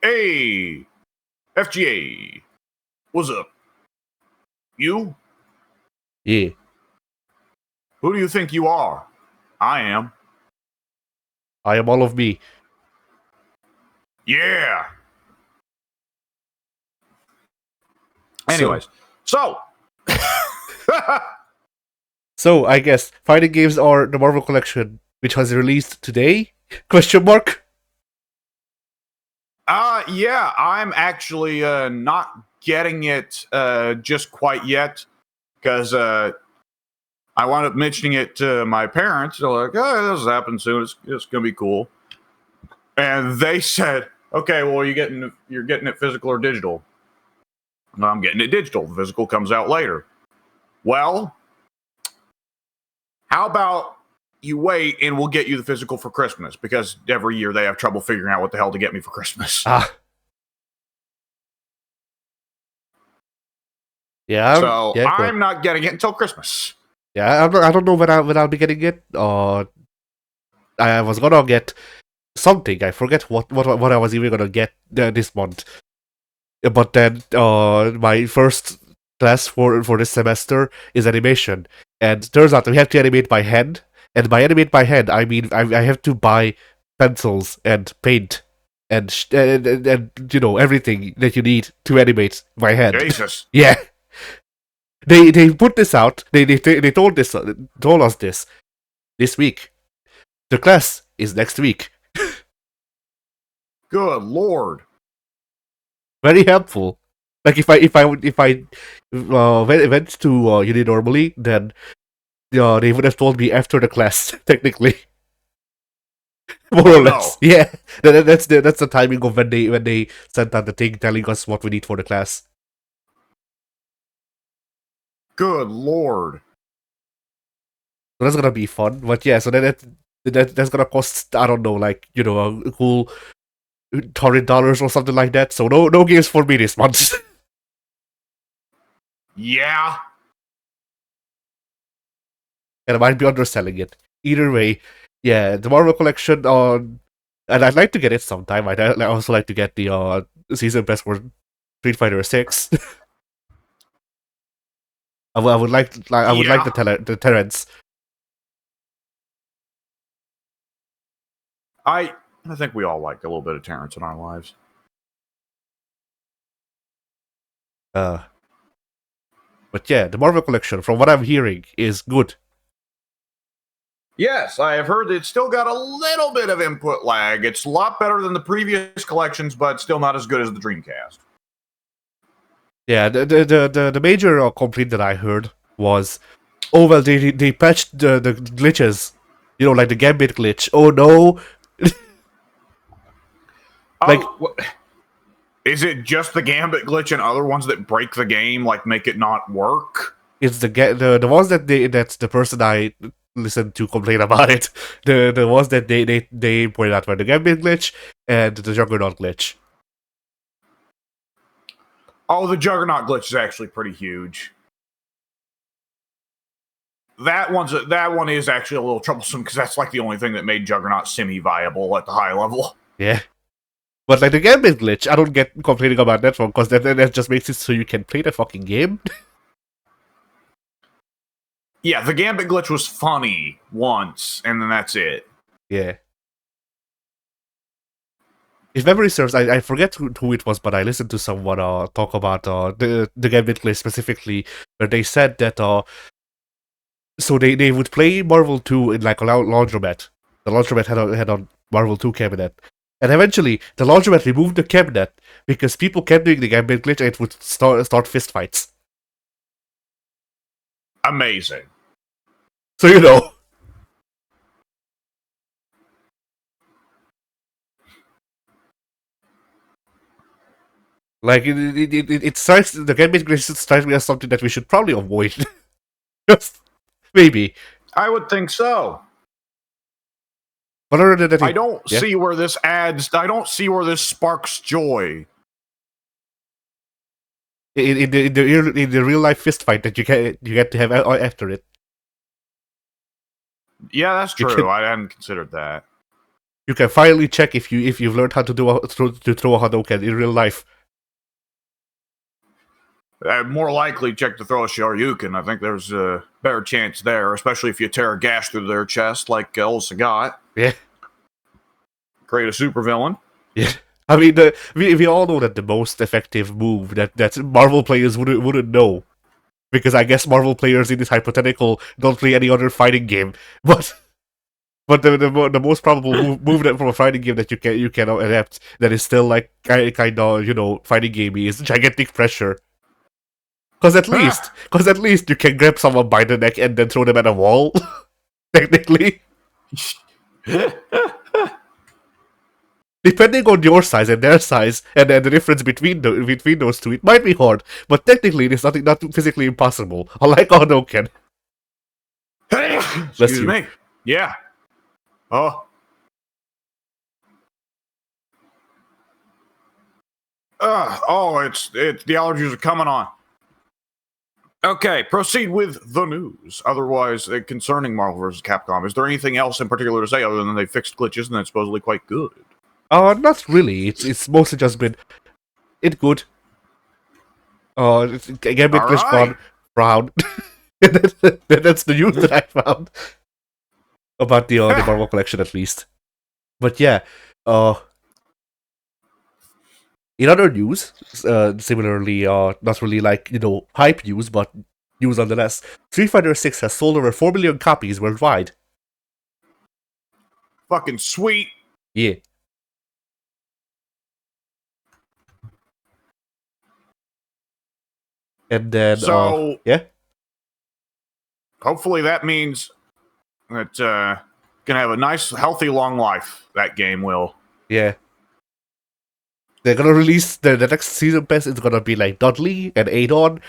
Hey, FGA. What's up? You? Yeah. Who do you think you are? I am. I am all of me. Yeah. Anyways, so. So I guess fighting games are the Marvel Collection, which was released today? Question mark. Yeah, I'm actually not getting it just quite yet because I wound up mentioning it to my parents. They're like, "Oh, this is happening soon. It's gonna be cool." And they said, "Okay, well, you're getting it physical or digital?" No, I'm getting it digital. The physical comes out later. Well, how about you wait and we'll get you the physical for Christmas because every year they have trouble figuring out what the hell to get me for Christmas. Yeah. I'm not getting it until Christmas. Yeah, I don't know when I'll be getting it. I was gonna get something. I forget what I was even gonna get this month. But then my first class for this semester is animation, and turns out we have to animate by hand. And by animate by hand, I mean I have to buy pencils and paint and you know everything that you need to animate by hand. Jesus. Yeah. They put this out. They told us this week. The class is next week. Good Lord. Very helpful. Like if I went to uni normally, then they would have told me after the class, technically. More or less. No. Yeah. That's the timing of when they sent out the thing telling us what we need for the class. Good Lord. So that's gonna be fun. But yeah, so that's gonna cost, I don't know, like, you know, a cool $100 or something like that. So no games for me this month. Yeah. And I might be underselling it. Either way, yeah, the Marvel Collection and I'd like to get it sometime. I'd also like to get the season pass for Street Fighter 6. I would like the Terrence. I think we all like a little bit of Terrence in our lives. But yeah, the Marvel Collection, from what I'm hearing, is good. Yes, I have heard it's still got a little bit of input lag. It's a lot better than the previous collections, but still not as good as the Dreamcast. Yeah, the major complaint that I heard was, oh well, they patched the glitches, you know, like the Gambit glitch. Oh no. Like, is it just the Gambit glitch and other ones that break the game, like make it not work? It's the ones that's the person I listened to complain about it. The ones that they pointed out were the Gambit glitch and the Juggernaut glitch. Oh, the Juggernaut glitch is actually pretty huge. That one is actually a little troublesome because that's like the only thing that made Juggernaut semi-viable at the high level. Yeah. But like the Gambit glitch, I don't get complaining about that one because that just makes it so you can play the fucking game. Yeah, the Gambit glitch was funny once, and then that's it. Yeah. If memory serves, I forget who it was, but I listened to someone talk about the Gambit glitch specifically, where they said that so they would play Marvel 2 in like a laundromat. The laundromat had a Marvel 2 cabinet. And eventually, the laundromat removed the cabinet because people kept doing the Gambit glitch and it would start fistfights. Amazing. So, you know. Like, it strikes, the Gambit glitch strikes me as something that we should probably avoid. Just, maybe. I would think so. But other than that, I don't see where this sparks joy. In the real life fist fight that you get to have after it. Yeah, that's true. I hadn't considered that. you can finally check if you've learned how to throw a Hadouken in real life. More likely check to throw a Shoryuken. I think there's a better chance there, especially if you tear a gash through their chest like Elsa got. Yeah. Create a supervillain. Yeah. I mean, we all know that the most effective move that Marvel players wouldn't know, because I guess Marvel players in this hypothetical don't play any other fighting game, but the most probable move that from a fighting game that you can adapt that is still like kind of fighting gamey is gigantic pressure. Because at least you can grab someone by the neck and then throw them at a wall. Technically, depending on your size and their size, and then the difference between those two, it might be hard. But technically, it is not physically impossible. Unlike Hadouken. Excuse me. Yeah. Oh. It's the allergies are coming on. Okay, proceed with the news. Otherwise, concerning Marvel vs. Capcom, is there anything else in particular to say other than they fixed glitches and that's supposedly quite good? Not really. It's mostly just been good. Get a bit glitch proud. That's the news that I found about the Marvel collection, at least. But yeah, in other news, similarly, not really like hype news, but news nonetheless. Street Fighter 6 has sold over 4 million copies worldwide. Fucking sweet. Yeah. And then, yeah. Hopefully that means that gonna have a nice, healthy, long life. That game will. Yeah. They're gonna release the next season pass. It's gonna be like Dudley and Adon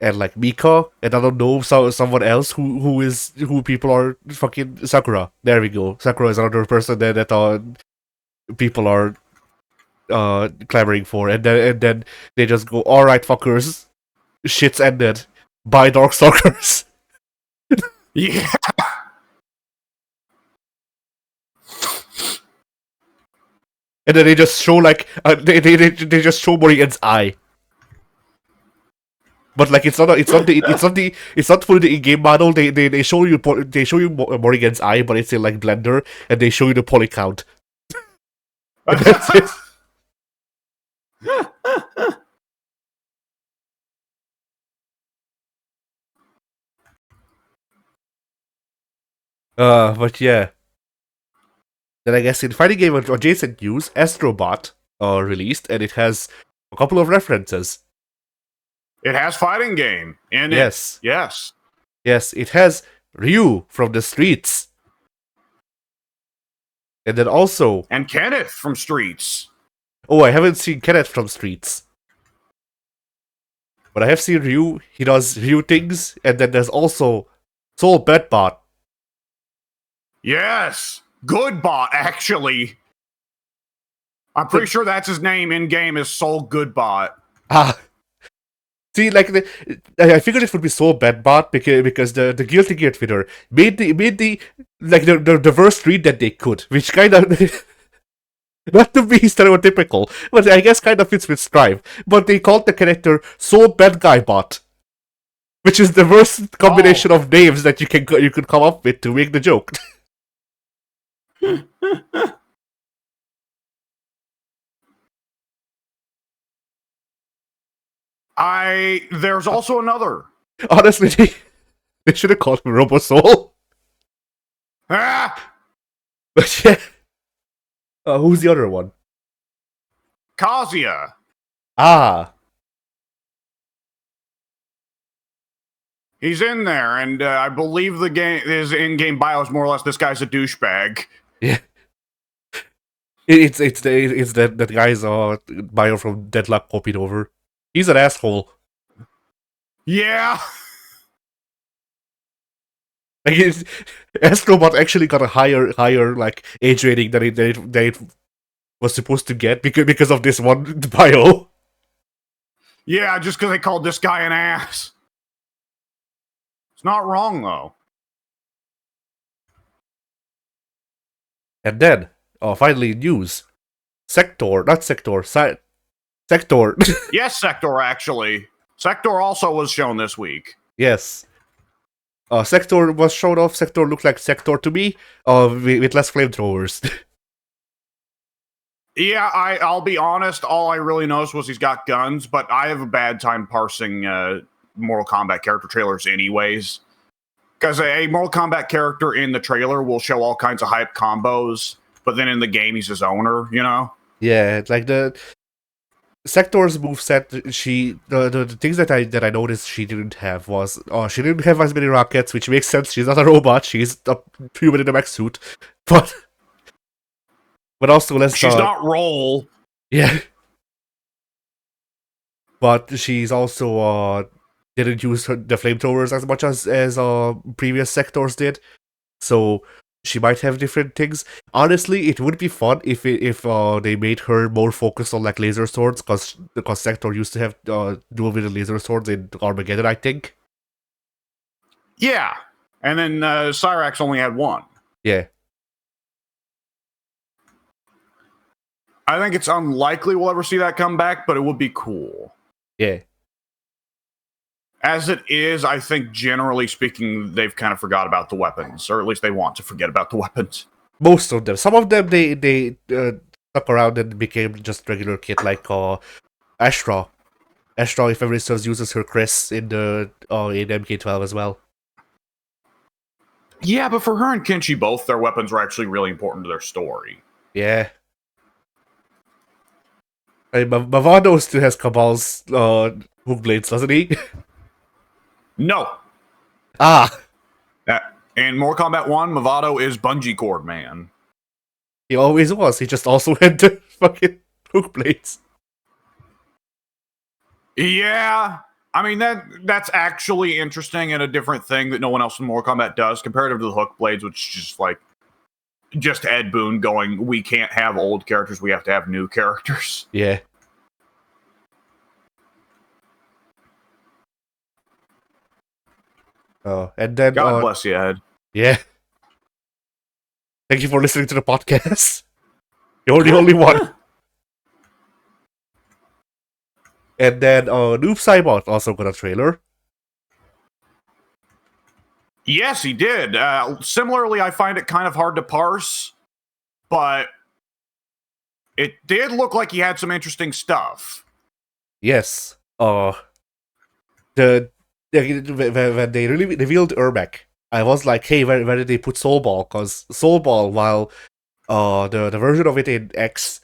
and like Mika and I don't know someone else who people are fucking Sakura. There we go. Sakura is another person that people are clamoring for, and then they just go, all right, fuckers, shit's ended. Buy Darkstalkers. Yeah. And then they just show like they just show Morrigan's eye, but like it's not for the in-game model. They show you Morrigan's eye, but it's in like Blender, and they show you the poly count. And that's it. But yeah. Then I guess in fighting game adjacent news, Astrobot released, and it has a couple of references. It has fighting game in it. Yes. Yes, it has Ryu from the Streets. And then also... And Kenneth from Streets. Oh, I haven't seen Kenneth from Streets. But I have seen Ryu. He does Ryu things. And then there's also Soul Bedbot. Yes! Goodbot, actually. I'm pretty sure that's his name in-game is Soul Goodbot. Ah. See, like, I figured it would be Soul Bedbot because the Guilty Gear Twitter made the worst read that they could, which kind of... not to be stereotypical, but I guess kind of fits with Strive. But they called the character Soul Bad Guy Bot, which is the worst combination of names that you could come up with to make the joke. There's also another. Honestly, they should have called him RoboSoul. Ah! But yeah. Who's the other one? Kazuya. Ah. He's in there, and I believe his in-game bio is more or less this guy's a douchebag. Yeah. It's that guy's bio from Deadlock copied over. He's an asshole. Yeah. Like Astrobot actually got a higher like age rating than it was supposed to get because of this one bio. Yeah, just because they called this guy an ass. It's not wrong though. And then finally news. Sector, not Sector, Sector. Yes, Sector, actually. Sector also was shown this week. Yes. Sector was shown off. Sector looked like Sector to me, with less flamethrowers. Yeah, I'll be honest, all I really noticed was he's got guns, but I have a bad time parsing Mortal Kombat character trailers anyways. Because a Mortal Kombat character in the trailer will show all kinds of hype combos, but then in the game he's his owner, you know? Yeah, like the Sector's moveset, the things that I noticed she didn't have was she didn't have as many rockets, which makes sense. She's not a robot; she's a human in a mech suit, but also She's not roll. Yeah, but she's also didn't use the flamethrowers as much as previous Sectors did, so she might have different things. Honestly, it would be fun if they made her more focused on like laser swords, because Sector used to have dual wielded laser swords in Armageddon, I think. Yeah, and then Cyrax only had one. Yeah. I think it's unlikely we'll ever see that come back, but it would be cool. Yeah. As it is, I think generally speaking, they've kind of forgot about the weapons, or at least they want to forget about the weapons. Most of them. Some of them they stuck around and became just regular kit, like Astra. Astra, if memory serves, uses her Chris in the in MK12 as well. Yeah, but for her and Kenshi both, their weapons were actually really important to their story. Yeah. I mean, Mavado still has Cabal's hook blades, doesn't he? No. Ah! In Mortal Kombat 1, Mavado is Bungee Cord Man. He always was. He just also had the fucking hook blades. Yeah. I mean, that's actually interesting and a different thing that no one else in Mortal Kombat does, comparative to the hook blades, which is just like just Ed Boon going, we can't have old characters, we have to have new characters. Yeah. And then God bless you, Ed. Yeah. Thank you for listening to the podcast. You're the only one. And then Noob Saibot also got a trailer. Yes, he did. Similarly, I find it kind of hard to parse, but it did look like he had some interesting stuff. Yes. When they really revealed Ermac, I was like, hey, where did they put Soul Ball? Because Soul Ball, while the version of it in X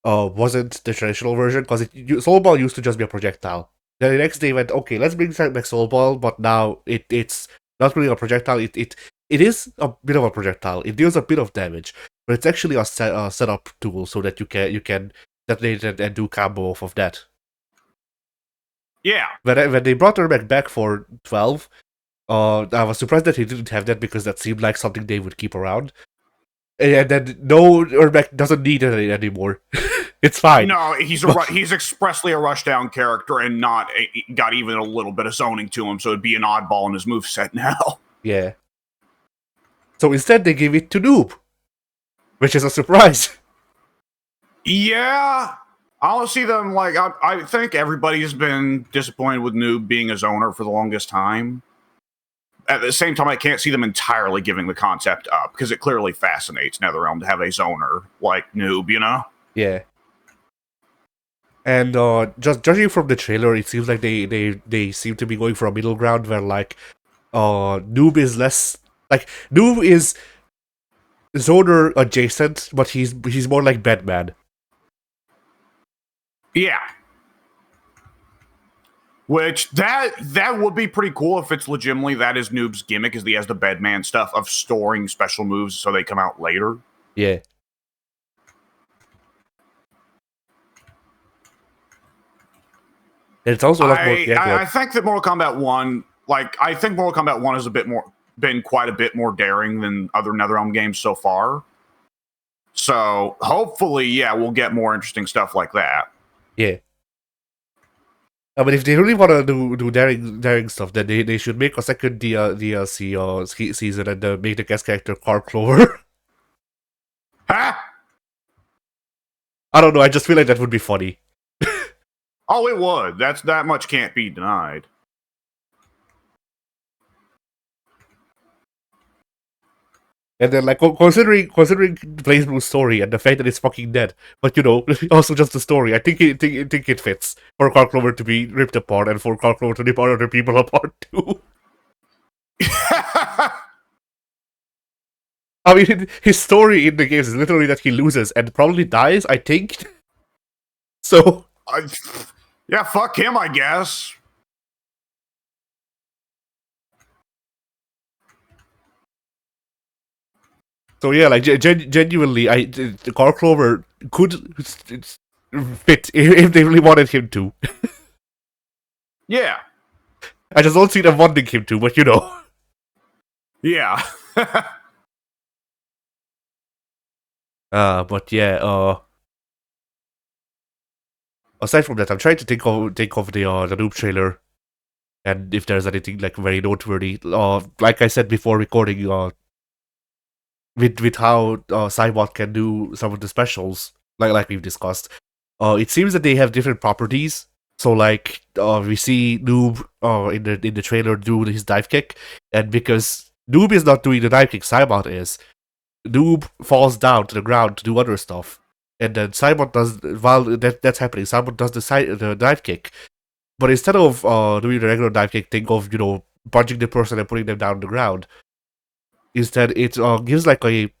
wasn't the traditional version, because Soul Ball used to just be a projectile. Then the next day went, okay, let's bring back Soul Ball, but now it's not really a projectile. It is a bit of a projectile. It deals a bit of damage, but it's actually a setup tool so that you can detonate it and do combo off of that. Yeah. When they brought Ermac back for 12, I was surprised that he didn't have that, because that seemed like something they would keep around. And then no, Ermac doesn't need it anymore. It's fine. No, he's expressly a rushdown character and not got even a little bit of zoning to him, so it'd be an oddball in his moveset now. Yeah. So instead they give it to Noob, which is a surprise. Yeah. I don't see them like I think everybody's been disappointed with Noob being his owner for the longest time. At the same time, I can't see them entirely giving the concept up, because it clearly fascinates NetherRealm to have a zoner like Noob, you know? Yeah. And just judging from the trailer, it seems like they seem to be going for a middle ground where like Noob is less like Noob is zoner adjacent, but he's more like Batman. Yeah. Which that would be pretty cool if it's legitimately that is Noob's gimmick, is he has the Bedman stuff of storing special moves so they come out later. Yeah. And it's also a lot more. I think that Mortal Kombat 1, I think Mortal Kombat 1 is been quite a bit more daring than other NetherRealm games so far. So hopefully, yeah, we'll get more interesting stuff like that. Yeah. But if they really want to do daring stuff, then they should make a second DLC season and make the guest character Car Clover. Huh? I don't know. I just feel like that would be funny. Oh, it would. That much can't be denied. And then, like, considering Blaze Blue's story and the fact that it's fucking dead, but also just the story, I think it fits for Carl Clover to be ripped apart and for Carl Clover to rip other people apart too. I mean, his story in the games is literally that he loses and probably dies, I think. So, yeah, fuck him, I guess. so yeah, like genuinely, Carl Clover could fit if they really wanted him to. Yeah. I just don't see them wanting him to, but Yeah. But yeah, aside from that, I'm trying to think of the Noob trailer and if there's anything like very noteworthy. Like I said before recording, with how Cybot can do some of the specials, like we've discussed, it seems that they have different properties. So like, we see Noob in the trailer do his dive kick, and because Noob is not doing the dive kick, Cybot is. Noob falls down to the ground to do other stuff, and then Cybot does while that's happening. Cybot does the dive kick, but instead of doing the regular dive kick, think of punching the person and putting them down on the ground. Instead, it gives like a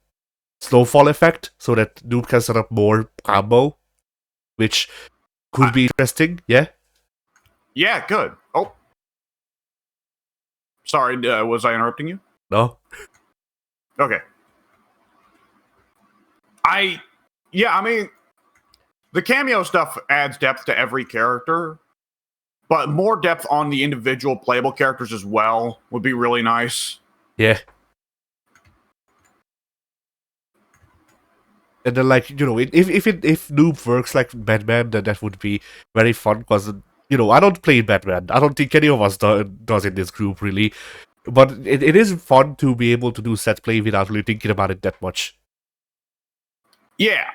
snowfall effect so that Noob can set up more combo, which could be interesting. Yeah. Yeah, good. Oh. Sorry, was I interrupting you? No. Okay. I mean, the cameo stuff adds depth to every character, but more depth on the individual playable characters as well would be really nice. Yeah. And then, like, if Noob works like Batman, then that would be very fun because I don't play Batman. I don't think any of us does in this group really, but it is fun to be able to do set play without really thinking about it that much. Yeah.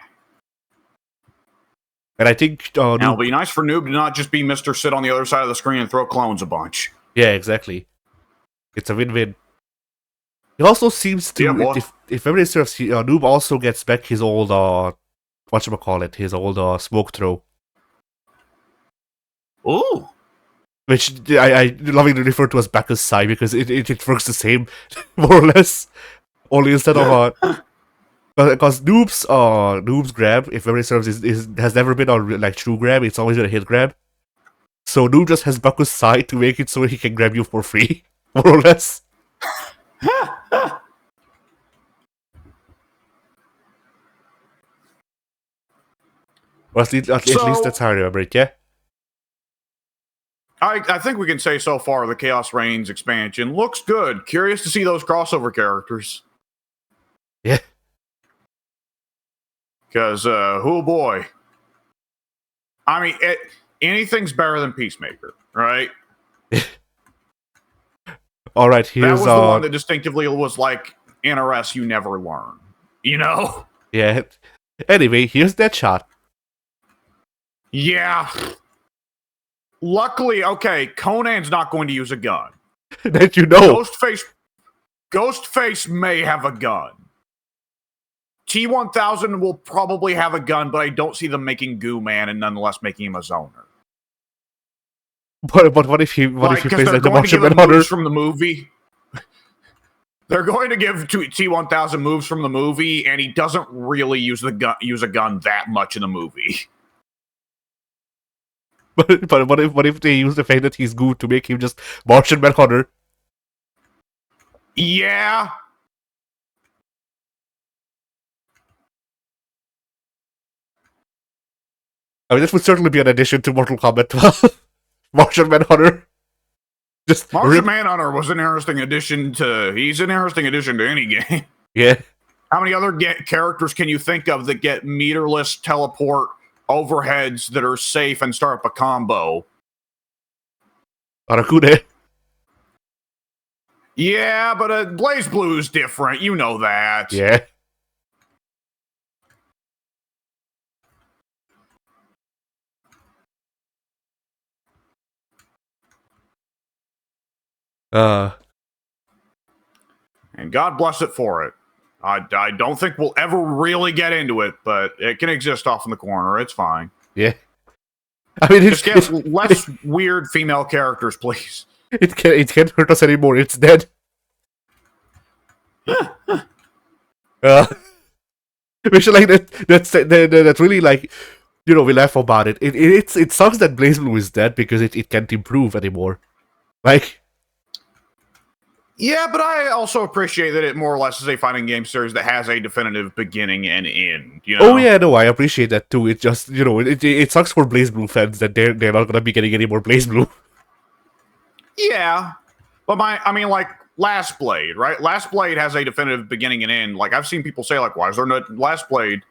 And I think Now, it'll be nice for Noob to not just be Mr. Sit on the other side of the screen and throw clones a bunch. Yeah, exactly. It's a win-win. It also seems to, if memory serves, Noob also gets back his old, whatchamacallit, his old smoke throw. Ooh. Which I lovingly refer to as Bacchus Sai because it works the same, more or less. Only instead of, because Noob's grab, if memory serves, has never been on like true grab, it's always been a hit grab. So Noob just has Bacchus Sai to make it so he can grab you for free, more or less. Or at least that's how I remember it, yeah? I think we can say so far the Chaos Reigns expansion looks good. Curious to see those crossover characters. Yeah. Because, oh boy. I mean, anything's better than Peacemaker, right? Alright, here's... That was the one that distinctively was like, NRS, you never learn. You know? Yeah. Anyway, here's that shot. Yeah. Luckily, okay, Conan's not going to use a gun. That you know. Ghostface may have a gun. T-1000 will probably have a gun, but I don't see them making Goo Man and nonetheless making him a zoner. But what if he plays like the Martian moves from the movie? They're going to give T-1000 moves from the movie, and he doesn't really use a gun that much in the movie. But what if they use the fact that he's good to make him just Martian Manhunter? Yeah. I mean, this would certainly be an addition to Mortal Kombat 12. Martian Manhunter. Martian Manhunter was an interesting addition to... He's an interesting addition to any game. Yeah. How many other characters can you think of that get meterless teleport overheads that are safe and start up a combo? Arakune. Yeah, but Blaze Blue's different. You know that. Yeah. Uh, And God bless it for it. I don't think we'll ever really get into it, but it can exist off in the corner. It's fine. yeah. I mean, Just get less weird female characters, please. it can't hurt us anymore. It's dead. Which like that's really like, you know, we laugh about it. It sucks that Blaze Blue is dead because it can't improve anymore. Like, Yeah, but I also appreciate that it more or less is a fighting game series that has a definitive beginning and end. You know? oh yeah, no, I appreciate that too. It just, you know, it sucks for Blaze Blue fans that they're not gonna be getting any more Blaze Blue. Yeah, but I mean, like Last Blade, right? Last Blade has a definitive beginning and end. Like I've seen people say, like, why is there no Last Blade?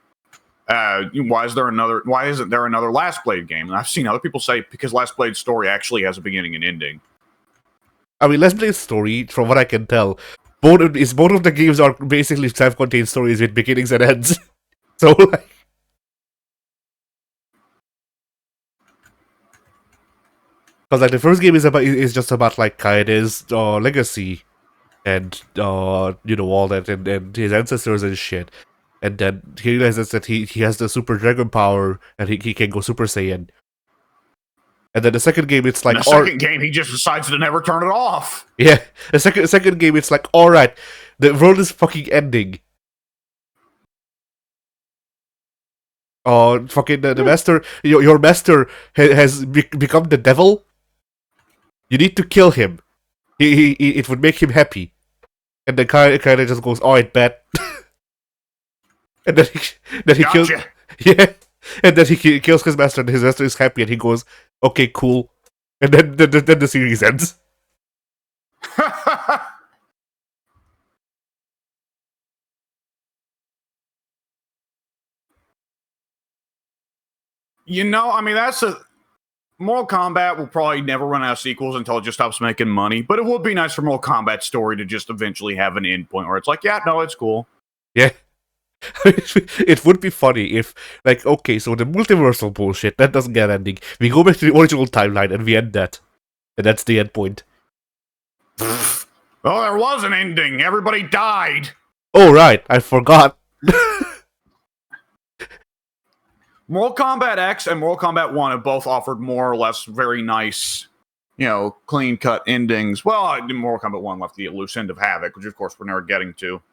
Why isn't there another Last Blade game? And I've seen other people say because Last Blade's story actually has a beginning and ending. I mean, Last Blade's story, from what I can tell, both of the games are basically self-contained stories with beginnings and ends. So like, because like the first game is just about like Kaede's legacy and you know, all that, and his ancestors and shit. And then he realizes that he has the super dragon power and he can go Super Saiyan. And then the second game, it's like, the second game, he just decides to never turn it off. Yeah, the second game, it's like, all right, the world is fucking ending. Fucking the master, your master has become the devil. You need to kill him. It would make him happy. And then kind of just goes, all right, bet. And then he kills, yeah, and then he kills his master, and his master is happy, and he goes, okay, cool. And then the series ends. You know, I mean, Mortal Kombat will probably never run out of sequels until it just stops making money. But it would be nice for Mortal Kombat's story to just eventually have an end point where it's like, yeah, no, it's cool. Yeah. It would be funny if, like, okay, so the multiversal bullshit, that doesn't get ending. We go back to the original timeline and we end that. And that's the end point. Oh, there was an ending. Everybody died. Oh, right. I forgot. Mortal Kombat X and Mortal Kombat 1 have both offered more or less very nice, you know, clean-cut endings. Well, Mortal Kombat 1 left the loose end of Havoc, which, of course, we're never getting to.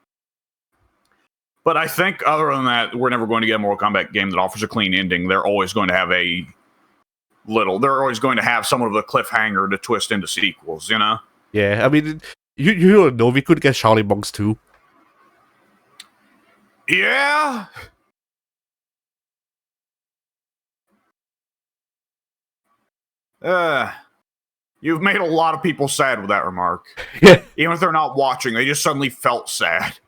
But I think other than that, we're never going to get a Mortal Kombat game that offers a clean ending. They're always going to have they're always going to have somewhat of a cliffhanger to twist into sequels, you know? Yeah, I mean, you don't know, we could get Shaolin Monks too. Yeah. You've made a lot of people sad with that remark. Yeah. Even if they're not watching, they just suddenly felt sad.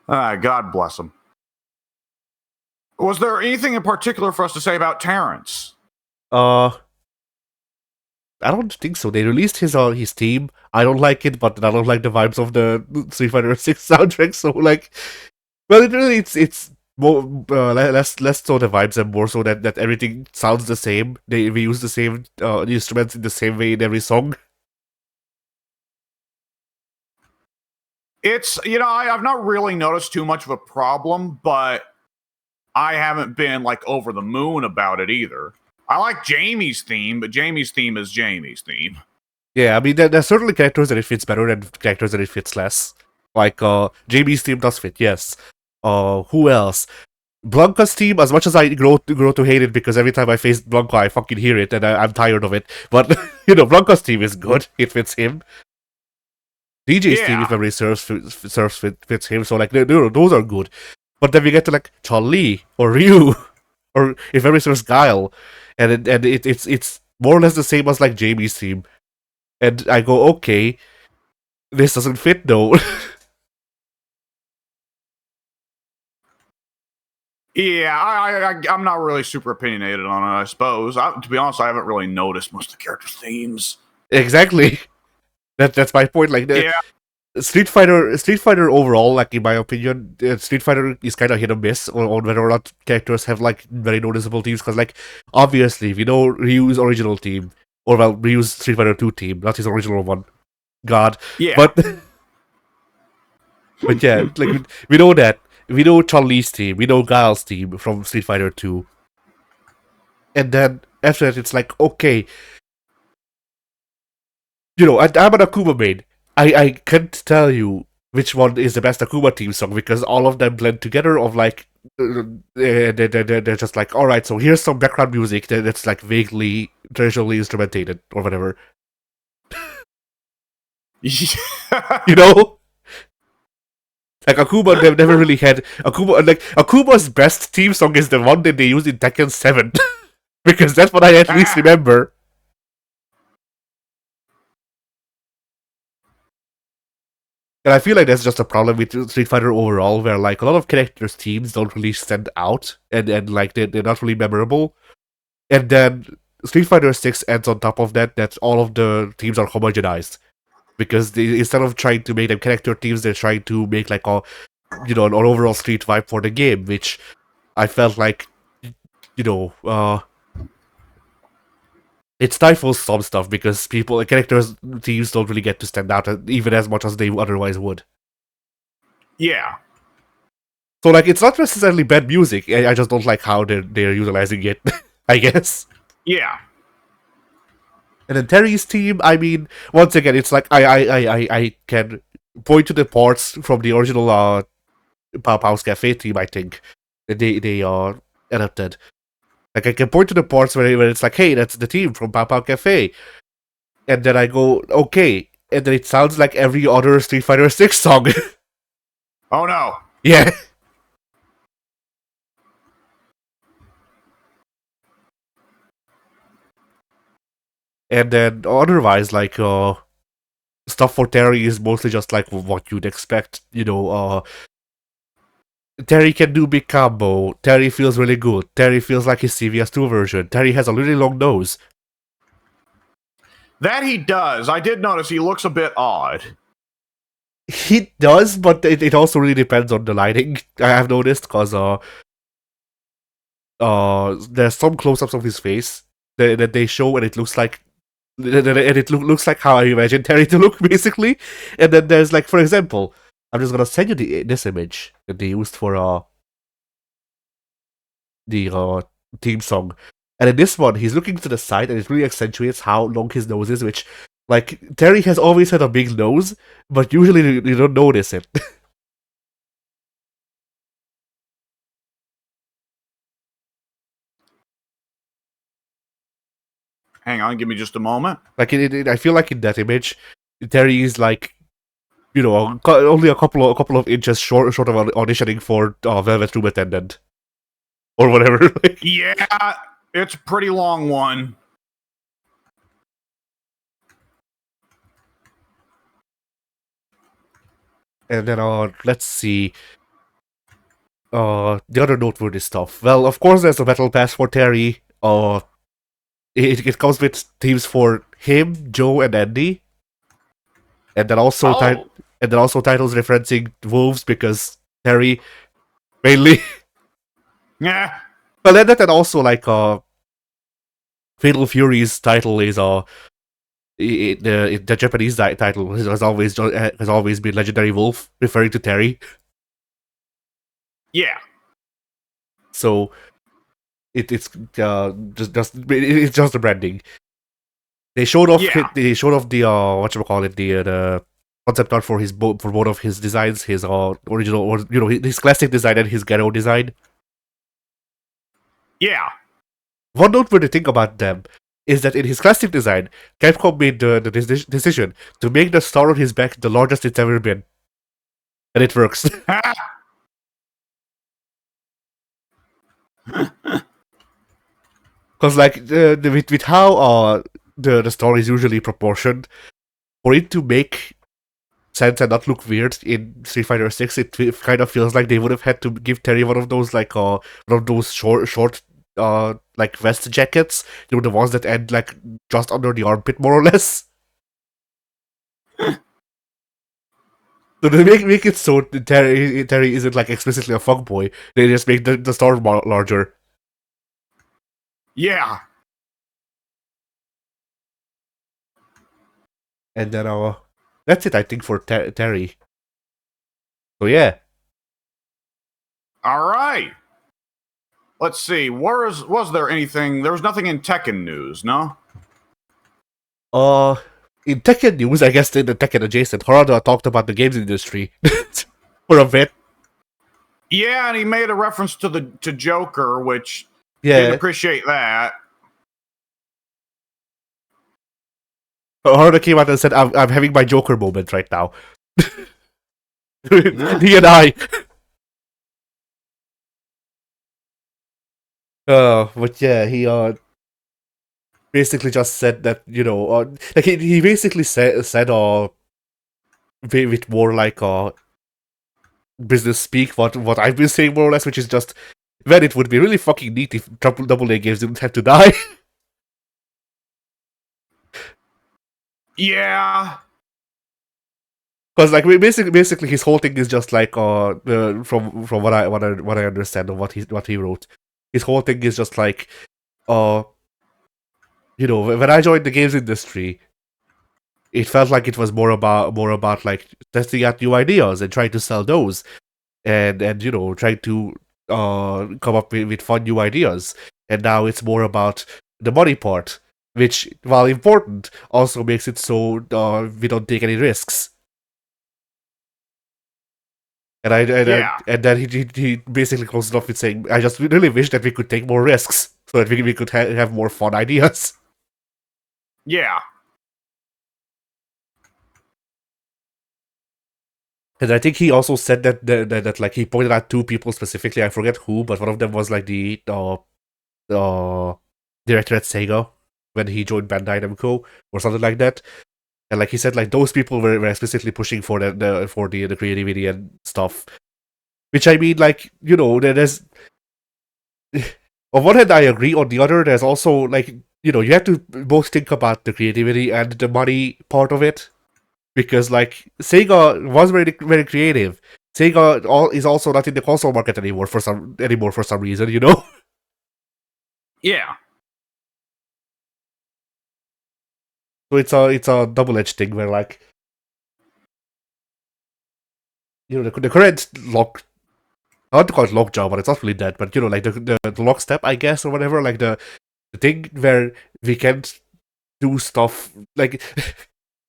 God bless them. Was there anything in particular for us to say about Terrence? I don't think so. They released his theme. I don't like it, but I don't like the vibes of the Street Fighter 6 soundtrack. So like, well, it's more less so the vibes and more so that everything sounds the same. We use the same instruments in the same way in every song. It's, you know, I've not really noticed too much of a problem, but I haven't been like over the moon about it either. I like Jamie's theme, but Jamie's theme is Jamie's theme. Yeah, I mean, there's certainly characters that it fits better and characters that it fits less. Like, Jamie's theme does fit, yes. Who else? Blanca's theme, as much as I grow to hate it because every time I face Blanca, I fucking hear it and I'm tired of it. But, you know, Blanca's theme is good. It fits him. DJ's theme, if memory serves, fits him. So, like, those are good. But then we get to, like, Chun-Li or Ryu or, if memory serves, Guile. And it's more or less the same as, like, Jamie's theme. And I go, okay, this doesn't fit though. Yeah, I'm not really super opinionated on it, I suppose. To be honest, I haven't really noticed most of the characters' themes. Exactly. That's my point. Like, yeah. Street Fighter overall, like in my opinion, Street Fighter is kind of hit or miss on whether or not characters have like very noticeable teams. Because like obviously, we know Ryu's original team, or well, Ryu's Street Fighter 2 team, not his original one. God, Yeah. but but yeah, like we know that. We know Chun-Li's team, we know Guile's team from Street Fighter 2. And then after that, it's like, okay, I'm an Akuma main. I can't tell you which one is the best Akuma team song because all of them blend together. Of like, they're just like, all right, so here's some background music that's like vaguely traditionally instrumentated or whatever. You know, like Akuma never really had Akuma. Like Akuma's best theme song is the one that they use in Tekken 7 because that's what I at least remember. And I feel like that's just a problem with Street Fighter overall, where like a lot of characters' teams don't really stand out, and like they're not really memorable. And then Street Fighter 6 ends on top of that all of the teams are homogenized because instead of trying to make them character teams, they're trying to make like an overall Street vibe for the game, which I felt like it stifles some stuff because characters teams don't really get to stand out even as much as they otherwise would. Yeah. So like it's not necessarily bad music. I just don't like how they're utilizing it. I guess. Yeah. And then Terry's team, I mean, once again, it's like I can point to the parts from the original Pow Pow's Cafe team. I think they are adapted. Like I can point to the parts where it's like, hey, that's the team from Pow Pow Cafe, and then I go, okay, and then it sounds like every other Street Fighter 6 song. Oh no. Yeah. And then otherwise, like stuff for Terry is mostly just like what you'd expect. Terry can do big combo. Terry feels really good. Terry feels like his CVS2 version. Terry has a really long nose. That he does. I did notice he looks a bit odd. He does, but it also really depends on the lighting. I have noticed because there's some close-ups of his face that they show, and it looks like looks like how I imagine Terry to look, basically. And then there's like, for example, I'm just gonna send you this image that they used for the theme song. And in this one, he's looking to the side, and it really accentuates how long his nose is. Which, like, Terry has always had a big nose, but usually you don't notice it. Hang on, give me just a moment. Like, I feel like in that image, Terry is like, only a couple of inches short of auditioning for Velvet Room Attendant or whatever. Yeah, it's a pretty long one. And then let's see. The other noteworthy stuff. Well, of course, there's a battle pass for Terry. It comes with themes for him, Joe, and Andy, and then also titles referencing wolves because Terry mainly. Yeah. But then that also like Fatal Fury's title is the Japanese title has always been Legendary Wolf, referring to Terry. Yeah. So it's just the branding. They showed off the whatchamacallit, the concept art for both of his designs, his original or his classic design and his ghetto design. Yeah. One noteworthy thing about them is that in his classic design, Capcom made the decision to make the star on his back the largest it's ever been. And it works. Because like with how the story is usually proportioned, for it to make sense and not look weird in Street Fighter 6, it kind of feels like they would have had to give Terry one of those like one of those short like vest jackets, the ones that end like just under the armpit more or less. So they make it so Terry isn't like explicitly a fuckboy. They just make the store larger. Yeah. And then that's it, I think, for Terry. So yeah. All right. Let's see. Was there anything? There was nothing in Tekken news, no? In Tekken news, I guess in the Tekken adjacent, Harada talked about the games industry for a bit. Yeah, and he made a reference to Joker, which didn't appreciate that. Harada came out and said, "I'm having my Joker moment right now." He and I. But yeah, he basically just said that, you know, like he basically said with more like business speak what I've been saying more or less, which is just, man, it would be really fucking neat if double A games didn't have to die. Yeah. Because like basically his whole thing is just like from what I understand of what he wrote, his whole thing is just like you know, when I joined the games industry, it felt like it was more about like testing out new ideas and trying to sell those, and you know, trying to come up with fun new ideas. And now it's more about the money part, which, while important, also makes it so we don't take any risks. And then he basically closed it off with saying, "I just really wish that we could take more risks so that we could have more fun ideas." Yeah. And I think he also said that like he pointed out two people specifically. I forget who, but one of them was like the director at Sega when he joined Bandai Namco or something like that. And like he said, like those people were explicitly pushing for the creativity and stuff. Which, I mean, like, you know, there's on one hand I agree. On the other, there's also like, you know, you have to both think about the creativity and the money part of it. Because like Sega was very very creative. Sega is also not in the console market anymore for some reason, you know. Yeah. So it's a double-edged thing where, like, you know, the current lock, I want to call it lockjaw, but it's not really that. But you know, like the lockstep, I guess, or whatever, like the thing where we can't do stuff like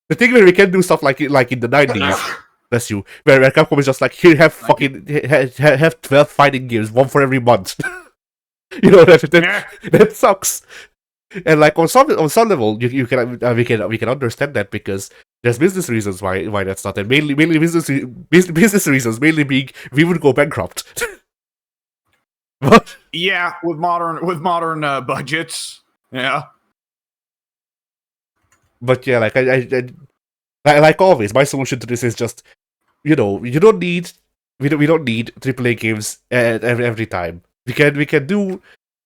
the thing where we can do stuff like in the 90s. Bless you. Where Capcom is just like, here, have fucking have 12 fighting games, one for every month. You know, that sucks. And like on some level, you can we can understand that, because there's business reasons why that's not, and mainly business reasons, mainly being we would go bankrupt. But yeah, with modern budgets, yeah. But yeah, like I like always, my solution to this is just, you know, we don't need AAA games every time. We can do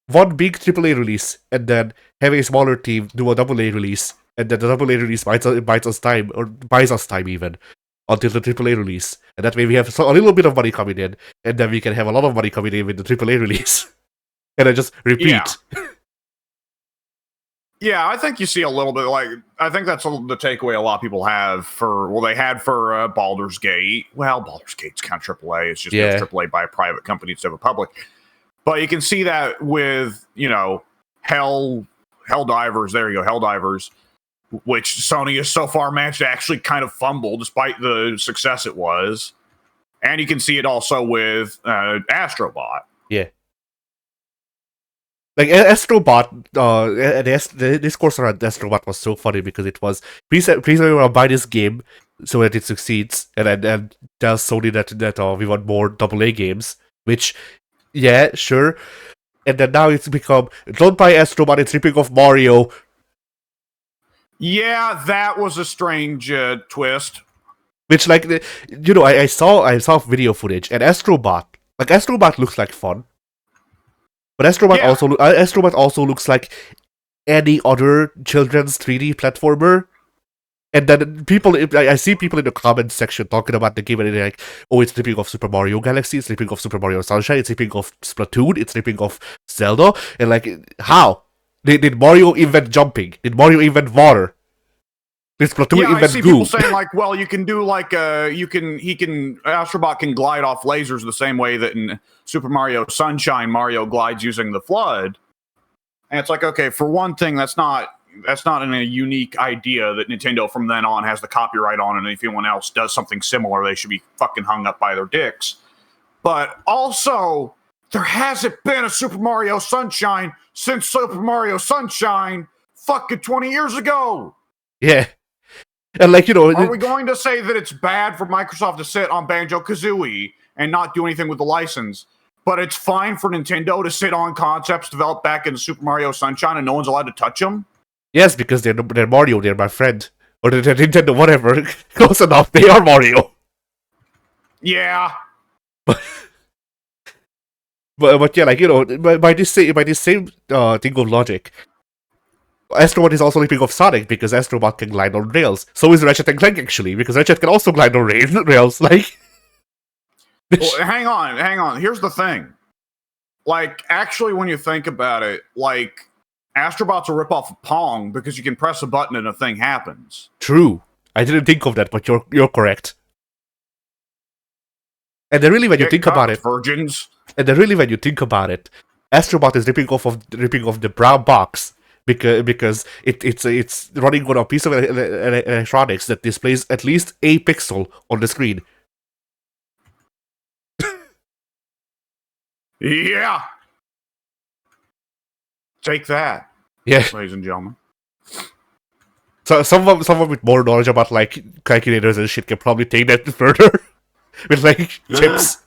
one big AAA release and then have a smaller team do a AA release, and then the AA release buys us time, or buys us time even, until the AAA release. And that way we have a little bit of money coming in, and then we can have a lot of money coming in with the AAA release. And I just repeat. Yeah. Yeah, I think you see a little bit, like, I think that's the takeaway a lot of people have they had for Baldur's Gate. Well, Baldur's Gate's kind of AAA. It's just AAA by a private company instead of a public. But you can see that with, you know, Helldivers. There you go, Helldivers, which Sony has so far managed to actually kind of fumble despite the success it was. And you can see it also with Astrobot. Yeah. Like Astrobot, the discourse around Astrobot was so funny, because it was, please everyone buy this game so that it succeeds, and tell Sony that we want more AA games, which, yeah, sure. And then now it's become, don't buy Astrobot, it's ripping off Mario. Yeah, that was a strange twist. Which, like, you know, I saw video footage, and Astrobot looks like fun. But Astrobot also looks like any other children's 3D platformer. And then I see people in the comments section talking about the game, and they're like, "Oh, it's ripping off Super Mario Galaxy, it's ripping off Super Mario Sunshine, it's ripping off Splatoon, it's ripping off Zelda." And like, how? Did Mario invent jumping? Did Mario invent water? Did Splatoon Yeah, I invent see goo? people saying like, well, you can do like Astrobot can glide off lasers the same way that in Super Mario Sunshine Mario glides using the flood. And it's like, okay, for one thing, that's not a unique idea that Nintendo from then on has the copyright on, and if anyone else does something similar, they should be fucking hung up by their dicks. But also, there hasn't been a Super Mario Sunshine since Super Mario Sunshine fucking 20 years ago. Yeah. And like, are we going to say that it's bad for Microsoft to sit on Banjo-Kazooie and not do anything with the license, but it's fine for Nintendo to sit on concepts developed back in Super Mario Sunshine and no one's allowed to touch them? Yes, because they're Mario, they're my friend. Or they're Nintendo, whatever. Close enough, they are Mario. Yeah. But yeah, like, by this same thing of logic, Astrobot is also ripping off Sonic because Astrobot can glide on rails. So is Ratchet and Clank, actually, because Ratchet can also glide on rails. Like, well, hang on. Here's the thing. Like, actually, when you think about it, like, Astrobot's a ripoff of Pong because you can press a button and a thing happens. True. I didn't think of that, but you're correct. And then really, when you think about it, virgins. And then really, when you think about it, Astrobot is ripping off the brown box. Because it's running on a piece of electronics that displays at least a pixel on the screen. Yeah. Take that. Yeah, ladies and gentlemen. So someone with more knowledge about like calculators and shit can probably take that further with like chips.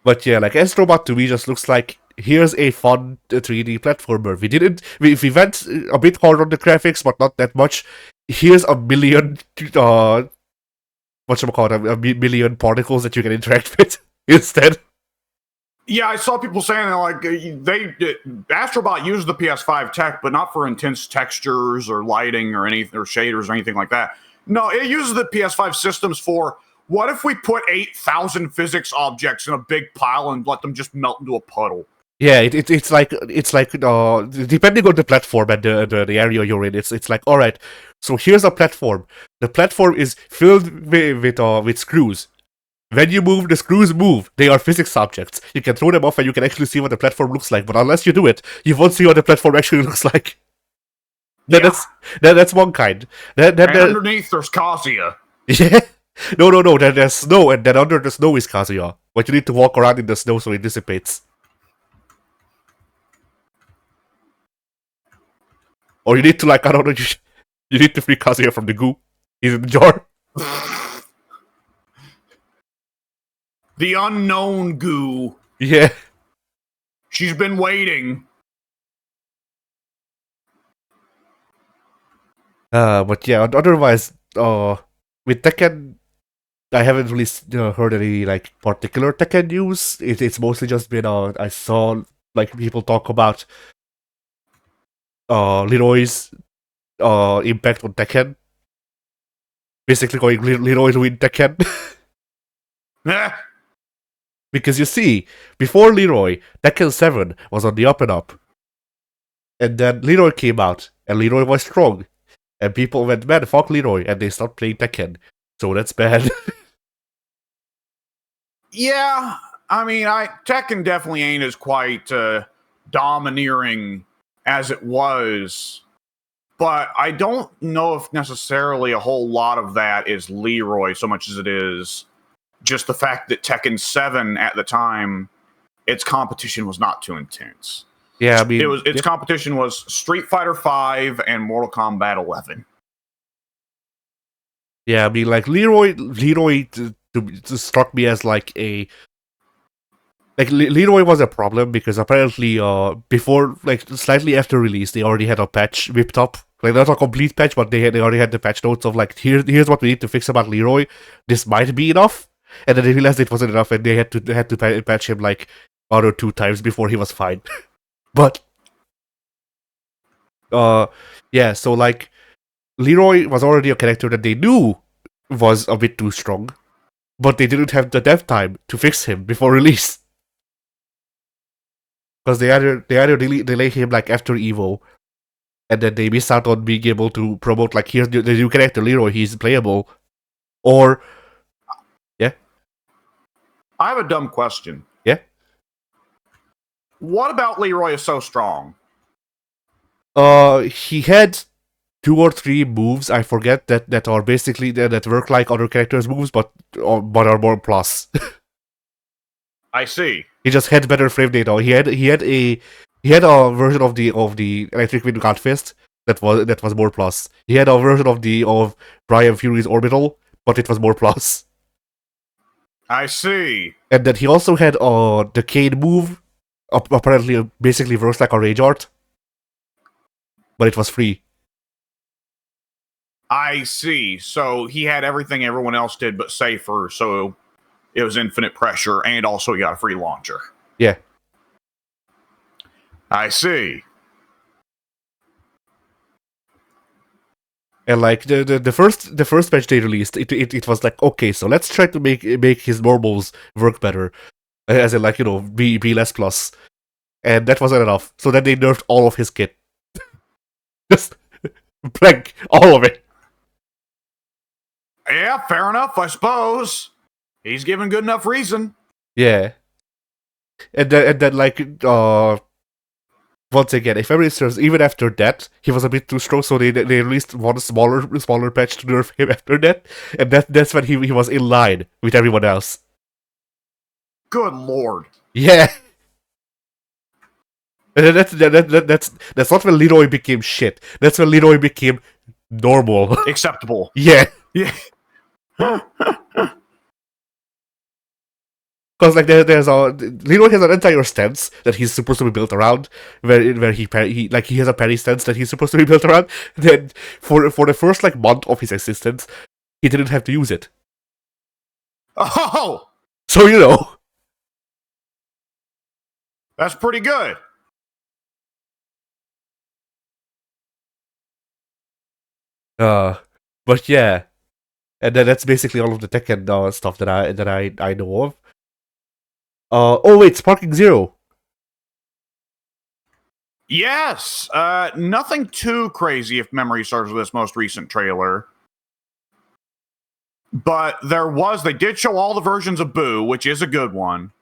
But yeah, like Astrobot to me just looks like here's a fun 3D platformer. We went a bit hard on the graphics, but not that much. Here's a million a million particles that you can interact with instead. Yeah, I saw people saying that like Astrobot used the PS5 tech, but not for intense textures or lighting or shaders or anything like that. No, it uses the PS5 systems for what if we put 8,000 physics objects in a big pile and let them just melt into a puddle? Yeah, it's like depending on the platform and the area you're in, it's like, all right, so here's a platform. The platform is filled with screws. When you move, the screws move. They are physics objects. You can throw them off and you can actually see what the platform looks like. But unless you do it, you won't see what the platform actually looks like. That's one kind. Underneath, there's Kazuya. Yeah. No. Then there's snow, and then under the snow is Kazuya. But you need to walk around in the snow so it dissipates. Or you need to, like, I don't know, you need to free Kazuya from the goo. He's in the jar. The unknown goo. Yeah. She's been waiting. But yeah, otherwise, with Tekken, I haven't really heard any, like, particular Tekken news. It's mostly just been, I saw, like, people talk about Leroy's impact on Tekken. Basically going Leroy to win Tekken. Because you see, before Leroy, Tekken 7 was on the up and up. And then Leroy came out, and Leroy was strong. And people went, man, fuck Leroy, and they stopped playing Tekken. So that's bad. Yeah, I mean, Tekken definitely ain't as quite domineering as it was. But I don't know if necessarily a whole lot of that is Leroy so much as it is just the fact that Tekken 7 at the time, its competition was not too intense. Yeah, I mean, its competition was Street Fighter 5 and Mortal Kombat 11. Yeah, I mean, like Leroy struck me as like a Leroy was a problem because apparently before, like, slightly after release, they already had a patch whipped up. Like, not a complete patch, but they already had the patch notes of like, here's what we need to fix about Leroy. This might be enough. And then they realized it wasn't enough, and they had to patch him like 1 or 2 times before he was fine. But Yeah, so like Leroy was already a character that they knew was a bit too strong, but they didn't have the dev time to fix him before release. Because they either delay him like after Evo, and then they miss out on being able to promote like here's the new character Leroy, he's playable, or yeah, I have a dumb question. yeah. What about Leroy is so strong? He had 2 or 3 moves I forget that are basically that work like other characters' moves, but are more plus. I see. He just had better frame data. He had a version of the Electric Wind God Fist that was more plus. He had a version of Brian Fury's Orbital, but it was more plus. I see. And then he also had the Cade move. Apparently, basically works like a Rage Art, but it was free. I see. So he had everything everyone else did, but safer. So it was infinite pressure, and also he got a free launcher. Yeah. I see. And like the first patch they released, it was like, okay, so let's try to make his normals work better, as in like be less plus, and that wasn't enough. So then they nerfed all of his kit, just blank all of it. Yeah, fair enough, I suppose. He's given good enough reason. Yeah, and then like once again, if memory serves, even after that, he was a bit too strong, so they released one smaller patch to nerf him after that, and that's when he was in line with everyone else. Good lord. Yeah. And that's not when Leroy became shit. That's when Leroy became normal. Acceptable. Yeah. Yeah. Because like there's Leroy has an entire stance that he's supposed to be built around, where he has a parry stance that he's supposed to be built around. Then for the first like month of his existence, he didn't have to use it. Oh, So that's pretty good. But yeah, and then that's basically all of the Tekken stuff that I know of. Oh wait, Sparking Zero. Yes. Nothing too crazy if memory serves with this most recent trailer. But they did show all the versions of Boo, which is a good one.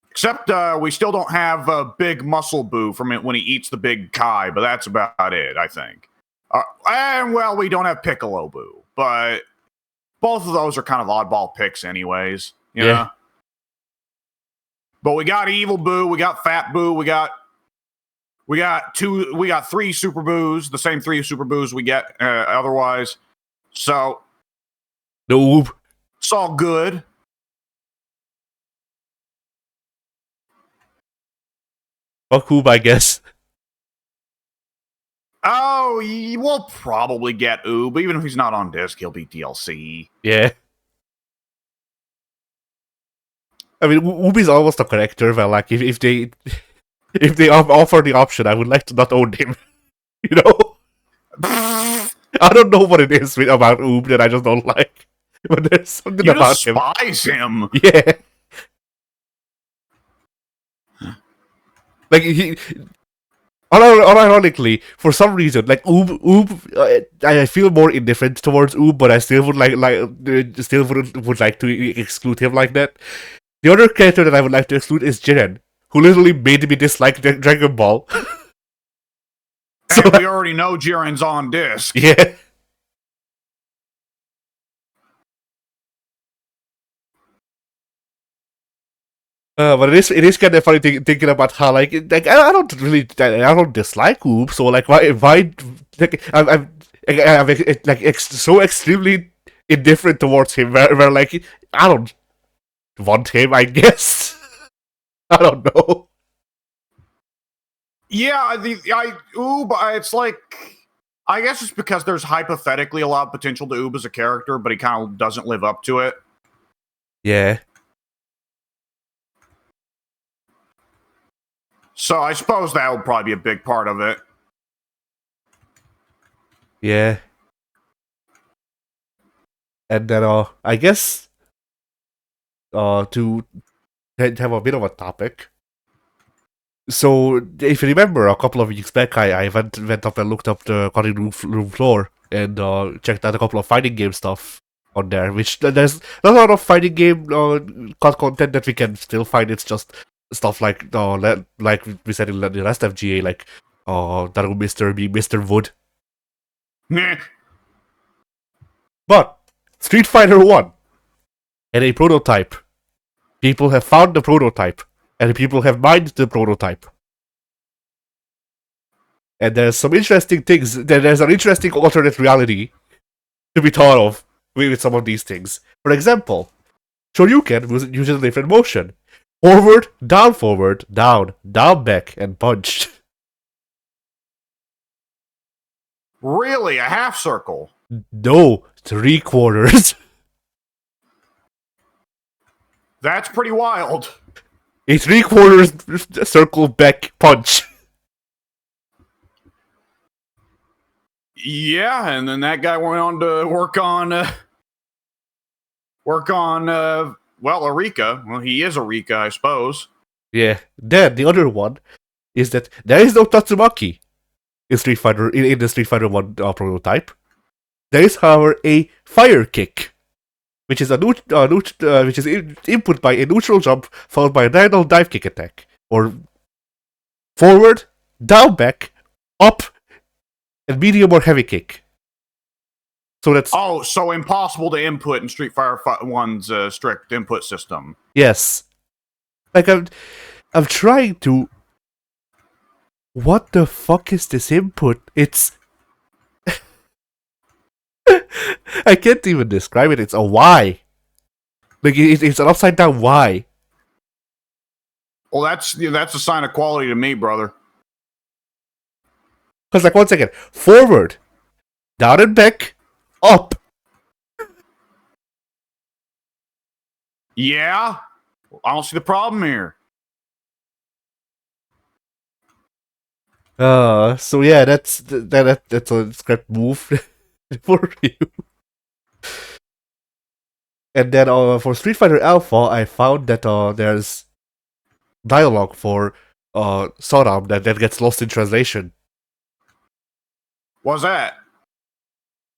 Except we still don't have a big muscle Boo from it when he eats the big Kai, but that's about it, I think. And well, we don't have Piccolo Boo, but both of those are kind of oddball picks anyways. You know? But we got Evil Boo, we got Fat Boo, we got 3 Super Boos, the same 3 Super Boos we get otherwise. So Noob. It's all good. Fuck Oob, I guess. Oh, we'll probably get Oob. Even if he's not on disc, he'll be DLC. Yeah. I mean, Oob is almost a character, but like if they offer the option, I would like to not own him. You know? I don't know what it is about Oob that I just don't like. But there's something you about him. despise him. Yeah. Like unironically, for some reason, like Oob, I feel more indifferent towards Oob, but I still would would like to exclude him like that. The other character that I would like to exclude is Jiren, who literally made me dislike Dragon Ball. So and we already know Jiren's on disc. Yeah. But it is kind of funny thinking about how I don't dislike Oob, so like why like I'm like so extremely indifferent towards him where like I don't want him, I guess. I don't know. Yeah, Oob, it's like I guess it's because there's hypothetically a lot of potential to Oob as a character, but he kind of doesn't live up to it. Yeah. So I suppose that would probably be a big part of it. Yeah. And then I guess to have a bit of a topic. So if you remember, a couple of weeks back, I went up and looked up the cutting room floor and checked out a couple of fighting game stuff on there. Which there's not a lot of fighting game cut content that we can still find. It's just stuff like like we said in the last FGA, like that would Mr. B, Mr. Wood. Meh. But Street Fighter 1 and a prototype. People have found the prototype, and people have mined the prototype. And there's some interesting things. There's an interesting alternate reality to be thought of with some of these things. For example, Shoryuken uses a different motion. Forward, down, down back, and punch. Really? A half circle? No, 3/4. That's pretty wild. A 3/4 circle back punch. Yeah, and then that guy went on to work on well, Arika. Well, he is Arika, I suppose. Yeah. Then the other one is that there is no Tatsumaki in Street Fighter in the Street Fighter 1 prototype. There is, however, a fire kick, which is which is input by a neutral jump followed by a diagonal dive kick attack, or forward, down back, up, and medium or heavy kick. So that's so impossible to input in Street Fighter 1's strict input system. yes. Like I'm trying to. What the fuck is this input? It's. I can't even describe it. It's a Y. Like it's an upside down Y. Well, that's a sign of quality to me, brother. Because like 1 second, forward, down and back, up. Yeah, I don't see the problem here. So yeah, that's a script move for you. And then for Street Fighter Alpha, I found that there's dialogue for Sodom that gets lost in translation. What's that?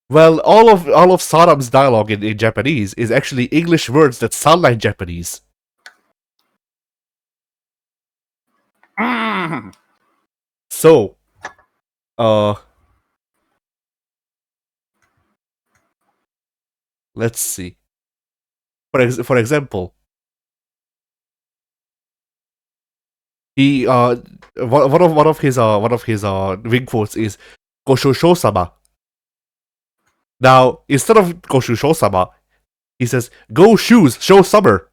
Well, all of Sodom's dialogue in Japanese is actually English words that sound like Japanese. Mm. So, let's see. For example, he one of his wing quotes is "Goshusho-sama." Now, instead of "Goshusho-sama," he says "Go shoes, show summer."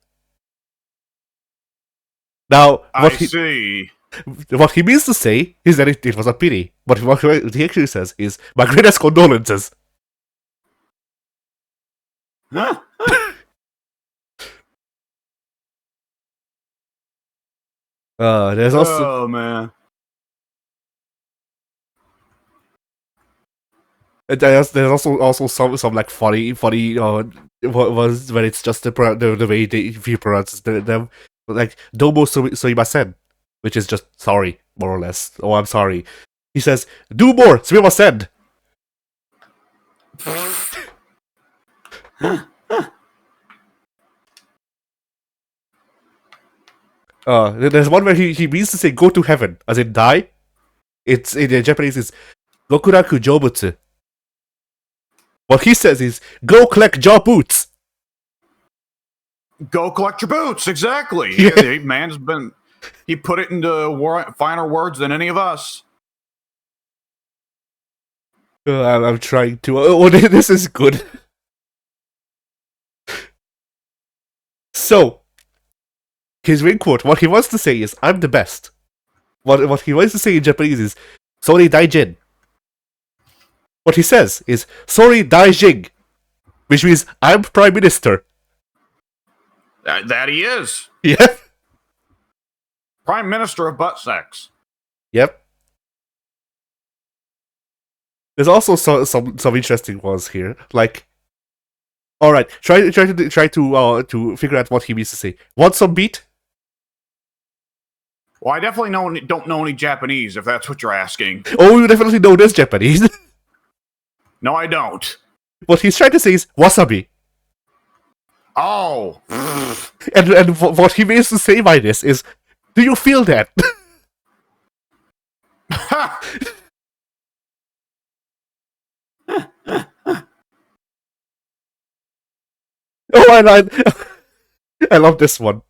Now, See. What he means to say is that it was a pity, but what he actually says is "My greatest condolences." Huh? There's also Oh man. there's also some like funny was when it's just the way he pronounces them, like "Domo sumimasen," which is just sorry, more or less. Oh, I'm sorry. He says "Do more sumimasen." There's one where he means to say "go to heaven," as in die. It's in the Japanese is "Gokuraku Jobutsu." What he says is "go collect job boots." Go collect your boots. Exactly. Yeah. The man's been. He put it into finer words than any of us. I'm trying to. Oh, this is good. So, his ring quote, what he wants to say is, "I'm the best." What he wants to say in Japanese is, "Sorry daijin." What he says is, "Sorry daijin," which means, "I'm Prime Minister." That he is. Yeah. Prime Minister of butt sex. Yep. There's also some interesting ones here. Like, all right, try to figure out what he means to say. Want some beat? Well, I definitely don't know any Japanese, if that's what you're asking. Oh, you definitely know this Japanese. No, I don't. What he's trying to say is wasabi. Oh. And what he means to say by this is, do you feel that? Oh, I love this one,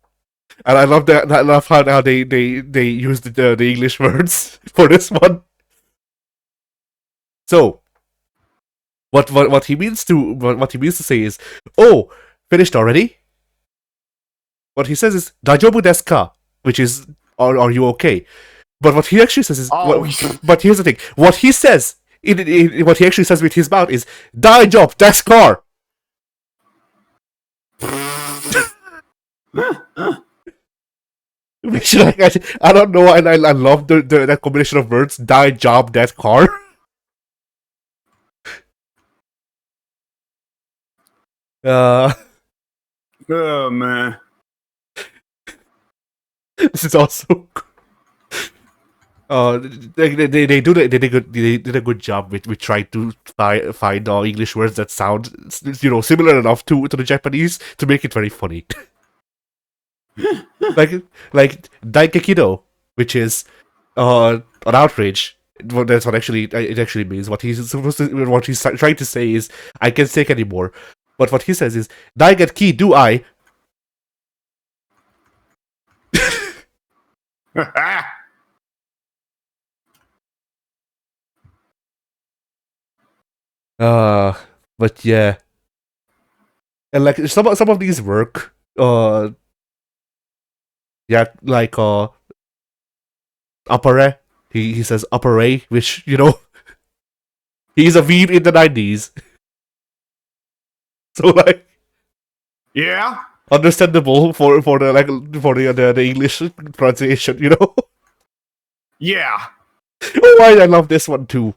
and I love that. I love how they use the English words for this one. So, what he means to say is, oh, finished already? What he says is daijoubu desu ka, which is are you okay? But what he actually says is, but here's the thing: what he says, what he actually says with his mouth is daijoubu desu ka. Which, like, I don't know, and I love that combination of words: die, job, death, car. Oh man, this is also. They did a good job with trying to find English words that sound similar enough to the Japanese to make it very funny. like Daikekido, which is an outrage. Well, that's what it actually means. What he's trying to say is, I can't take anymore. But what he says is, Daiget ki do I? But yeah, and like some of these work. Yeah, like Appare. He says Appare, which he's a weeb in the 90s. So like, yeah, understandable for the English pronunciation, Yeah. Oh, I love this one too.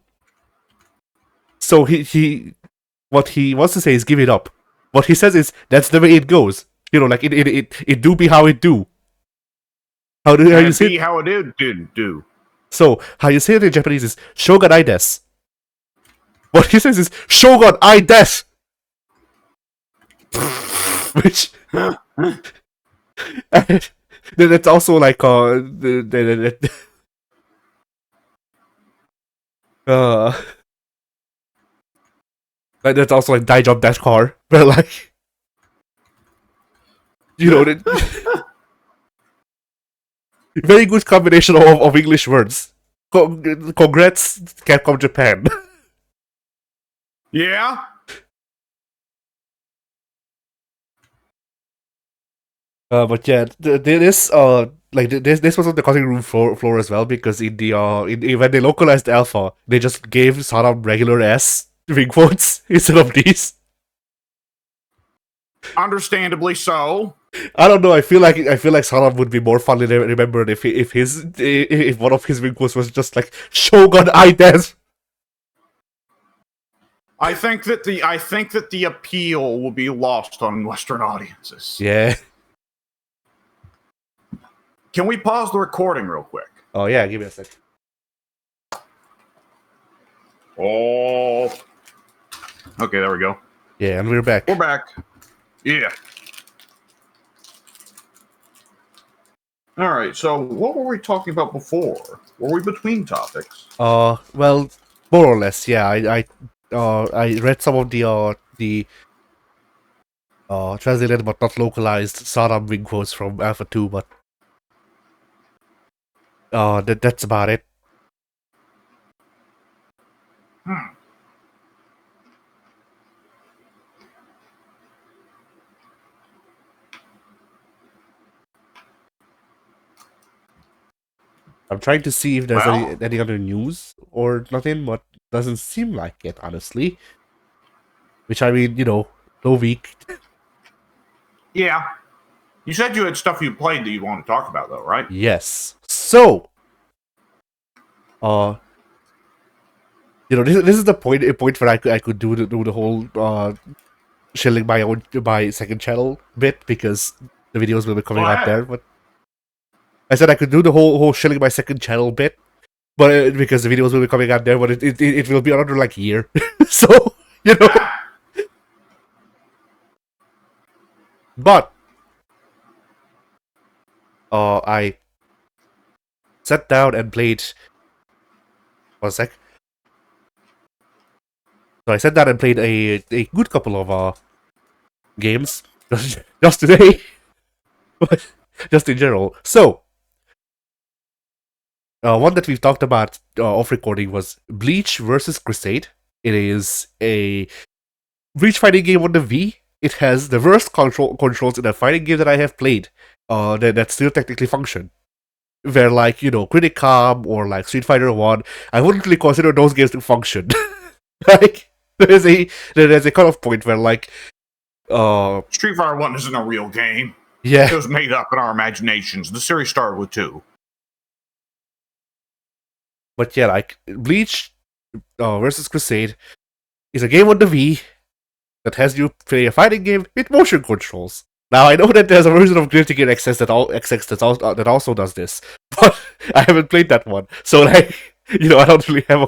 So he what he wants to say is give it up. What he says is that's the way it goes. Like it do be how it do. How you say how it do. So how you say it in Japanese is shogun I desu. What he says is shogun I desu. Which that's also like that's also like die job dash car, but like very good combination of English words. Congrats, Capcom Japan. Yeah. But yeah, this was on the cutting room floor as well, because in the when they localized the alpha, they just gave Saram regular S ring quotes instead of these. Understandably so. I don't know. I feel like Saram would be more fondly remembered if one of his ring quotes was just like Shogun I desu. I think that the appeal will be lost on Western audiences. Yeah. Can we pause the recording real quick? Oh yeah, give me a sec. Oh. Okay, there we go. Yeah, and we're back. We're back. Yeah. All right. So, what were we talking about before? Were we between topics? Well, more or less, yeah. I read some of the translated but not localized Saram ring quotes from Alpha 2, but that's about it. I'm trying to see if there's any other news or nothing, but doesn't seem like it, honestly. Which, I mean, no week. Yeah. You said you had stuff you played that you want to talk about, though, right? Yes. So, this is the point where I could do the whole shilling my second channel bit, because the videos will be coming out there. But I said I could do the whole shilling my second channel bit, but because the videos will be coming out there, but it will be another like year. So but I sat down and played. 1 sec. So I sat down and played a good couple of games just today, just in general. So one that we've talked about off recording was Bleach versus Crusade. It is a Bleach fighting game on the V. It has the worst controls in a fighting game that I have played that still technically function. Where, like, Criticom or like Street Fighter 1, I wouldn't really consider those games to function. Like, there's a cutoff point where, like, Street Fighter 1 isn't a real game. Yeah. It was made up in our imaginations. The series started with 2. But yeah, like, Bleach versus Crusade is a game on the V that has you play a fighting game with motion controls. Now, I know that there's a version of Guilty Gear XS that also does this, but I haven't played that one. So, like, I don't really have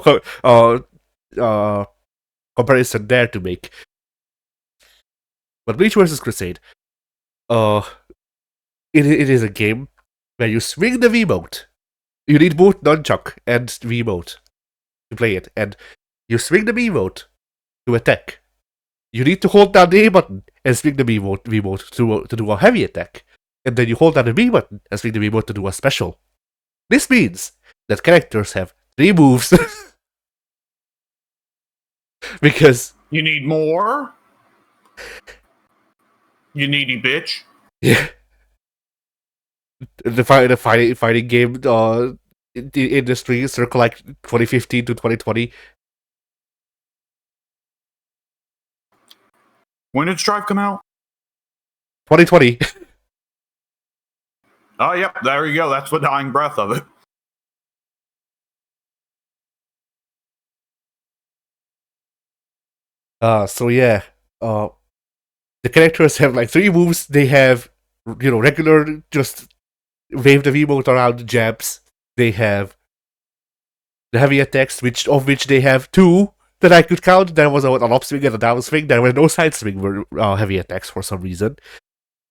a comparison there to make. But Bleach vs. Crusade, it is a game where you swing the Wiimote. You need both nunchuck and Wiimote to play it, and you swing the Wiimote to attack. You need to hold down the A button and swing the Wiimote to do a heavy attack, and then you hold down the B button and swing the Wiimote to do a special. This means that characters have 3 moves. Because you need more. You needy bitch. Yeah. The fighting game the industry circle like 2015 to 2020. When did Strive come out? 2020. Oh, yep, there you go. That's the dying breath of it. So yeah, the characters have like 3 moves. They have, regular, just wave the Wiimote around jabs. They have the heavy attacks, which they have 2 that I could count. There was an upswing and a downswing. There were no side swing were heavy attacks for some reason.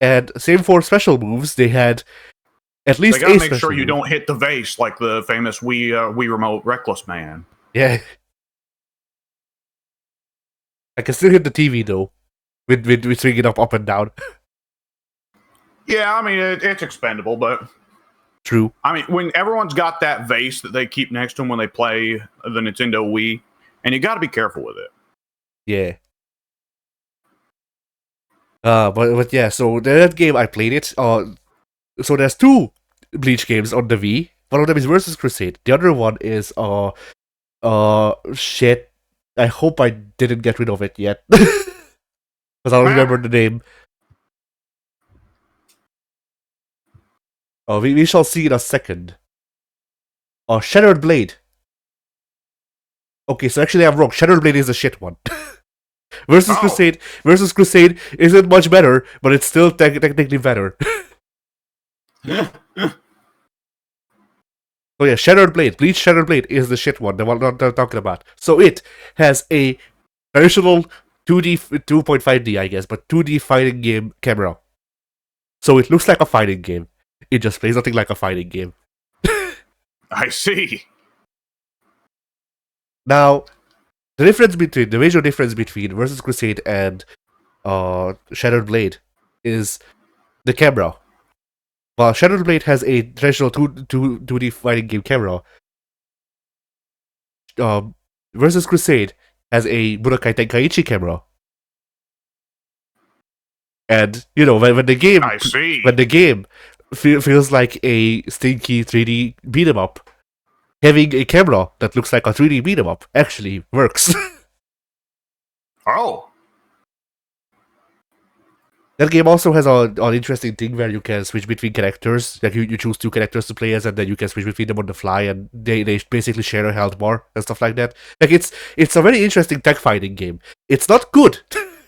And same for special moves. They had at least they gotta make sure you don't hit the vase like the famous Wii Remote Reckless Man. Yeah. I can still hit the TV though, with swinging it up and down. Yeah, I mean it's expendable, but true. I mean, when everyone's got that vase that they keep next to them when they play the Nintendo Wii, and you got to be careful with it. Yeah. But yeah, so that game I played it. So there's 2 Bleach games on the Wii. One of them is Versus Crusade. The other one is shit. I hope I didn't get rid of it yet. Because I don't remember the name. We shall see in a second. Shattered Blade. Okay, so actually I'm wrong. Shattered Blade is a shit one. Versus Crusade isn't much better, but it's still technically better. So yeah, Shattered Blade, Bleach Shattered Blade is the shit one, the one that I'm talking about. So it has a traditional 2D, 2.5D, I guess, but 2D fighting game camera. So it looks like a fighting game. It just plays nothing like a fighting game. I see. Now, the major difference between Versus Crusade and Shattered Blade is the camera. While Shattered Blade has a traditional 2D fighting game camera, Versus Crusade has a Budokai Tenkaichi camera. And, when the game feels like a stinky 3D beat 'em up, having a camera that looks like a 3D beat 'em up actually works. Oh. That game also has an interesting thing where you can switch between characters. Like you choose two characters to play as, and then you can switch between them on the fly, and they basically share a health bar and stuff like that. Like it's a very interesting tech fighting game. It's not good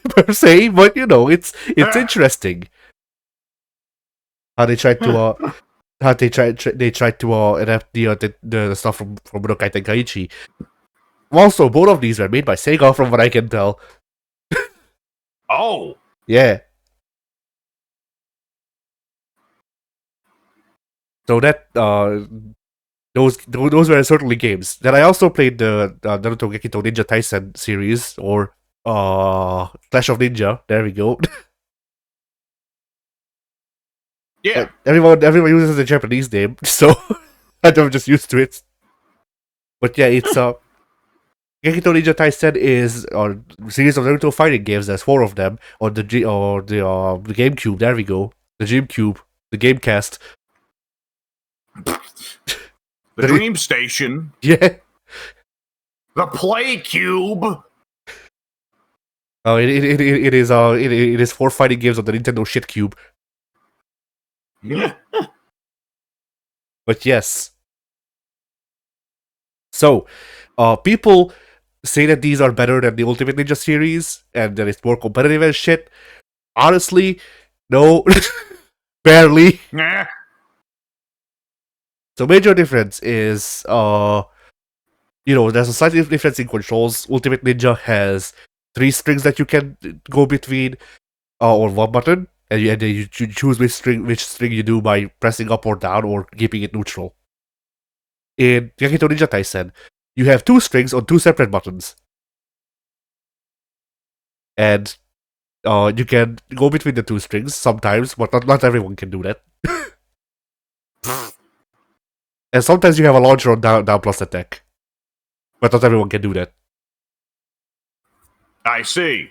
per se, but it's interesting how they tried to adapt the stuff from Budokai Tenkaichi. Also, both of these were made by Sega, from what I can tell. Oh, Yeah. So that those were certainly games. Then I also played the Naruto Gekito Ninja Taisen series, or Clash of Ninja. There we go. yeah. Everyone uses the Japanese name, so I'm just used to it. But yeah, it's Gekito Ninja Taisen is a series of Naruto fighting games. There's 4 of them on the the GameCube. There we go. The GameCube, the Gamecast. The Dream Station. Yeah. The Play Cube. Oh, it is 4 fighting games on the Nintendo Shit Cube. Yeah. But yes. So, people say that these are better than the Ultimate Ninja series and that it's more competitive and shit. Honestly, no. Barely. Yeah. So major difference is there's a slight difference in controls. Ultimate Ninja has 3 strings that you can go between, or 1 button, and you choose which string you do by pressing up or down or keeping it neutral. In Gekito Ninja Taisen, you have 2 strings on 2 separate buttons, and you can go between the 2 strings sometimes, but not everyone can do that. And sometimes you have a launcher on down plus attack, but not everyone can do that. I see.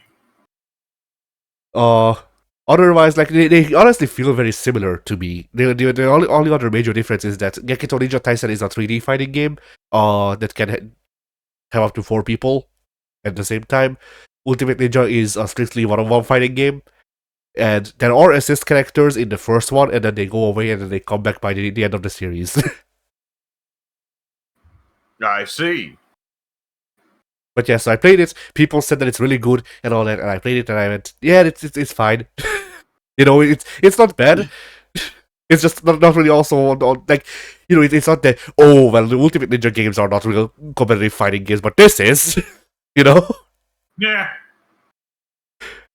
Otherwise, like they honestly feel very similar to me. The only other major difference is that Gekito Ninja Taisen is a 3D fighting game that can have up to 4 people at the same time. Ultimate Ninja is a strictly one-on-one fighting game, and there are assist characters in the first one, and then they go away and then they come back by the end of the series. I see. But yes, I played it. People said that it's really good and all that, and I played it and I went, yeah, it's fine. It's not bad. It's just not really also like it's not that, oh well, the Ultimate Ninja games are not real competitive fighting games, but this is, you know. Yeah.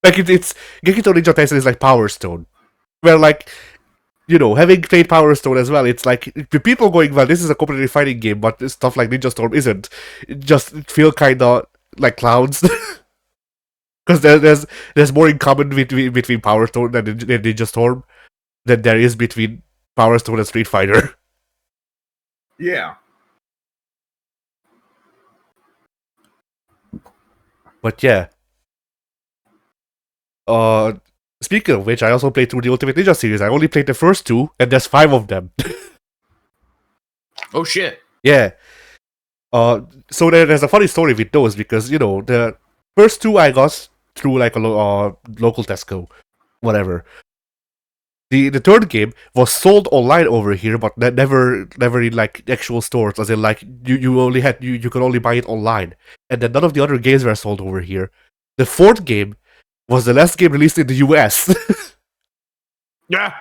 Like it's Gekito Ninja Taisen is like Power Stone, where like having played Power Stone as well, it's like the people going, well, this is a competitive fighting game, but stuff like Ninja Storm isn't. It just feel kind of like clowns. Because there's more in common between Power Stone and Ninja Storm than there is between Power Stone and Street Fighter. Yeah. But yeah. Speaking of which, I also played through the Ultimate Ninja series. I only played the first 2, and there's 5 of them. Oh shit. Yeah. So there's a funny story with those because the first 2 I got through like a local Tesco, whatever. The third game was sold online over here, but never in like actual stores. As in, like you only had you could only buy it online, and then none of the other games were sold over here. The 4th game was the last game released in the US. Yeah.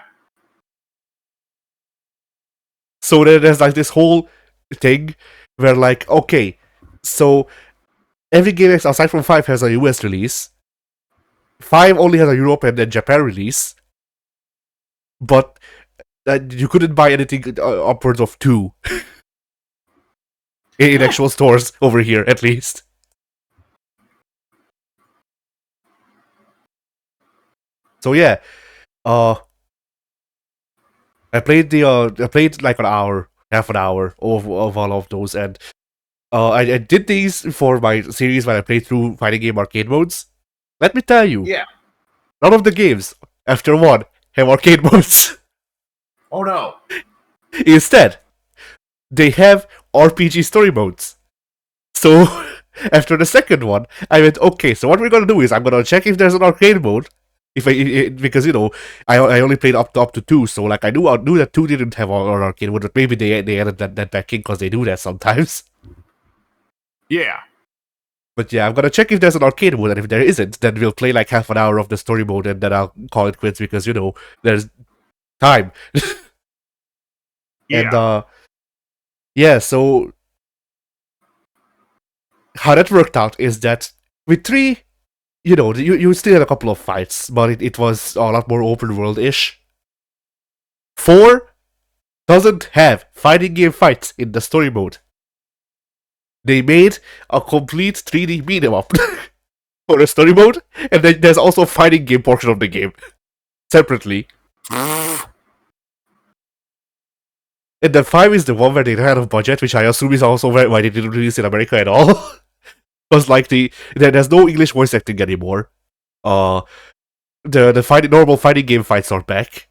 So there's like this whole thing where like, okay, so every game aside from 5 has a US release. 5 only has a Europe and then Japan release. But you couldn't buy anything upwards of 2 in actual stores over here, at least. So yeah, I played like half an hour of all of those, and I did these for my series when I played through fighting game arcade modes. Let me tell you, Yeah. none of the games after 1 have arcade modes. Oh no. Instead, they have RPG story modes. So after the second one, I went, okay, so what we're gonna do is I'm gonna check if there's an arcade mode. Because I only played up to 2, so like I knew that 2 didn't have an arcade mode, but maybe they added that back in because they do that sometimes. Yeah. But yeah, I'm gonna check if there's an arcade mode, and if there isn't, then we'll play like half an hour of the story mode, and then I'll call it quits because there's time. Yeah. And yeah, so how that worked out is that with 3, you still had a couple of fights, but it was a lot more open world-ish. 4 doesn't have fighting game fights in the story mode. They made a complete 3D beat 'em up for a story mode, and then there's also a fighting game portion of the game separately. And then 5 is the one where they ran out of budget, which I assume is also why they didn't release in America at all. Because like there's no English voice acting anymore. The normal fighting game fights are back,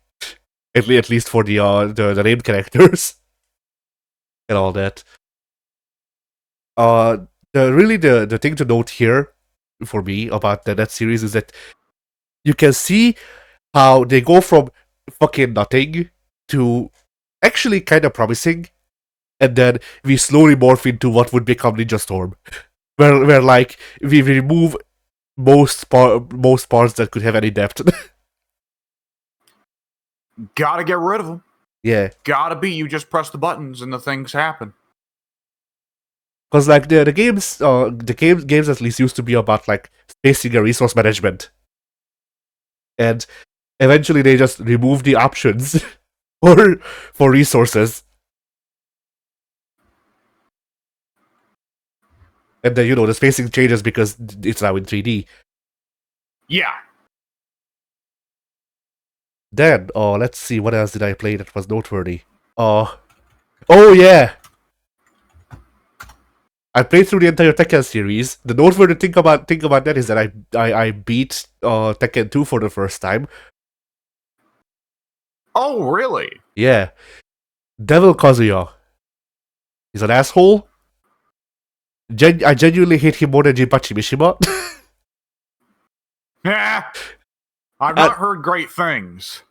at least for the named characters and all that. The thing to note here for me about that series is that you can see how they go from fucking nothing to actually kind of promising, and then we slowly morph into what would become Ninja Storm, where like we remove most parts that could have any depth. Gotta get rid of them. Yeah, Gotta be. You just press the buttons and the things happen. because like the games at least used to be about like spacing and resource management, and eventually they just removed the options for resources. And then, the spacing changes because it's now in 3D. Yeah. Then, let's see, what else did I play that was noteworthy? Oh yeah! I played through the entire Tekken series. The noteworthy thing about that is that I beat Tekken 2 for the first time. Oh, really? Yeah. Devil Kazuya. He's an asshole. I genuinely hate him more than Jinpachi Mishima. Yeah. I've not heard great things.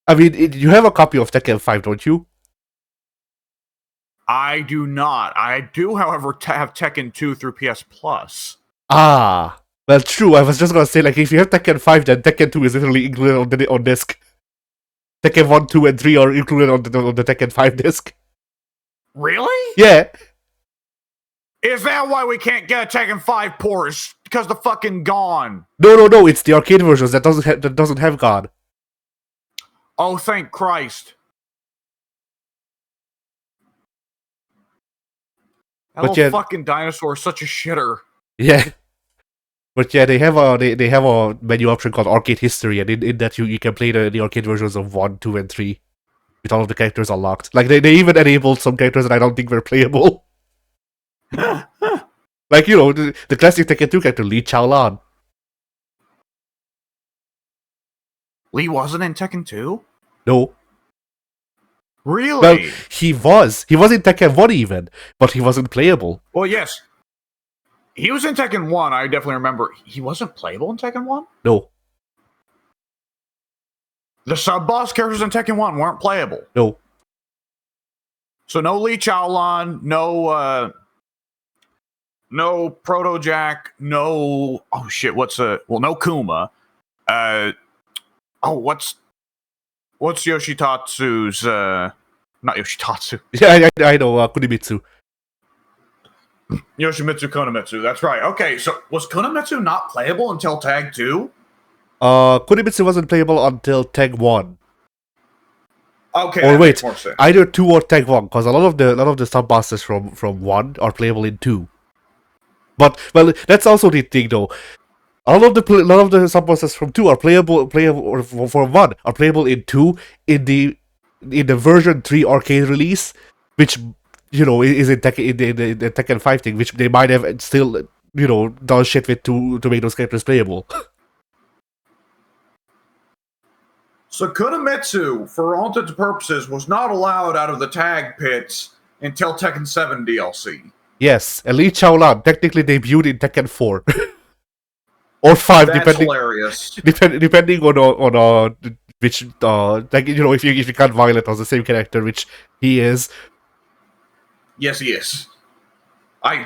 I mean, you have a copy of Tekken 5, don't you? I do not. I do, however, have Tekken 2 through PS Plus. Ah, well, true. I was just gonna say, like, if you have Tekken 5, then Tekken 2 is literally included on disc. Tekken 1, 2, and 3 are included on the Tekken 5 disc. Really? Yeah. Is that why we can't get a Tekken 5 port? It's because the fucking gone. No. It's the arcade versions that doesn't have God. Oh, thank Christ. That little fucking dinosaur is such a shitter. Yeah. But yeah, they have a menu option called Arcade History, and in that you can play the arcade versions of 1, 2, and 3 with all of the characters unlocked. Like they even enabled some characters that I don't think were playable. Like, the classic Tekken 2 character, Lee Chaolan. Lee wasn't in Tekken 2? No. Really? Well, he was. He was in Tekken 1 even, but he wasn't playable. Well, yes. He was in Tekken 1, I definitely remember. He wasn't playable in Tekken 1? No. The sub-boss characters in Tekken 1 weren't playable? No. So no Lee Chaolan, no Proto Jack, no... Oh, shit, no Kuma. What's Yoshitatsu's, not Yoshitatsu. Yeah, I know, Kunimitsu. Yoshimitsu Konomitsu, that's right. Okay, so was Konomitsu not playable until Tag 2? Kunimitsu wasn't playable until Tag 1. Okay, or wait, makes more sense. Either 2 or Tag 1, because a lot of the sub-bosses from 1 are playable in 2. But, well, that's also the thing, though. A lot of the sub-bosses from 2 are playable or from 1 are playable in 2 in the version 3 arcade release, which is in the Tekken 5 thing, which they might have still done shit with to make those characters playable. So Konomitsu, for all intents and purposes, was not allowed out of the tag pits until Tekken 7 DLC. Yes, and Lee Chaolan technically debuted in Tekken 4. or 5, That's hilarious. depending on which like if you count Violet as the same character, which he is. Yes, he is.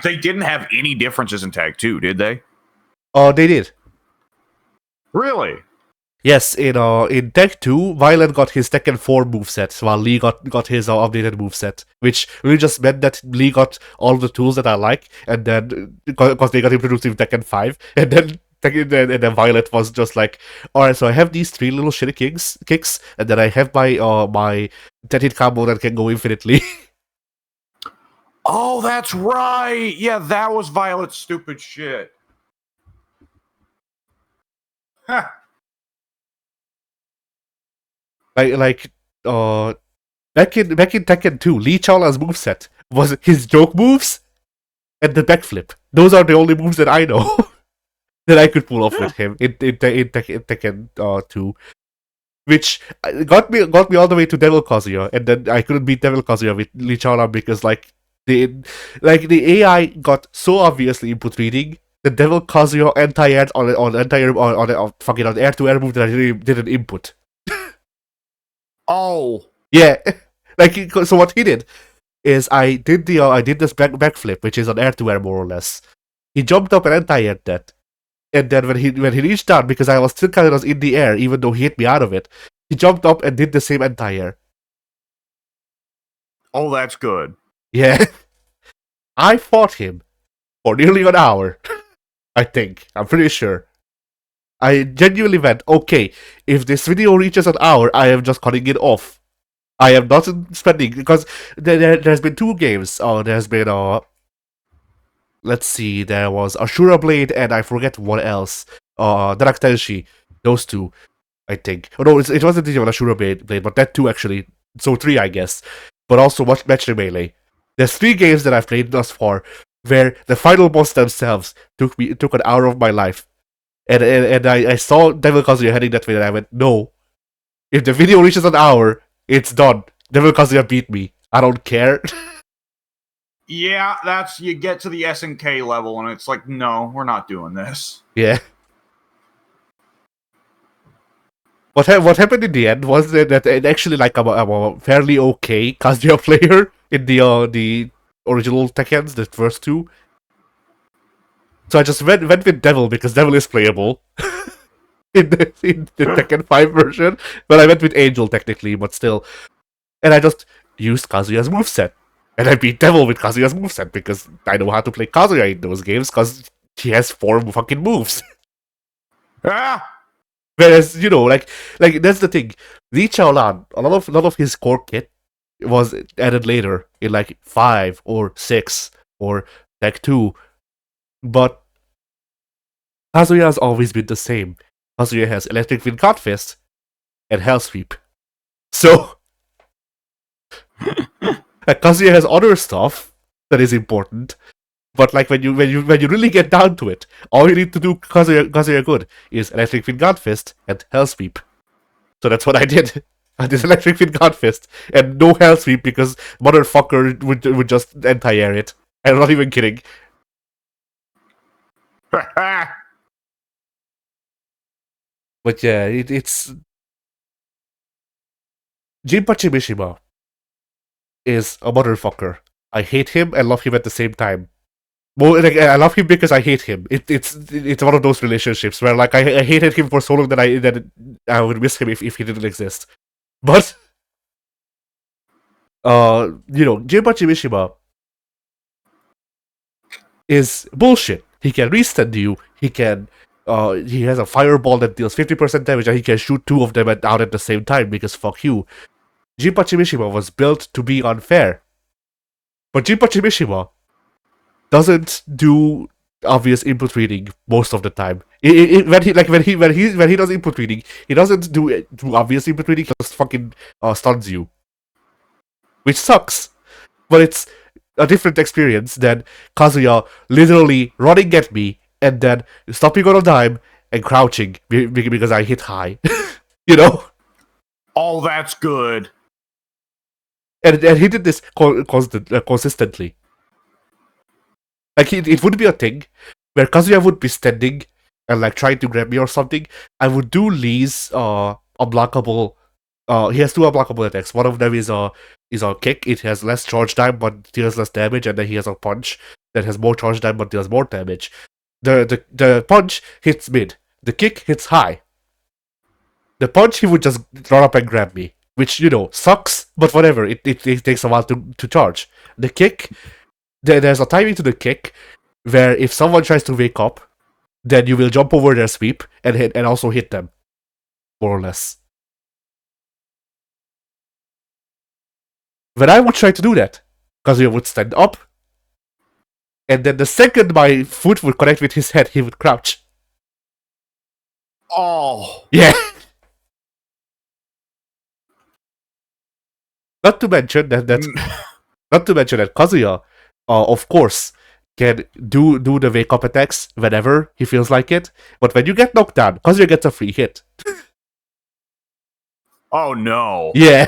They didn't have any differences in Tag 2, did they? Oh, they did. Really? Yes, in Tech 2, Violet got his Tekken 4 moveset, while Lee got his updated moveset, which really just meant that Lee got all the tools that I like, and then, because they got introduced in Tekken 5, and then Violet was just like, alright, so I have these 3 little shitty kicks, and then I have my 10-hit combo that can go infinitely. Oh, that's right. Yeah, that was Violet's stupid shit. Huh. Back in Tekken 2, Lee Chala's moveset was his joke moves and the backflip. Those are the only moves that I know that I could pull off with him in Tekken 2, which got me all the way to Devil Kazuya, and then I couldn't beat Devil Kazuya with Lee Chala because the AI got so obviously input reading. The Devil Kazuya anti-air on fucking on air-to-air move that I didn't input. Oh. Yeah, so what he did is I did this backflip, which is an air-to-air more or less. He jumped up and anti-aired that, and then when he reached down, because I was still kind of in the air, even though he hit me out of it, he jumped up and did the same anti-air. Oh, that's good. Yeah, I fought him for nearly an hour. I think I'm pretty sure. I genuinely went, okay, if this video reaches an hour, I am just cutting it off. I am not spending, because there's been 2 games. There's been let's see, there was Ashura Blade and I forget what else. Dark Tenshi, those 2, I think. Oh no, it wasn't the Ashura Blade, but that 2 actually. So 3, I guess. But also Match the Melee. There's 3 games that I've played thus far where the final boss themselves took an hour of my life. And I saw Devil Kazuya heading that way, and I went, no. If the video reaches an hour, it's done. Devil Kazuya beat me. I don't care. Yeah, you get to the SNK level, and it's like, no, we're not doing this. Yeah. What happened in the end was that actually, like, I'm a fairly okay Kazuya player in the original Tekkens, the first 2. So I just went with Devil because Devil is playable in the Tekken 5 version. But I went with Angel technically, but still. And I just used Kazuya's moveset. And I beat Devil with Kazuya's moveset because I know how to play Kazuya in those games because he has 4 fucking moves. Ah! Whereas, like that's the thing. Lee Chaolan, a lot of his core kit was added later in like 5 or 6 or Tech 2. But Kazuya has always been the same. Kazuya has Electric Wind Godfist and Hell Sweep. So Kazuya has other stuff that is important, but like when you really get down to it, all you need to do Kazuya good is Electric Wind Godfist and Hell Sweep. So that's what I did. I did Electric Wind Godfist and no Hell Sweep because motherfucker would just anti-air it. I'm not even kidding. But yeah, it's Jinpachi Mishima is a motherfucker. I hate him and love him at the same time. Well, like, I love him because I hate him. It's one of those relationships where like I hated him for so long that I would miss him if he didn't exist. But Jinpachi Mishima is bullshit. He can restand you. He has a fireball that deals 50% damage, and he can shoot 2 of them out at the same time because fuck you. Jinpachi Mishima was built to be unfair. But Jinpachi Mishima doesn't do obvious input reading most of the time. When he does input reading, he doesn't do obvious input reading. He just fucking stuns you, which sucks. But it's a different experience than Kazuya literally running at me and then stopping on a dime and crouching because I hit high. You know? Oh, that's good. And he did this consistently. Like, it would be a thing where Kazuya would be standing and like trying to grab me or something, I would do Lee's unblockable. He has two unblockable attacks. One of them is a kick. It has less charge time but deals less damage, and then he has a punch that has more charge time but deals more damage. The punch hits mid. The kick hits high. The punch he would just run up and grab me, which sucks, but whatever. It takes a while to charge. The kick, there's a timing to the kick where if someone tries to wake up, then you will jump over their sweep and also hit them, more or less. When I would try to do that, Kazuya would stand up, and then the second my foot would connect with his head, he would crouch. Oh. Yeah. Not to mention that Kazuya, of course, can do the wake up attacks whenever he feels like it. But when you get knocked down, Kazuya gets a free hit. Oh no. Yeah.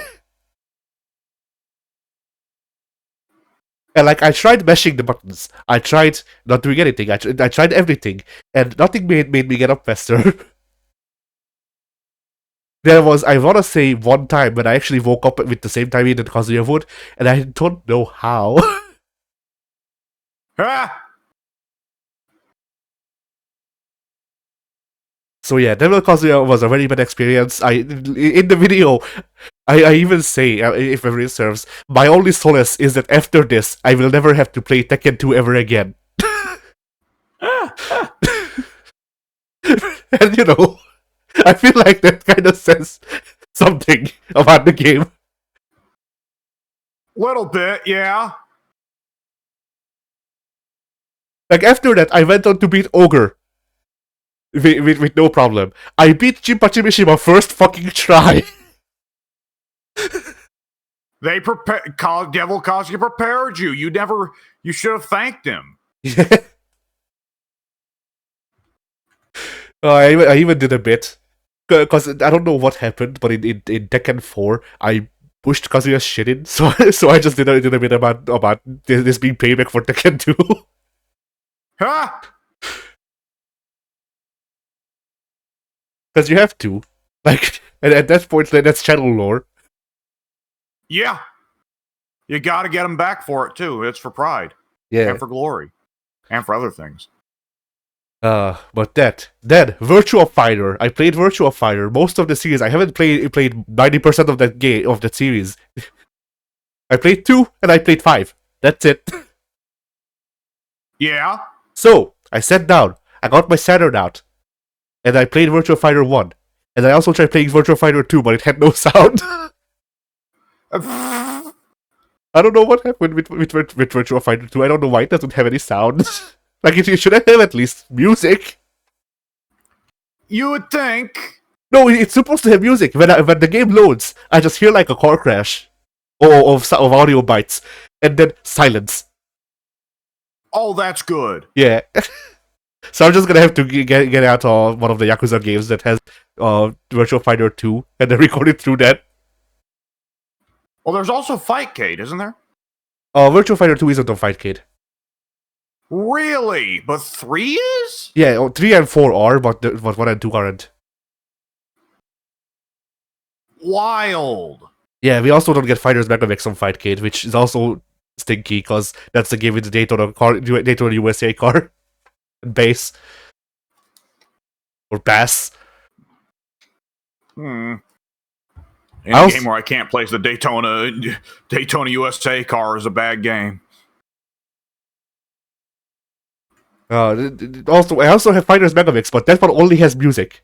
And like I tried mashing the buttons. I tried not doing anything. I tried everything, and nothing made me get up faster. There was, I want to say, one time when I actually woke up with the same timing that Kazuya would, and I don't know how. Ah! So yeah, Devil Kazuya was a very bad experience. In the video, I even say, if memory serves, my only solace is that after this, I will never have to play Tekken 2 ever again. And I feel like that kind of says something about the game. Little bit, yeah. Like after that, I went on to beat Ogre. With no problem. I beat Jinpa Chimishima first fucking try. They Devil Kazuya prepared you. You should have thanked him. Yeah. I even did a bit. Because I don't know what happened, but in Tekken 4, I pushed Kazuya's shit in, so I just did a bit about this being payback for Tekken 2. Ha! Because you have to. Like, at that point, that's channel lore. Yeah. You gotta get him back for it, too. It's for pride. Yeah. And for glory. And for other things. But then Virtua Fighter. I played Virtua Fighter most of the series. I haven't played 90% of that game of that series. I played 2 and I played 5. That's it. Yeah. So I sat down. I got my Saturn out, and I played Virtua Fighter 1. And I also tried playing Virtua Fighter 2, but it had no sound. I don't know what happened with Virtua Fighter 2. I don't know why it doesn't have any sound. Like, it should have at least music. You would think. No, it's supposed to have music. When the game loads, I just hear like a car crash of audio bites, and then silence. Oh, that's good. Yeah. So I'm just gonna have to get out one of the Yakuza games that has Virtua Fighter 2 and then record it through that. Well, there's also Fightcade, isn't there? Virtua Fighter 2 isn't on Fightcade. Really? But 3 is? Yeah, 3 and 4 are, but 1 and 2 aren't. Wild. Yeah, we also don't get Fighters Megamix on Fightcade, which is also stinky, because that's the game with the Daytona USA car. And bass. Or bass. Any game where I can't place the Daytona USA car is a bad game. I also have Fighters Megamix, but that one only has music.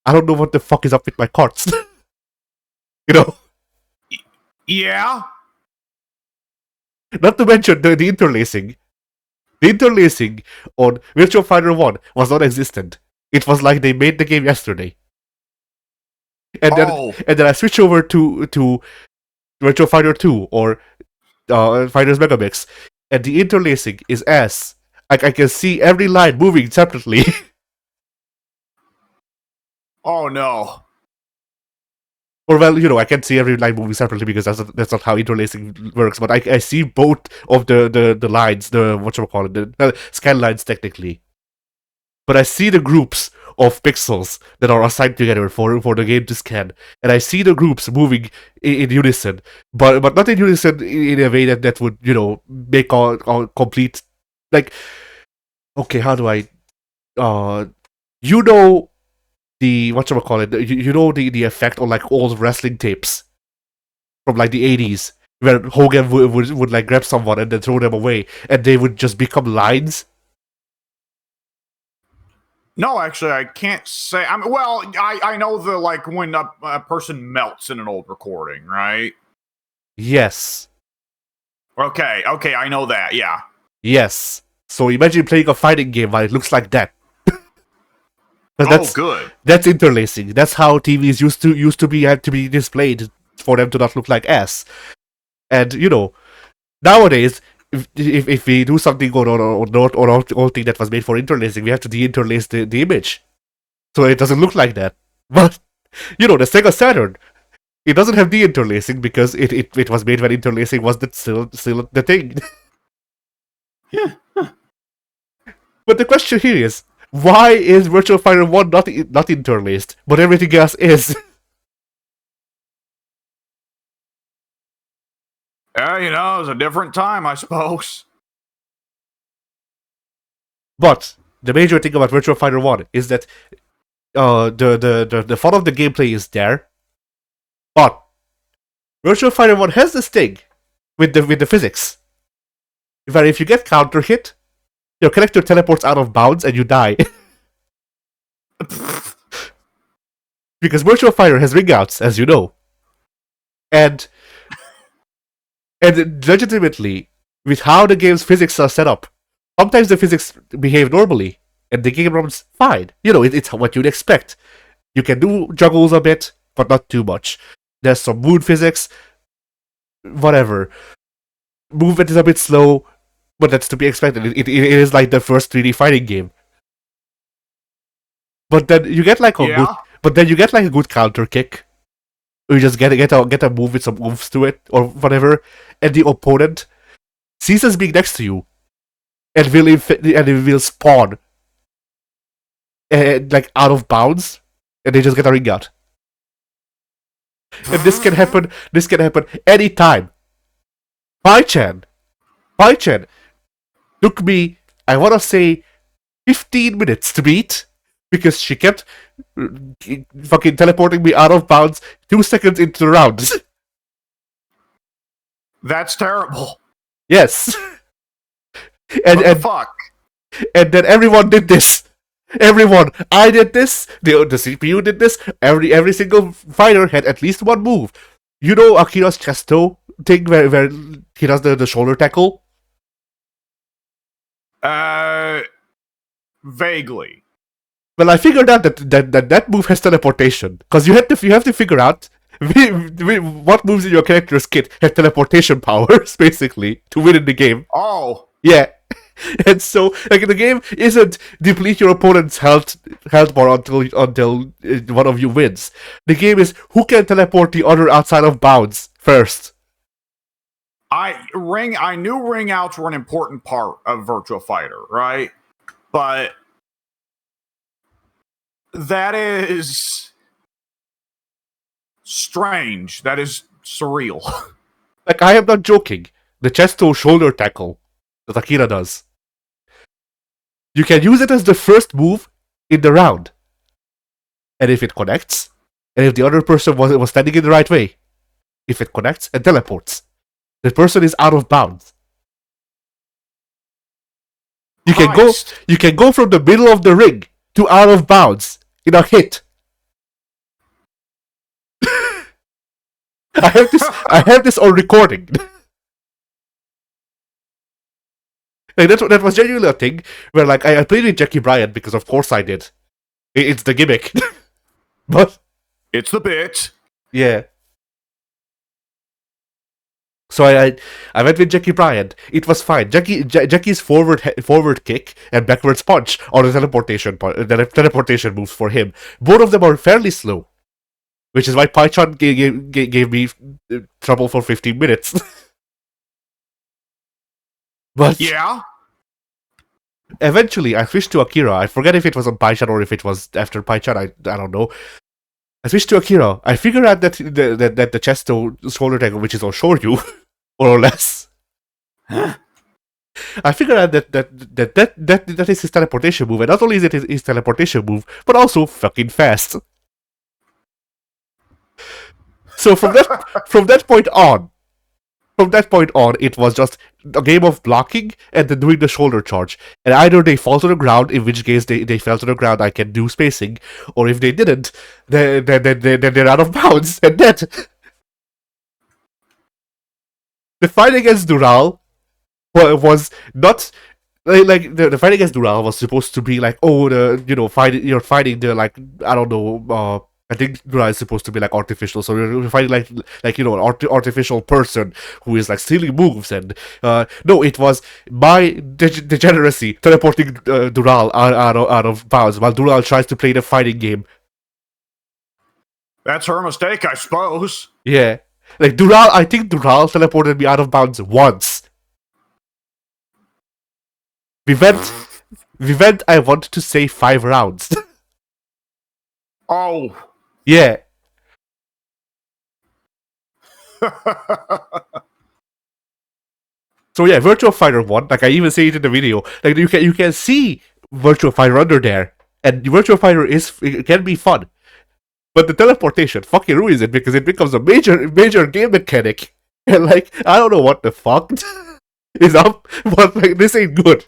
I don't know what the fuck is up with my carts. Yeah. Not to mention the interlacing. The interlacing on Virtua Fighter 1 was non-existent. It was like they made the game yesterday. And then I switch over to Virtua Fighter 2 or Fighters Megamix, and the interlacing is ass. I can see every line moving separately. Oh no. Or well, I can't see every line moving separately because that's not how interlacing works. But I see both of the lines, the scan lines technically. but I see the groups of pixels that are assigned together for the game to scan, and I see the groups moving in unison, but not in unison in a way that would make all complete, like, okay, how do I you know the whatchamacallit, you know the effect on like old wrestling tapes from like the 80s where Hogan would like grab someone and then throw them away and they would just become lines. No, actually, I can't say. I know the like when a person melts in an old recording, right? Yes. Okay, I know that. Yeah. Yes. So imagine playing a fighting game while it looks like that. Good. That's interlacing. That's how TVs used to be had to be displayed for them to not look like ass. And nowadays, if we do something or thing that was made for interlacing, we have to de-interlace the image, so it doesn't look like that. But the Sega Saturn, it doesn't have de-interlacing because it was made when interlacing was still the thing. But the question here is, why is Virtua Fighter 1 not interlaced, but everything else is? It was a different time, I suppose. But the major thing about Virtua Fighter 1 is that the fun of the gameplay is there, but Virtua Fighter 1 has this thing with the physics, where if you get counter hit, your character teleports out of bounds and you die. Because Virtua Fighter has ring outs, as you know. And legitimately, with how the game's physics are set up, sometimes the physics behave normally, and the game runs fine. It's what you'd expect. You can do juggles a bit, but not too much. There's some moon physics, whatever. Movement is a bit slow, but that's to be expected. It is like the first 3D fighting game. But then you get like a good counter kick. You just get a move with some oomph to it or whatever, and the opponent ceases being next to you, and it will spawn like out of bounds, and they just get a ring out. And this can happen. This can happen anytime. Pai-chan took me, I wanna say, 15 minutes to beat because she kept fucking teleporting me out of bounds 2 seconds into the round. That's terrible. Yes. What the fuck? And then everyone did this. Everyone. I did this. The CPU did this. Every single fighter had at least one move. You know Akira's Chesto thing where he does the shoulder tackle? Vaguely. Well, I figured out that move has teleportation, because you have to figure out what moves in your character's kit have teleportation powers, basically, to win in the game. Oh. Yeah. And so, like, the game isn't deplete your opponent's health bar until one of you wins. The game is who can teleport the other outside of bounds first. I knew ring outs were an important part of Virtua Fighter, right? But that is strange. That is surreal. Like, I am not joking. The Chesto shoulder tackle that Akira does. You can use it as the first move in the round. And if it connects, and if the other person was standing in the right way, if it connects and teleports, the person is out of bounds. You can go from the middle of the ring to out of bounds in a hit. I have this on recording. Like, that was genuinely a thing where, like, I played with Jackie Bryant because of course I did. It's the gimmick. But it's the bit. Yeah. So I went with Jackie Bryant. It was fine. Jackie's forward kick and backwards punch are the teleportation moves for him. Both of them are fairly slow, which is why Pai-chan gave me trouble for 15 minutes. But yeah, Eventually, I switched to Akira. I forget if it was on Paichan or if it was after Paichan. I don't know. I switched to Akira. I figured out that the chest shoulder tag, which is on Shoryu, more or less. I figured out that is his teleportation move, and not only is it his teleportation move, but also fucking fast. So from that point on, it was just a game of blocking and then doing the shoulder charge. And either they fall to the ground, in which case they fell to the ground, I can do spacing, or if they didn't, then they're out of bounds. And that the fight against Dural was not like the fight against Dural was supposed to be like, oh, you're fighting the, like, I don't know. I think Dural is supposed to be like artificial, so you're fighting like an artificial person who is like stealing moves, and no, it was my degeneracy teleporting Dural out of bounds while Dural tries to play the fighting game. That's her mistake, I suppose. Yeah, like Dural, I think Dural teleported me out of bounds once. We went, I want to say 5 rounds. Oh. Yeah. So yeah, Virtua Fighter 1, like I even say it in the video, like you can see Virtua Fighter under there, and Virtua Fighter it can be fun. But the teleportation fucking ruins it because it becomes a major game mechanic. And like, I don't know what the fuck is up, but like this ain't good.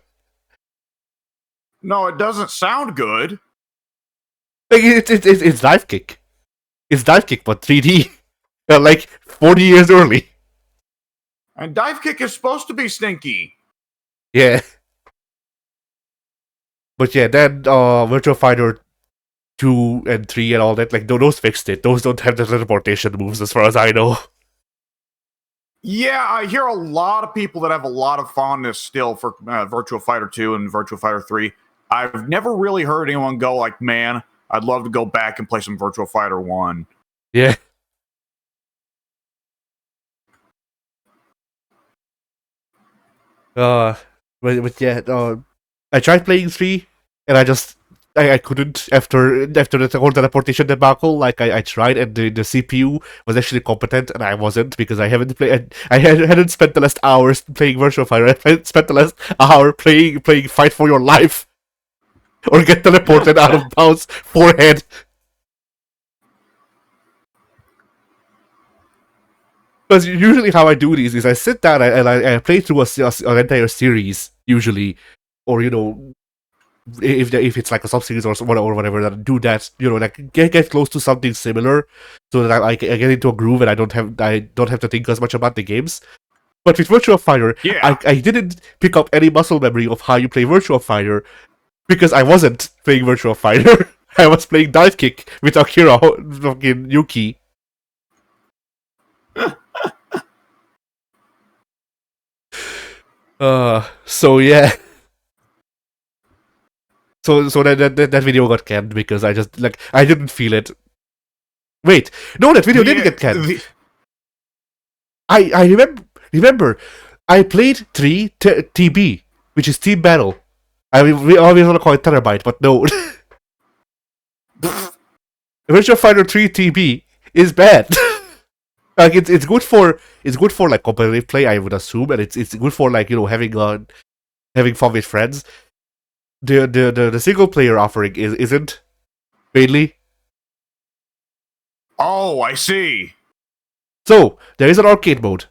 No, it doesn't sound good. Like it's dive kick. It's dive kick, but 3D. Like 40 years early. And dive kick is supposed to be stinky. Yeah. But yeah, then Virtua Fighter 2 and 3 and all that, like those fixed it. Those don't have the teleportation moves as far as I know. Yeah, I hear a lot of people that have a lot of fondness still for Virtua Fighter 2 and Virtua Fighter 3. I've never really heard anyone go like, man, I'd love to go back and play some Virtua Fighter 1. Yeah. But yeah, I tried playing 3, and I couldn't after the whole teleportation debacle. Like I tried, and the CPU was actually competent, and I wasn't because I haven't played. I hadn't spent the last hours playing Virtua Fighter. I spent the last hour playing Fight for Your Life, or get teleported out of bounds forehead. Because usually how I do these is I sit down and I play through an entire series usually, or if it's like a sub series or whatever, that do that, like get close to something similar, so that I get into a groove and I don't have to think as much about the games. But with Virtua Fighter, yeah. I didn't pick up any muscle memory of how you play Virtua Fighter because I wasn't playing Virtua Fighter. I was playing Dive Kick with Akira fucking Yuki. So yeah. So that video got canned because I just I didn't feel it. Wait, no, that video didn't get canned. I remember I played 3 TB, which is Team Battle. I mean, we always want to call it Terabyte, but no. Virtua Fighter 3 TB is bad. Like it's good for like competitive play, I would assume, and it's good for like having fun with friends. The single player offering isn't mainly. Oh, I see. So there is an arcade mode,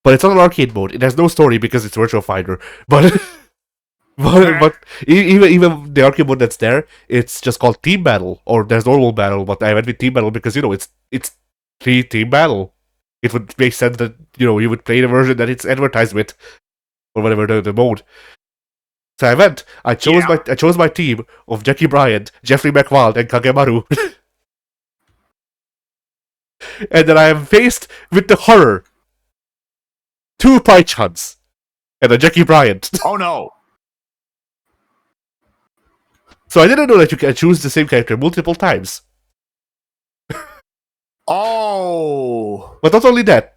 but it's not an arcade mode. It has no story because it's Virtua Fighter. But but even the arcade mode that's there, it's just called Team Battle, or there's normal battle. But I went with Team Battle because it's 3 Team Battle. It would make sense that you would play the version that it's advertised with, or whatever the mode. So I went. I chose my team of Jackie Bryant, Jeffrey McWald, and Kagemaru. And then I am faced with the horror. 2 Paichans and a Jackie Bryant. Oh no. So I didn't know that you can choose the same character multiple times. Oh. But not only that.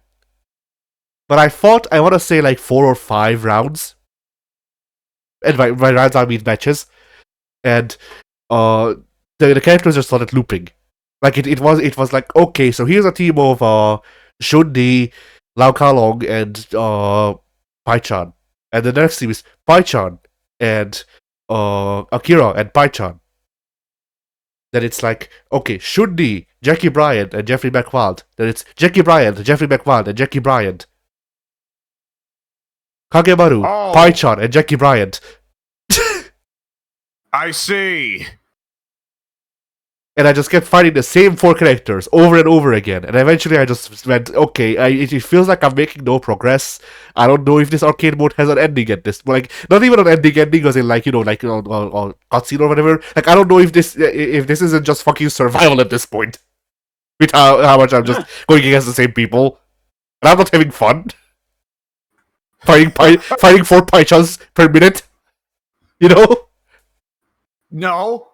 But I fought, I want to say like 4 or 5 rounds. And by rounds I mean matches. And the characters just started looping. Like it was like, okay, so here's a team of Shun-Di, Lau Ka-long, and Pai-chan. And the next team is Pai-chan and Akira and Pai-chan. Then it's like, okay, Shun-Di, Jackie Bryant, and Jeffrey McWild. Then it's Jackie Bryant, Jeffrey McWild, and Jackie Bryant. Kagemaru, Oh. Pai-chan, and Jackie Bryant. I see. And I just kept fighting the same 4 characters over and over again. And eventually I just went, okay, it feels like I'm making no progress. I don't know if this arcade mode has an ending at this. Like, not even an ending as in, like, you know, like, or cutscene or whatever. Like, I don't know if this isn't just fucking survival at this point. With how much I'm just going against the same people. And I'm not having fun. Fighting 4 Pai-chans per minute. You know? No.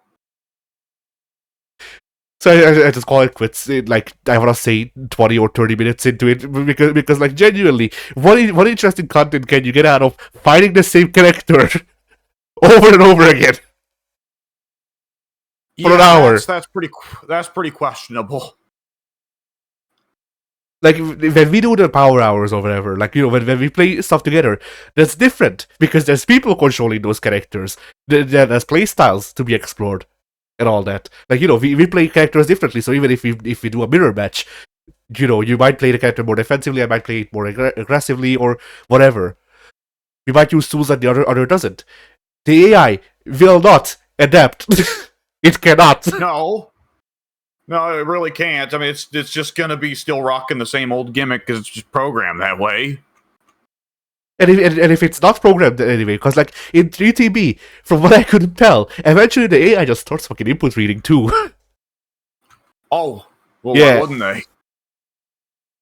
So I just call it quits. Like, I want to say 20 or 30 minutes into it because like, genuinely, what interesting content can you get out of fighting the same character over and over again for an hour? That's pretty questionable. Like, when we do the power hours or whatever, like, you know, when we play stuff together, that's different because there's people controlling those characters. There's play styles to be explored. And all that, like, you know, we play characters differently. So even if we do a mirror match, you know, you might play the character more defensively, I might play it more aggressively, or whatever. We might use tools that the other doesn't. The AI will not adapt. It cannot. No, it really can't. I mean, it's just gonna be still rocking the same old gimmick because it's just programmed that way. And if it's not programmed anyway, because like in 3TB, from what I could tell, eventually the AI just starts fucking input reading too. Oh, well, Yeah. why wouldn't they?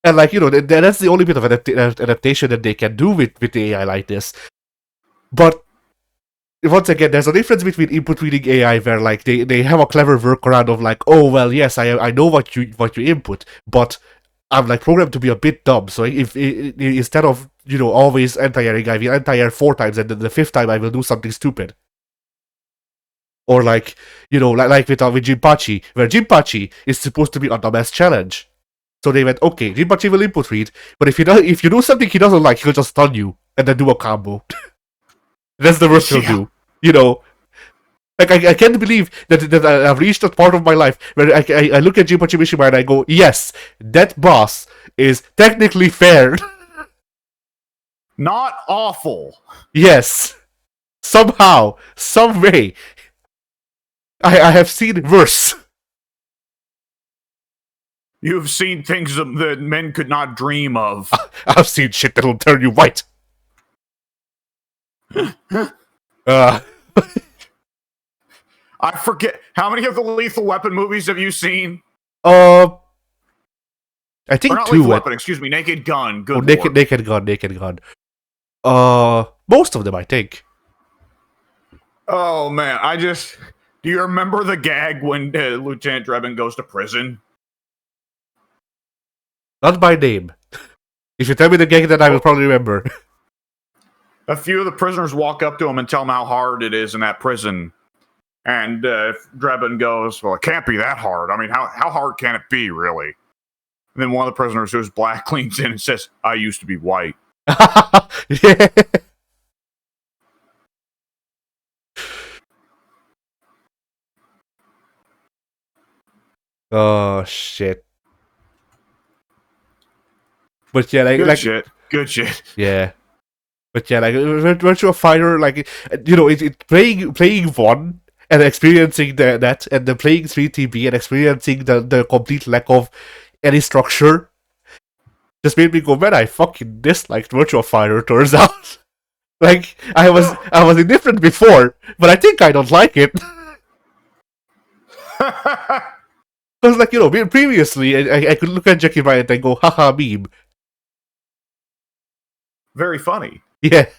And like, you know, that's the only bit of adaptation that they can do with the AI like this. But once again, there's a difference between input reading AI where like they have a clever workaround of like, oh well, yes, I know what you input, but I'm like programmed to be a bit dumb. So if instead of, you know, always anti-airing, I will anti-air 4 times, and then the 5th time I will do something stupid. Or like, you know, like with Jinpachi, where Jinpachi is supposed to be a dumbass challenge. So they went, okay, Jinpachi will input read, but if you do something he doesn't like, he'll just stun you and then do a combo. That's the worst he'll do. You know. Like, I can't believe that I've reached that part of my life where I look at Jinpachi Mishima and I go, yes, that boss is technically fair. Not awful. Yes. Somehow, some way, I have seen worse. You've seen things that men could not dream of. I've seen shit that'll turn you white. I forget, how many of the Lethal Weapon movies have you seen? I think Or not 2. Lethal Weapon, excuse me, Naked Gun. Good Lord. Naked Gun. Most of them, I think. Oh man, do you remember the gag when Lieutenant Drebin goes to prison? Not by name. If you tell me the gag, then I will probably remember. A few of the prisoners walk up to him and tell him how hard it is in that prison. And Drebin goes, well, it can't be that hard. I mean, how hard can it be, really? And then one of the prisoners who's black leans in and says, I used to be white. Yeah. Oh, shit. But yeah, Good shit. Yeah. But yeah, like Virtua Fighter, like, you know, it playing 1 and experiencing that, and then playing 3TB and experiencing the complete lack of any structure just made me go, man, I fucking disliked Virtua Fighter, turns out. Like, I was indifferent before, but I think I don't like it. Because, like, you know, previously, I could look at Jackie Bryant and go, haha, meme. Very funny. Yeah.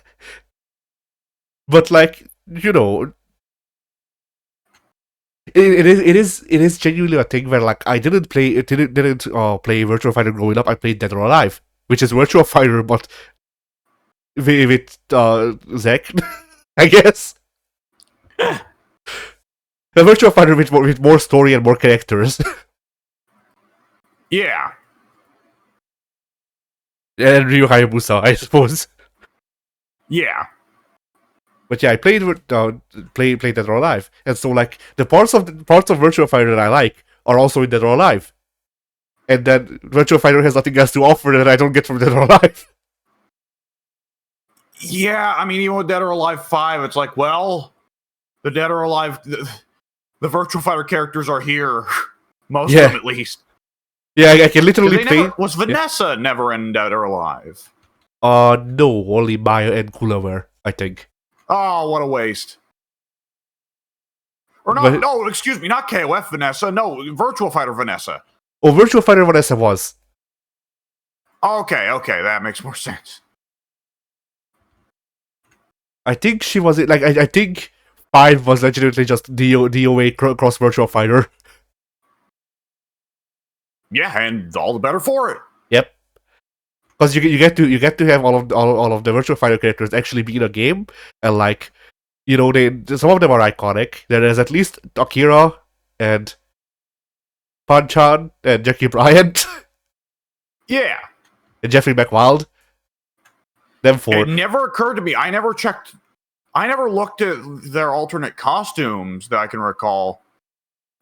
But, like, you know, it is genuinely a thing where, like, I didn't play Virtua Fighter growing up. I played Dead or Alive, which is Virtua Fighter, but with Zack. I guess. A Virtua Fighter with more story and more characters. Yeah. And Ryu Hayabusa, I suppose. Yeah. But yeah, I played Dead or Alive, and so like the parts of Virtua Fighter that I like are also in Dead or Alive, and then Virtua Fighter has nothing else to offer that I don't get from Dead or Alive. Yeah, I mean, even with Dead or Alive 5, it's like, well, the Dead or Alive, the Virtua Fighter characters are here. Most of them, at least. Yeah, I can literally play. Was Vanessa never in Dead or Alive? No, only Maya and Kula were, I think. Oh, what a waste. Or not, no, excuse me, not KOF Vanessa. No, Virtua Fighter Vanessa. Oh, Virtua Fighter Vanessa was. Okay, that makes more sense. I think she was like I think 5 was legitimately just DOA cross Virtua Fighter. Yeah, and all the better for it. Yep. Because you get to have all of the Virtua Fighter characters actually be in a game, and like, you know, some of them are iconic. There is at least Akira and Panchan and Jackie Bryant. Yeah. And Jeffrey McWild. Them four. It never occurred to me. I never looked at their alternate costumes that I can recall.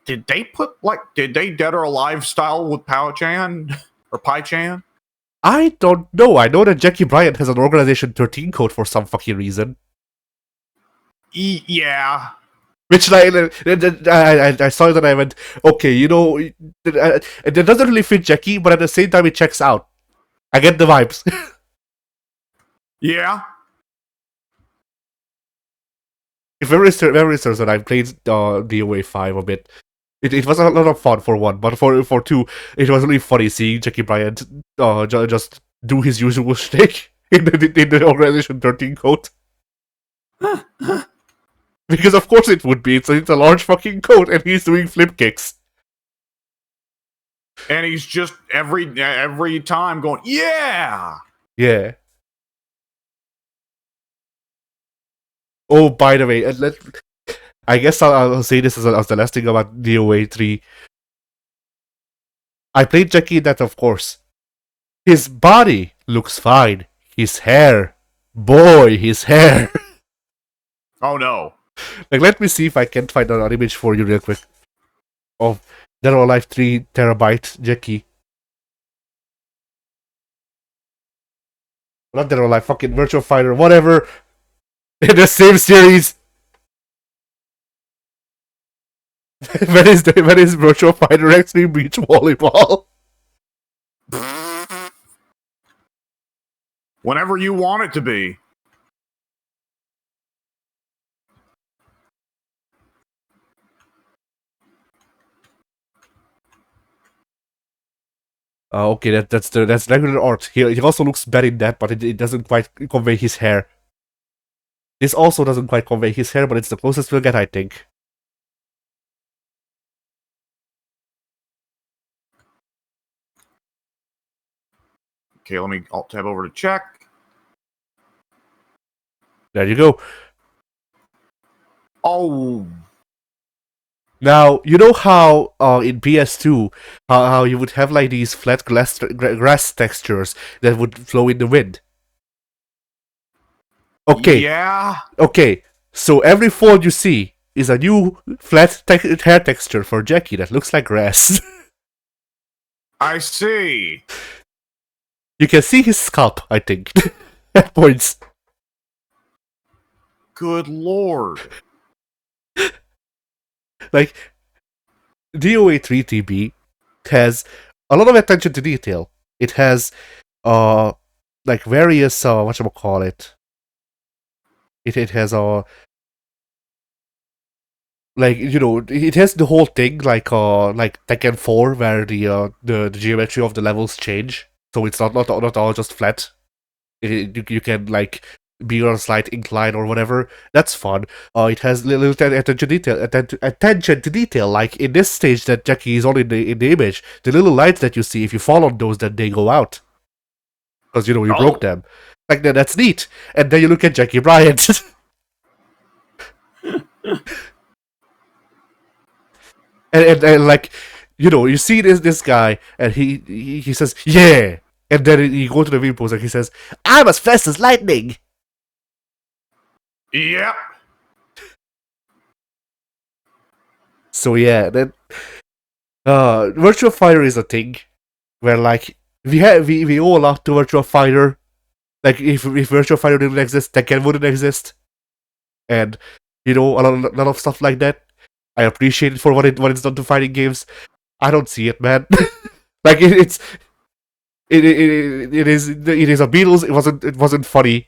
Did they Dead or Alive style with Pao-chan or Pai-chan? I don't know. I know that Jackie Bryant has an Organization 13 code for some fucking reason. Yeah. Which, like, I saw it and I went, okay, you know, it doesn't really fit Jackie, but at the same time it checks out. I get the vibes. Yeah. If memory serves that I played DOA 5 a bit. It was a lot of fun for one, but for two, it was really funny seeing Jackie Bryant just do his usual shtick in the Organization 13 code. Because of course it would be. It's a large fucking coat, and he's doing flip kicks. And he's just every time going, yeah. Yeah. Oh, by the way, I guess I'll say this as the last thing about DOA 3. I played Jackie in that, of course. His body looks fine. His hair. Boy, his hair. Oh no. Like, let me see if I can find an image for you real quick. Of Dead or Alive 3 terabyte Jackie. Not Dead or Alive, fucking Virtua Fighter, whatever. In the same series. when is Virtua Fighter Extreme Beach Volleyball? Whenever you want it to be. Okay, that's regular art. He also looks bad in that, but it doesn't quite convey his hair. This also doesn't quite convey his hair, but it's the closest we'll get, I think. Okay, let me alt tab over to check. There you go. Oh. Now, you know how in PS2, how you would have like these flat grass textures that would flow in the wind? Okay. Yeah. Okay, so every fold you see is a new flat hair texture for Jackie that looks like grass. I see. You can see his scalp, I think, at points. Good lord. Like, DOA 3 TB has a lot of attention to detail. It has, like various, whatchamacallit. It has, like, you know, it has the whole thing, like Tekken 4, where the geometry of the levels change. So it's not all just flat. You can, like, be on a slight incline or whatever. That's fun. It has little attention to detail. Like in this stage that Jackie is on in the image, the little lights that you see, if you fall on those, then they go out. Because, you know, you broke them. Like, that's neat. And then you look at Jackie Bryant. And like, you see this guy, and he says, yeah. And then you go to the video post and he says, I'm as fast as lightning. Yep. So yeah, then Virtua Fighter is a thing where like we owe a lot to Virtua Fighter. Like if Virtua Fighter didn't exist, Tekken wouldn't exist, and a lot of stuff like that. I appreciate it for what it's done to fighting games. I don't see it, man. Like it is a Beatles. It wasn't funny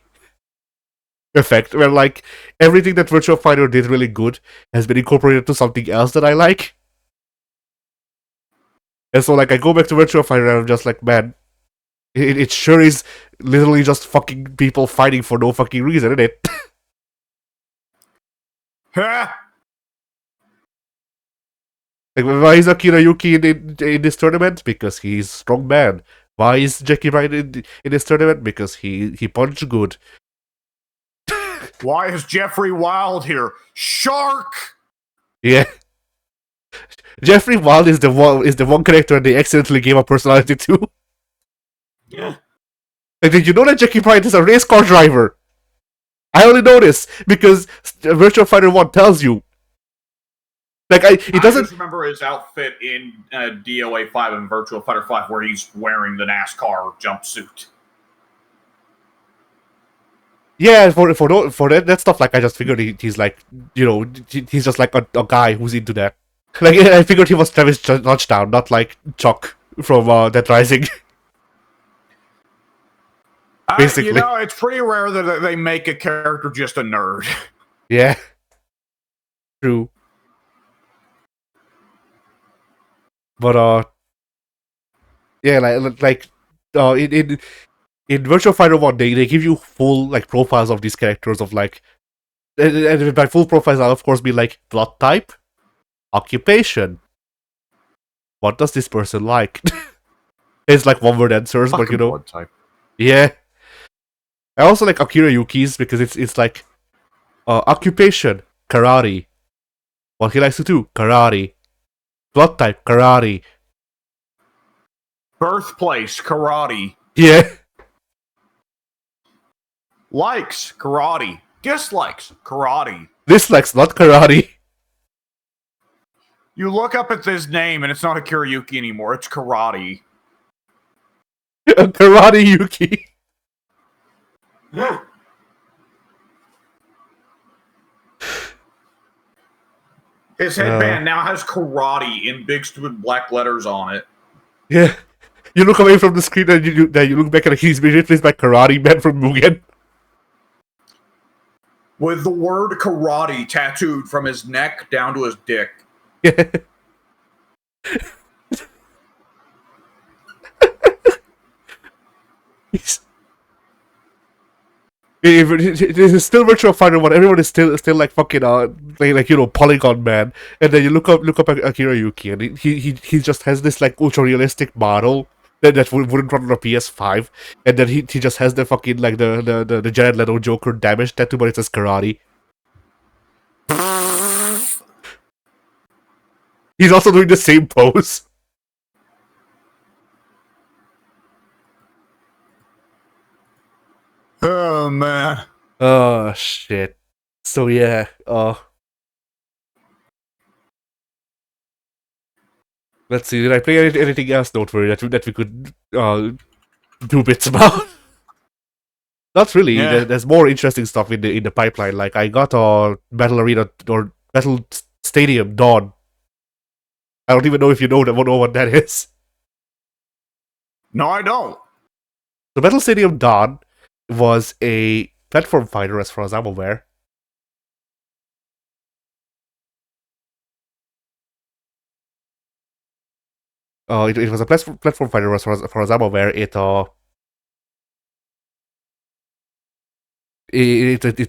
effect where like everything that Virtua Fighter did really good has been incorporated to something else that I like. And so like I go back to Virtua Fighter and I'm just like, man, it sure is literally just fucking people fighting for no fucking reason, isn't it? Ha! Like, why is Akira Yuki in this tournament? Because he's strong man. Why is Jackie Bryan in this tournament? Because he punched good. Why is Jeffrey Wild here? Shark! Yeah. Jeffrey Wild is the one character they accidentally gave a personality to. Yeah. Like, did you know that Jackie Bryan is a race car driver? I only know this because Virtua Fighter 1 tells you. Like, it I doesn't. just remember his outfit in DOA 5 and Virtua Fighter 5 where he's wearing the NASCAR jumpsuit. Yeah, for that stuff, like I just figured he's like, he's just like a guy who's into that. Like I figured he was Travis Touchdown, not like Chuck from Dead Rising. Basically, it's pretty rare that they make a character just a nerd. Yeah, true. But yeah, in Virtua Fighter 1, they give you full like profiles of these characters of like, and by full profiles, I'll of course be like blood type, occupation. What does this person like? It's like one word answers, but Blood type. yeah. I also like Akira Yuki's because it's like occupation, karate. What he likes to do, karate. Blood type, karate. Birthplace, karate. Yeah. Likes, karate. Dislikes, karate. Dislikes, not karate. You look up at his name and it's not Akira Yuki anymore, it's karate. Karate Yuki. His headband now has karate in big stupid black letters on it. Yeah. You look away from the screen and you look back and he's been replaced by Karate Man from Mugen. With the word karate tattooed from his neck down to his dick. Yeah. This is still Virtua Fighter 1. Everyone is still like fucking Polygon Man. And then you look up at Akira Yuki and he just has this like ultra realistic model that wouldn't run on a PS5. And then he just has the fucking like the Jared Leto Joker damage tattoo, but it says karate. He's also doing the same pose. Oh man. Oh shit. So yeah, let's see, did I play anything else noteworthy that we could do bits about? Not really. Yeah. There's more interesting stuff in the pipeline. Like I got a Battle Arena or Battle Stadium Dawn. I don't even know if you know what that is. No, I don't. The Battle Stadium Dawn was a platform fighter, as far as I'm aware. It was a platform fighter, as far as I'm aware. It's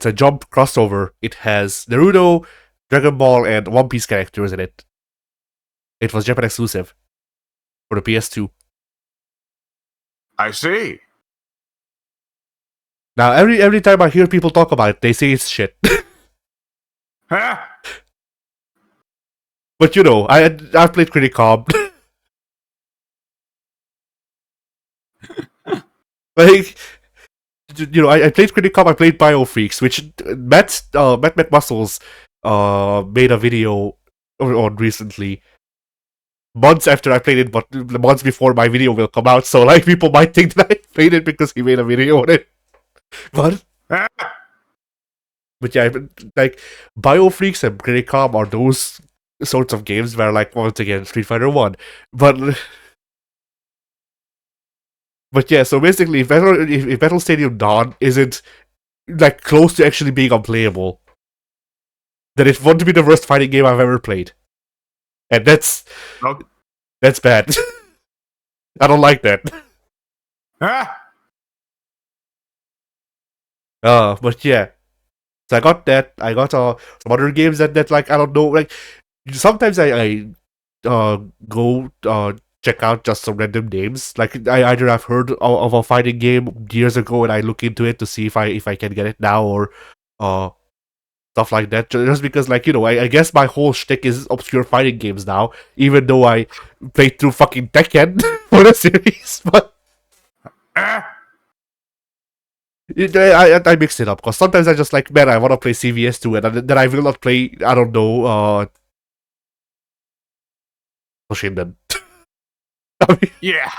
a jump crossover. It has Naruto, Dragon Ball, and One Piece characters in it. It was Japan exclusive for the PS2. I see. Now, every time I hear people talk about it, they say it's shit. But you know, I've played pretty calm. Like, you know, I played pretty calm. I played Biofreaks, which Matt Muscles made a video on recently. Months after I played it, but months before my video will come out, so like people might think that I played it because he made a video on it. But yeah, like Biofreaks and Pretty Calm are those sorts of games where, like, once again, Street Fighter 1. But yeah, so basically, if Battle Stadium Dawn isn't like close to actually being unplayable, then it won't be the worst fighting game I've ever played, and that's bad. I don't like that. But yeah, so I got that. I got some other games that like I don't know. Like sometimes I go check out just some random names. Like I either I've heard of a fighting game years ago and I look into it to see if I can get it now, or stuff like that. Just because, like, you know, I guess my whole shtick is obscure fighting games now, even though I played through fucking Tekken for the series. But I mix it up because sometimes I just like, man, I want to play CVS 2, and then I will not play, I don't know, Toshinden. I mean, Yeah.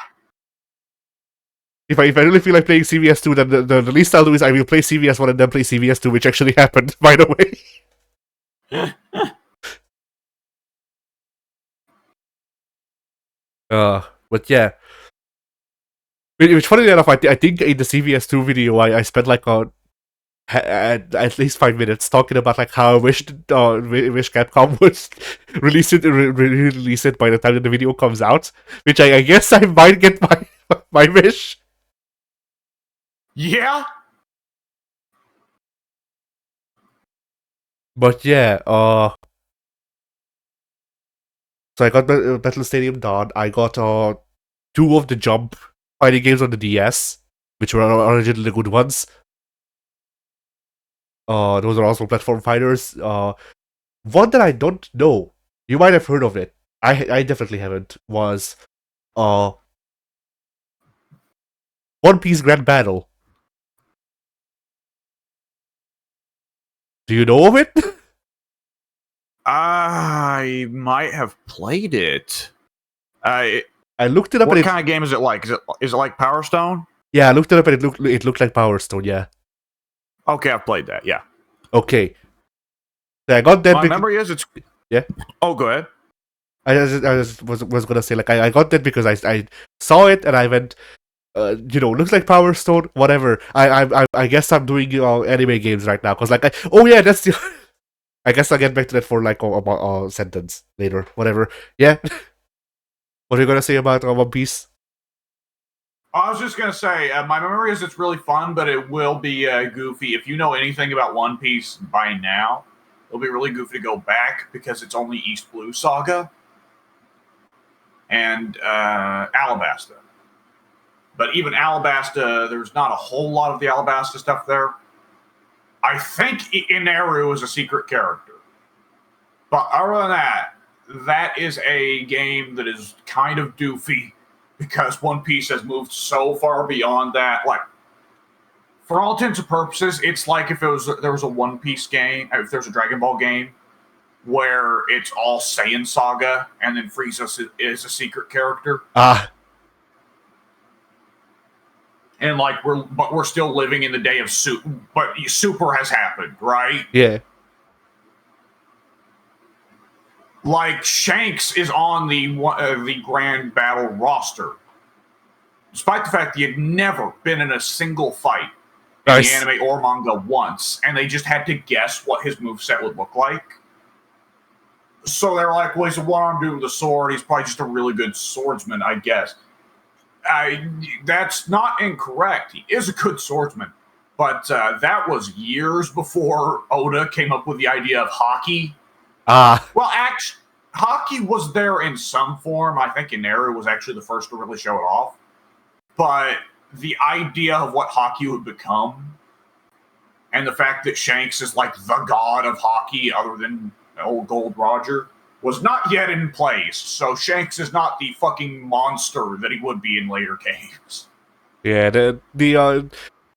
If I really feel like playing CVS 2, then the least I'll do is I will play CVS 1 and then play CVS 2, which actually happened, by the way. But yeah. Which, funny enough, I think in the CVS 2 video, I spent like at least 5 minutes talking about like how I wish Capcom would release it by the time that the video comes out, which I guess I might get my wish. Yeah. But yeah, so I got Battle Stadium Dawn. I got 2 of the Jump fighting games on the DS, which were originally good ones. Those are also platform fighters. One that I don't know, you might have heard of it. I definitely haven't. Was One Piece Grand Battle. Do you know of it? I might have played it. I looked it up. What and kind of game is it like? Is it like Power Stone? Yeah, I looked it up and it looked like Power Stone. Yeah. Okay, I've played that. Yeah. Okay. So I got that. My memory is it's. Yeah. Oh, go ahead. I was gonna say, like, I got that because I saw it and I went, you know, looks like Power Stone, whatever. I guess I'm doing anime games right now because, like, oh yeah, that's the. I guess I'll get back to that for like a sentence later, whatever. Yeah. What are you gonna say about One Piece? I was just gonna say, my memory is it's really fun, but it will be goofy. If you know anything about One Piece by now, it'll be really goofy to go back because it's only East Blue Saga and Alabasta. But even Alabasta, there's not a whole lot of the Alabasta stuff there. I think Inaru is a secret character. But other than that, that is a game that is kind of doofy because One Piece has moved so far beyond that. Like, for all intents and purposes, it's like if there was a One Piece game, if there's a Dragon Ball game, where it's all Saiyan Saga and then Frieza is a secret character. And like we're still living in the day of Super, but Super has happened, right? Yeah. Like Shanks is on the Grand Battle roster, despite the fact that he had never been in a single fight in the anime or manga once, and they just had to guess what his moveset would look like. So they were like, well, he's a one-armed dude with a sword. He's probably just a really good swordsman, I guess. That's not incorrect. He is a good swordsman. But that was years before Oda came up with the idea of hockey. Well, actually, hockey was there in some form. I think Inaru was actually the first to really show it off. But the idea of what hockey would become and the fact that Shanks is like the god of hockey other than old Gold Roger was not yet in place. So Shanks is not the fucking monster that he would be in later games. Yeah,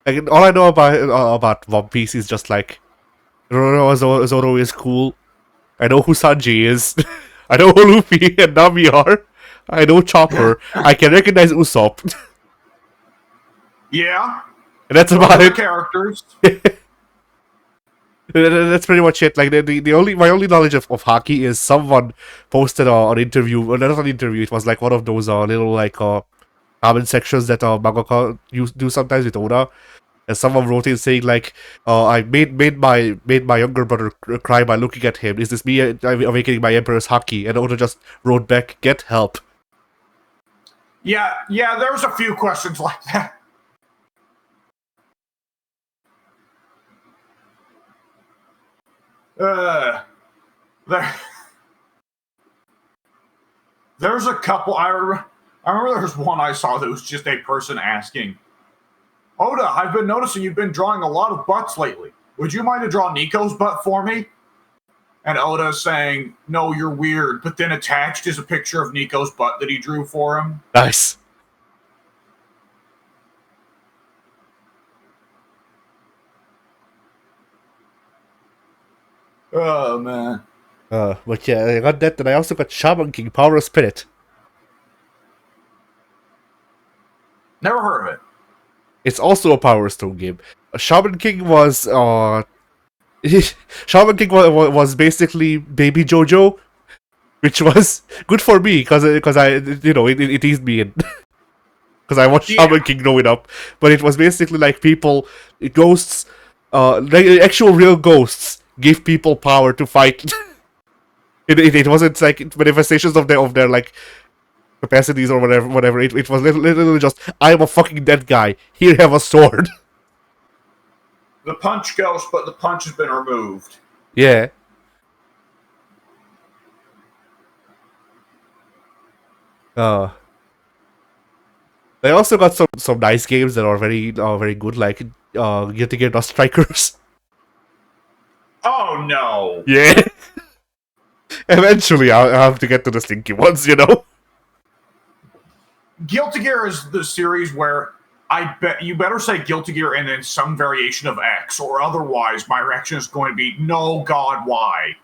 like, all I know about One Piece is just like Zoro is cool. I know who Sanji is. I know who Luffy and Nami are. I know Chopper. I can recognize Usopp. Yeah, And that's about it. Characters. That's pretty much it. Like the only my only knowledge of hockey is someone posted an interview. Well, not an interview. It was like one of those little like comment sections that mangaka do sometimes with Oda. And someone wrote in saying like, "I made my younger brother cry by looking at him. Is this me awakening my emperor's hockey?" And Oda just wrote back, "Get help." Yeah, there's a few questions like that. There's a couple. I remember there's one I saw that was just a person asking, Oda, I've been noticing you've been drawing a lot of butts lately. Would you mind to draw Nico's butt for me? And Oda saying, no, you're weird. But then attached is a picture of Nico's butt that he drew for him. Nice. Oh, man. But yeah, I got that, and I also got Shaman King, Power of Spirit. Never heard of it. It's also a Power Stone game. Shaman King was Shaman King was basically Baby JoJo, which was good for me because I it eased me in because I watched Shaman King growing up. But it was basically like ghosts, like actual real ghosts give people power to fight. It wasn't like manifestations of their like capacities or whatever. It was literally just, I am a fucking dead guy. Here, have a sword. The punch ghost, but the punch has been removed. Yeah. They also got some nice games that are very good, like Guilty Gear Dust Strikers. Oh no! Yeah. Eventually, I'll have to get to the stinky ones, you know. Guilty Gear is the series where I bet you better say Guilty Gear and then some variation of X, or otherwise my reaction is going to be, no, God, why?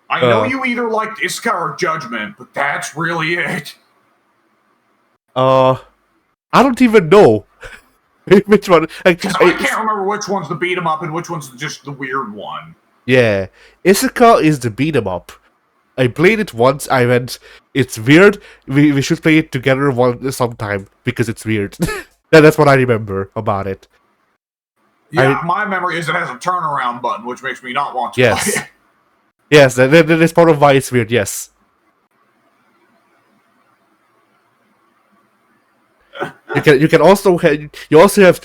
I know you either liked Iska or Judgment, but that's really it. I don't even know which one. I can't remember which one's the beat 'em up and which one's just the weird one. Yeah, Isuka is the beat 'em up. I played it once. I went, it's weird. We should play it together sometime because it's weird. That's what I remember about it. Yeah, my memory is it has a turnaround button, which makes me not want to play it. Yes, that is part of why it's weird. Yes. You can also have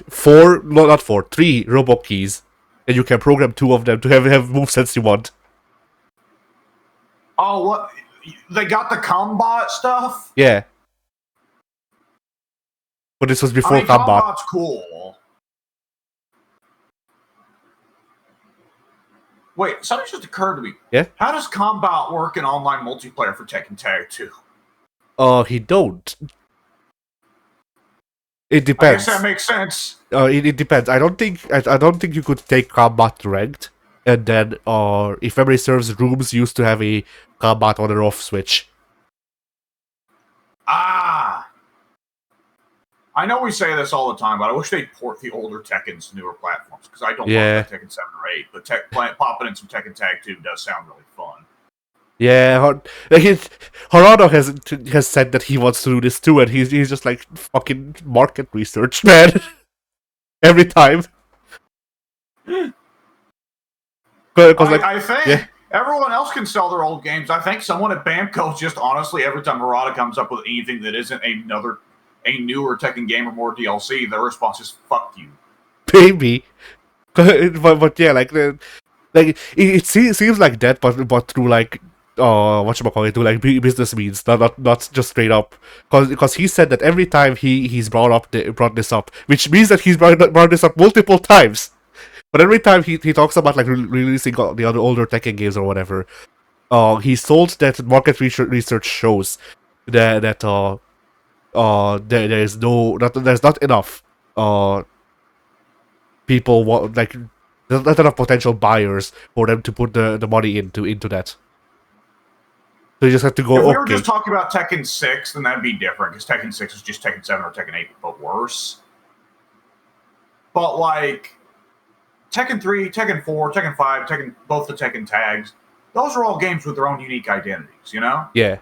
three robot keys, and you can program 2 of them to have movesets you want. Oh, what? They got the combat stuff? Yeah. But this was before combat. Combat's cool. Wait, something just occurred to me. Yeah? How does combat work in online multiplayer for Tekken Tag 2? He don't. It depends. I guess that makes sense. It depends. I don't think you could take combat ranked, and then if memory serves, rooms used to have a combat on or off switch. Ah, I know we say this all the time, but I wish they'd port the older Tekkens to newer platforms because I don't want Tekken 7 or 8, but popping in some Tekken Tag 2 does sound really fun. Yeah, Harada has said that he wants to do this too, and he's just like fucking market research, man. Every time. I think everyone else can sell their old games. I think someone at Bamco just honestly, every time Harada comes up with anything that isn't a newer Tekken game or more DLC, their response is "fuck you." Maybe, but yeah, like it seems like that, but through like whatchamacallit, to like business means, not just straight up. Because he said that every time he's brought this up, which means that he's brought this up multiple times. But every time he talks about like releasing all the other older Tekken games or whatever, he's told that market research shows that there's not enough people like there's not enough potential buyers for them to put the money into that. So you just have to go. If we were Okay, just talking about Tekken 6, then that'd be different because Tekken 6 is just Tekken 7 or Tekken 8, but worse. But like Tekken 3, Tekken 4, Tekken 5, both the Tekken tags, those are all games with their own unique identities, you know? yeah.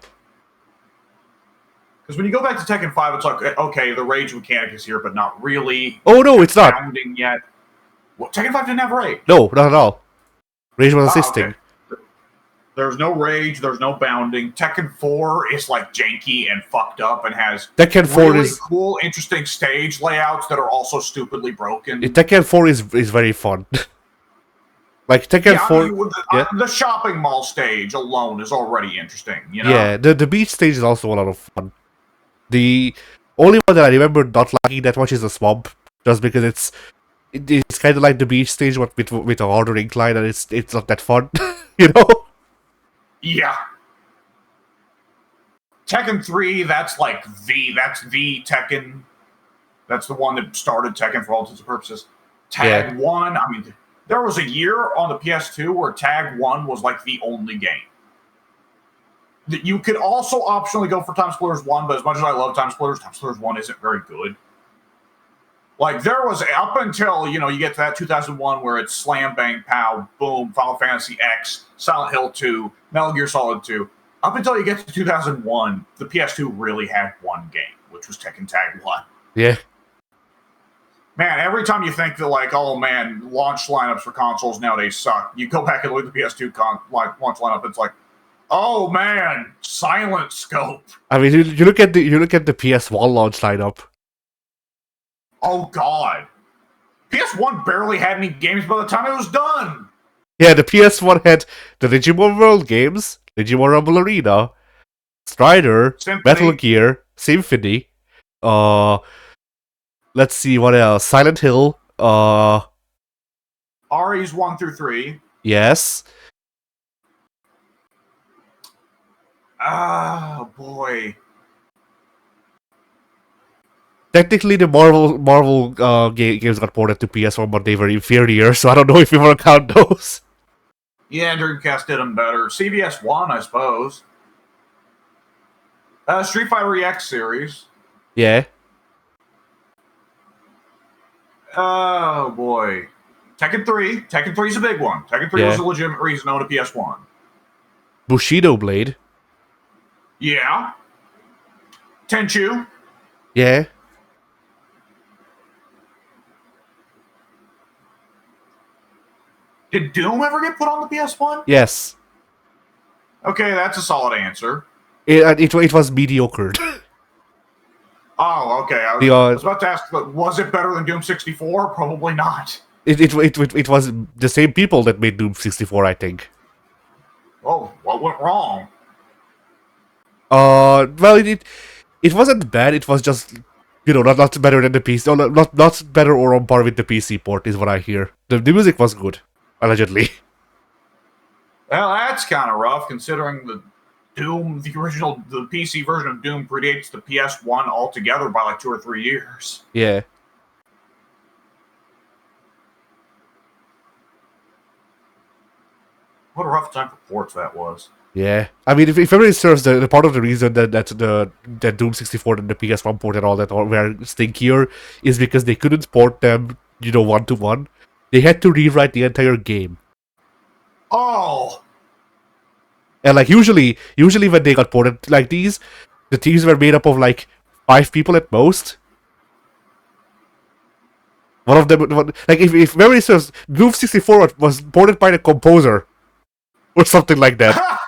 Because when you go back to Tekken 5, it's like, okay, the rage mechanic is here, but not really. Oh no, it's not. Bounding yet. Well, Tekken 5 didn't have rage. No, not at all. Rage was assisting. Okay. There's no rage, there's no bounding. Tekken 4 is like janky and fucked up and has Tekken 4 really is cool, interesting stage layouts that are also stupidly broken. Tekken 4 is very fun. Like Tekken 4, the shopping mall stage alone is already interesting. You know? Yeah, the beach stage is also a lot of fun. The only one that I remember not liking that much is the swamp, just because it's kind of like the beach stage, but with a harder incline, and it's not that fun, you know. Yeah. Tekken 3, that's the Tekken. That's the one that started Tekken for all intents and purposes. Tag 1, I mean, there was a year on the PS2 where Tag 1 was like the only game. You could also optionally go for Time Splitters 1, but as much as I love Time Splitters 1 isn't very good. Like, there was, up until, you get to that 2001 where it's Slam, Bang, Pow, Boom, Final Fantasy X, Silent Hill 2, Metal Gear Solid 2. Up until you get to 2001, the PS2 really had one game, which was Tekken Tag 1. Yeah. Man, every time you think that, like, oh man, launch lineups for consoles nowadays suck, you go back and look at the PS2 launch lineup, it's like, oh man, Silent Scope. I mean, you look at the PS1 launch lineup. Oh god, PS1 barely had any games by the time it was done. Yeah, the PS1 had the Digimon World games, Digimon Rumble Arena, Strider, Symphony. Metal Gear, Symphony. Let's see what else. Silent Hill. RE's 1 through 3. Yes. Oh boy. Technically, the Marvel games got ported to PS1, but they were inferior, so I don't know if you want to count those. Yeah, Dreamcast did them better. CVS 1, I suppose. Street Fighter EX series. Yeah. Oh boy. Tekken 3. Tekken 3 is a big one. Tekken 3 was a legitimate reason to own a PS1. Bushido Blade. Yeah. Tenchu. Yeah. Did Doom ever get put on the PS1? Yes. Okay, that's a solid answer. It was mediocre. Oh, okay. I was about to ask, was it better than Doom 64? Probably not. It was the same people that made Doom 64, I think. Oh, what went wrong? Well, it wasn't bad. It was just, not better than the PC. No, not better or on par with the PC port is what I hear. The music was good, allegedly. Well, that's kind of rough considering the PC version of Doom predates the PS1 altogether by like 2 or 3 years. Yeah. What a rough time for ports that was. Yeah, I mean, if memory serves, the part of the reason that Doom 64 and the PS1 port and all that were stinkier is because they couldn't port them, 1-to-1. They had to rewrite the entire game. Oh! And like usually when they got ported like these, the teams were made up of like 5 people at most. One of them, like if memory serves, Doom 64 was ported by the composer, or something like that.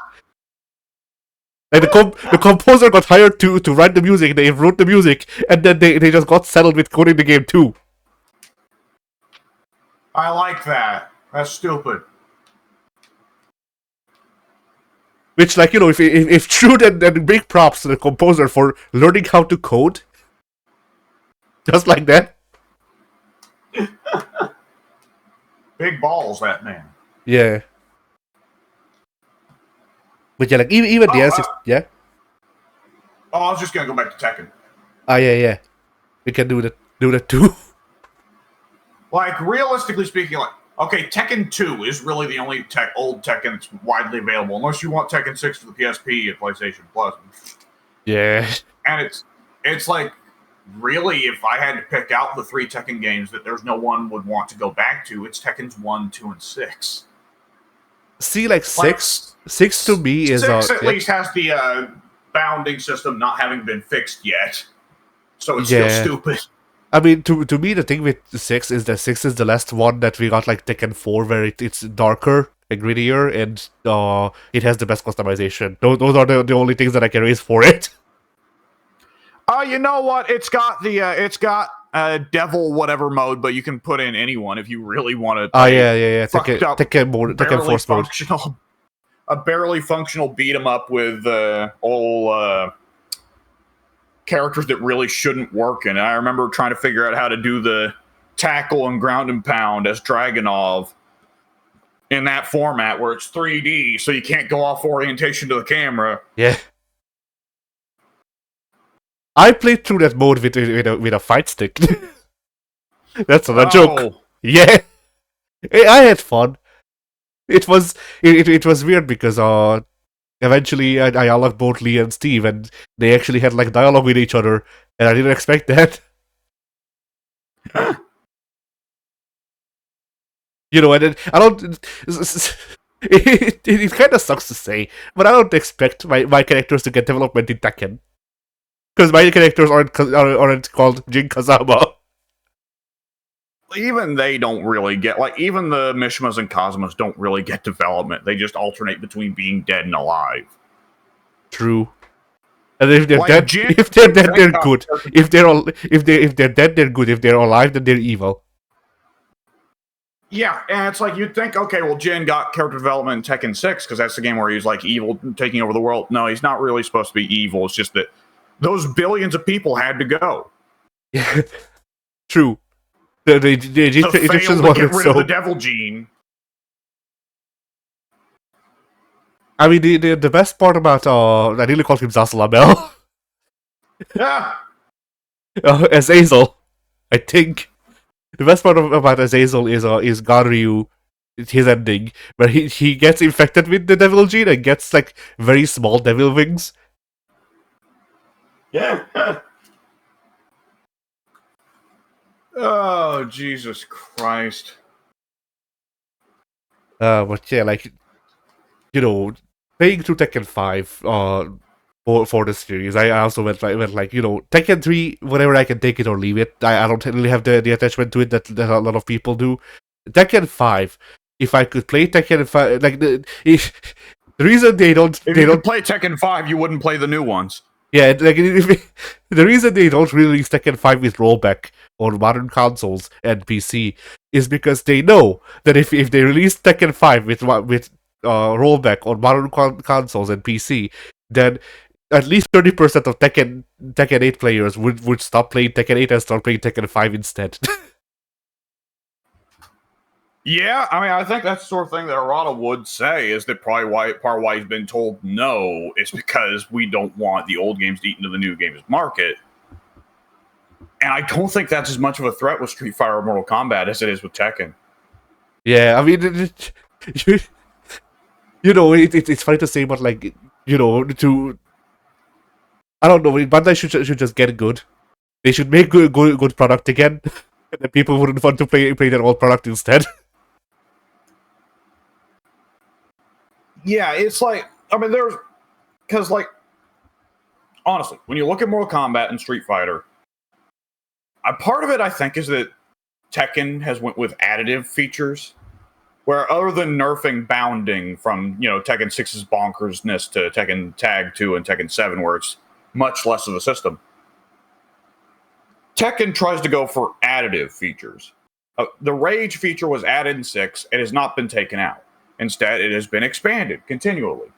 Like the composer got hired to write the music, they wrote the music, and then they just got settled with coding the game too. I like that. That's stupid. Which, like, if true, then big props to the composer for learning how to code. Just like that. Big balls, that man. Yeah. But yeah, like, even the answer, yeah? Oh, I was just gonna go back to Tekken. Ah, yeah. We can do that too. Like, realistically speaking, like, okay, Tekken 2 is really the only old Tekken that's widely available, unless you want Tekken 6 for the PSP and PlayStation Plus. Yeah. And it's like, really, if I had to pick out the 3 Tekken games that there's no one would want to go back to, it's Tekken's 1, 2, and 6. See, like, 6 to me is... 6 at least has the bounding system not having been fixed yet. So it's still stupid. I mean, to me, the thing with 6 is that 6 is the last one that we got, like, Tekken 4, where it's darker and grittier, and it has the best customization. Those are the only things that I can raise for it. You know what? It's got devil whatever mode, but you can put in anyone if you really want to. Yeah. Tekken Force mode. A barely functional beat 'em up with all characters that really shouldn't work. And I remember trying to figure out how to do the tackle and ground and pound as Dragunov in that format where it's 3D, so you can't go off orientation to the camera. Yeah. I played through that mode with a fight stick. That's not a joke. Yeah. I had fun. It was weird because eventually I unlocked both Lee and Steve, and they actually had like dialogue with each other, and I didn't expect that. And then I don't. It kind of sucks to say, but I don't expect my characters to get development in Tekken, because my characters aren't called Jin Kazama. Even they don't really get, like, even the Mishimas and Kazumas don't really get development. They just alternate between being dead and alive. True. And if they're dead, they're good. If they're dead, they're good. If they're alive, then they're evil. Yeah, and it's like, you'd think, okay, well, Jin got character development in Tekken 6, because that's the game where he's like evil, taking over the world. No, he's not really supposed to be evil. It's just that those billions of people had to go. Yeah, true. The Egyptians wanted to get rid of the devil gene. I mean, the best part about I really called him Zasalamel. Yeah. Azazel, I think. The best part about Azazel is Garyu, his ending, where he gets infected with the devil gene and gets like very small devil wings. Yeah. Oh, Jesus Christ. But yeah, like, playing through Tekken 5 for the series, I also went like Tekken 3, whenever I can take it or leave it. I don't really have the attachment to it that a lot of people do. Tekken 5, if I could play Tekken 5, like the reason they don't play Tekken 5, you wouldn't play the new ones. Yeah, like the reason they don't release Tekken 5 with rollback on modern consoles and PC is because they know that if they release Tekken 5 with rollback on modern consoles and PC, then at least 30% of Tekken 8 players would stop playing Tekken 8 and start playing Tekken 5 instead. Yeah, I mean, I think that's the sort of thing that Arata would say, is that probably part why he's been told no is because we don't want the old games to eat into the new games market. And I don't think that's as much of a threat with Street Fighter or Mortal Kombat as it is with Tekken. Yeah, I mean, it's funny to say, but like, I don't know, Bandai should just get good. They should make good product again, and then people wouldn't want to play their old product instead. Yeah, it's like, I mean, because like, honestly, when you look at Mortal Kombat and Street Fighter, a part of it, I think, is that Tekken has went with additive features, where other than nerfing bounding from, Tekken 6's bonkersness to Tekken Tag 2 and Tekken 7, where it's much less of a system, Tekken tries to go for additive features. The Rage feature was added in 6. It has not been taken out. Instead, it has been expanded continually.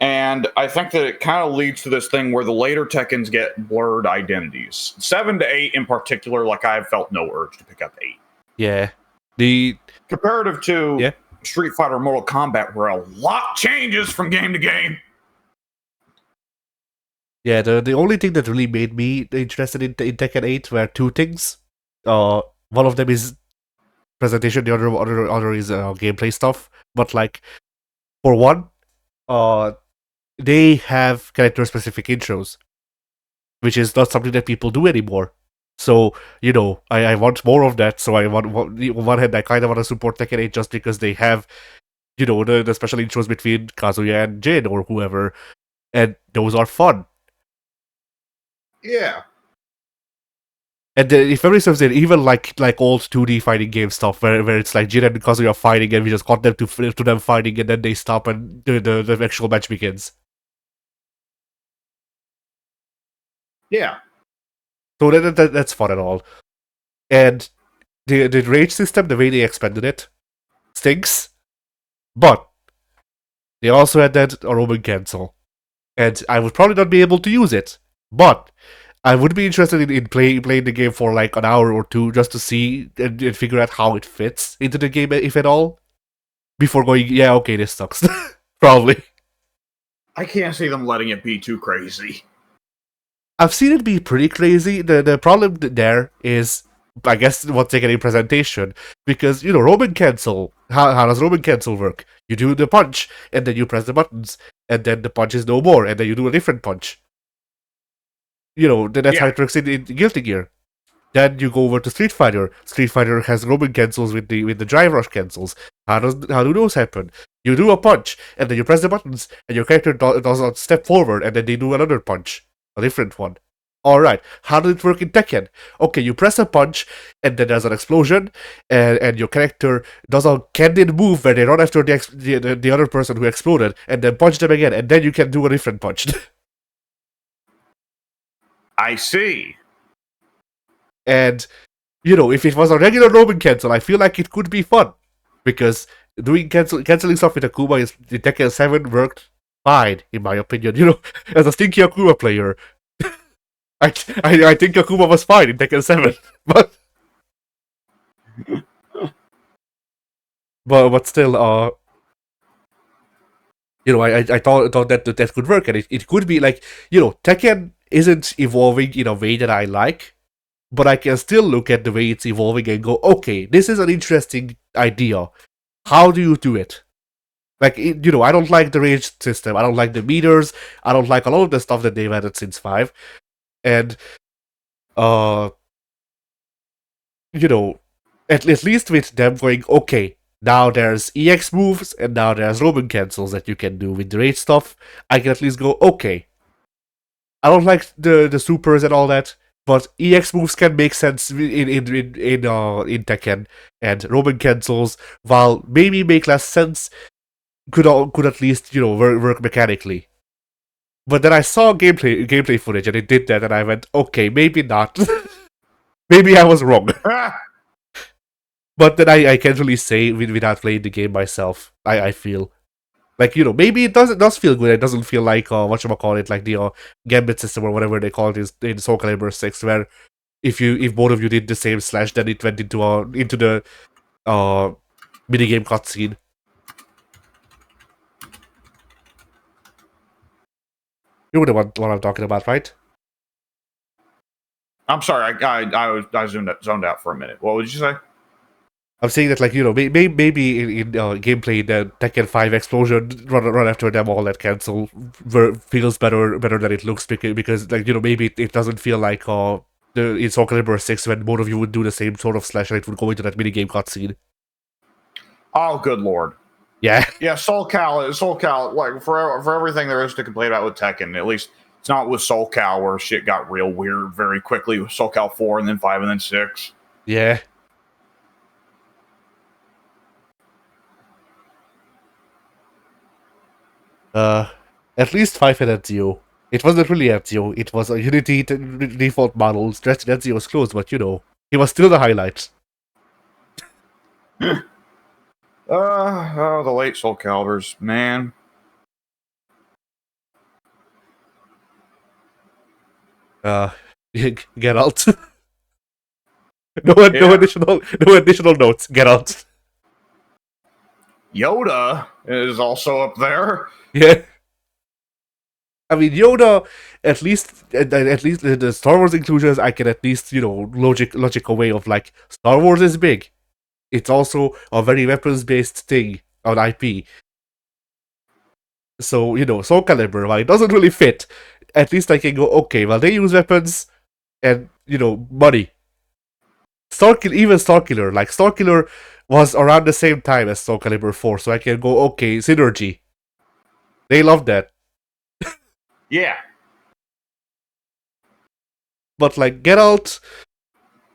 And I think that it kind of leads to this thing where the later Tekkens get blurred identities. 7 to 8 in particular, like I've felt no urge to pick up 8. Yeah. The Comparative to Yeah. Street Fighter or Mortal Kombat, where a lot changes from game to game. Yeah, the only thing that really made me interested in Tekken 8 were two things. One of them is presentation, the other is gameplay stuff. But like, for one, they have character specific intros, which is not something that people do anymore. So, I want more of that. So on one hand, I kind of want to support Tekken 8 just because they have, the special intros between Kazuya and Jin or whoever, and those are fun. Yeah. And if memory serves it, even like old 2D fighting game stuff, where it's like Jin and Kazuya fighting, and we just got them to them fighting, and then they stop, and the actual match begins. Yeah. So that's fun and all. And the rage system, the way they expanded it, stinks. But they also had that roaming cancel, and I would probably not be able to use it. But I would be interested in playing the game for like an hour or two just to see and figure out how it fits into the game, if at all, before going, yeah, okay, this sucks. Probably. I can't see them letting it be too crazy. I've seen it be pretty crazy. The problem there is, I guess, what's taken in presentation, because Roman cancel. How does Roman cancel work? You do the punch, and then you press the buttons, and then the punch is no more, and then you do a different punch. That's how it works in Guilty Gear. Then you go over to Street Fighter. Street Fighter has Roman cancels with the drive rush cancels. How do those happen? You do a punch, and then you press the buttons, and your character does not step forward, and then they do another punch, a different one. Alright, how did it work in Tekken? Okay, you press a punch, and then there's an explosion, and your character does a candid move where they run after the other person who exploded, and then punch them again, and then you can do a different punch. I see. And, if it was a regular Roman cancel, I feel like it could be fun. Because doing canceling stuff with Akuma in Tekken 7 worked fine, in my opinion. As a stinky Akuma player, I think Akuma was fine in Tekken 7. But still, I thought that could work, and it could be like, Tekken isn't evolving in a way that I like, but I can still look at the way it's evolving and go, okay, this is an interesting idea. How do you do it? Like, I don't like the rage system. I don't like the meters. I don't like a lot of the stuff that they've added since 5. And, at least with them going, okay, now there's EX moves, and now there's Roman cancels that you can do with the rage stuff, I can at least go, okay. I don't like the supers and all that, but EX moves can make sense in Tekken, and Roman cancels, while maybe make less sense, could at least work mechanically. But then I saw gameplay footage, and it did that, and I went, okay, maybe not. Maybe I was wrong. But then I can't really say without playing the game myself. I feel like maybe it does feel good. It doesn't feel like whatchamacallit, like the gambit system or whatever they call it in Soul Calibur 6, where if both of you did the same slash, then it went into the minigame cutscene. You know the one I'm talking about, right? I'm sorry, I zoned out for a minute. What would you say? I'm saying that, like, maybe in gameplay, the Tekken 5 explosion run after them all that cancel feels better than it looks, because like, maybe it doesn't feel like in Soul Calibur 6 when both of you would do the same sort of slash, and it would go into that minigame cutscene. Oh, good lord. Yeah. Yeah, Soul Cal, like, for everything there is to complain about with Tekken, at least it's not with Soul Cal where shit got real weird very quickly with Soul Cal 4 and then 5 and then 6. Yeah. At least 5 had Ezio. It wasn't really Ezio, it was a Unity default model stretched in Ezio's clothes, but he was still the highlight. The late Soul Calibers, man. Uh, Geralt. No Yeah. additional notes. Geralt. Yoda is also up there. Yeah. I mean, Yoda, at least the Star Wars inclusions, I can at least, logical way of like, Star Wars is big. It's also a very weapons-based thing on IP. So, Soul Calibur, while it doesn't really fit, at least I can go, okay, well, they use weapons and, money. Even Starkiller, like, Starkiller was around the same time as Soul Calibur 4, so I can go, okay, synergy. They love that. Yeah. But, like, Geralt,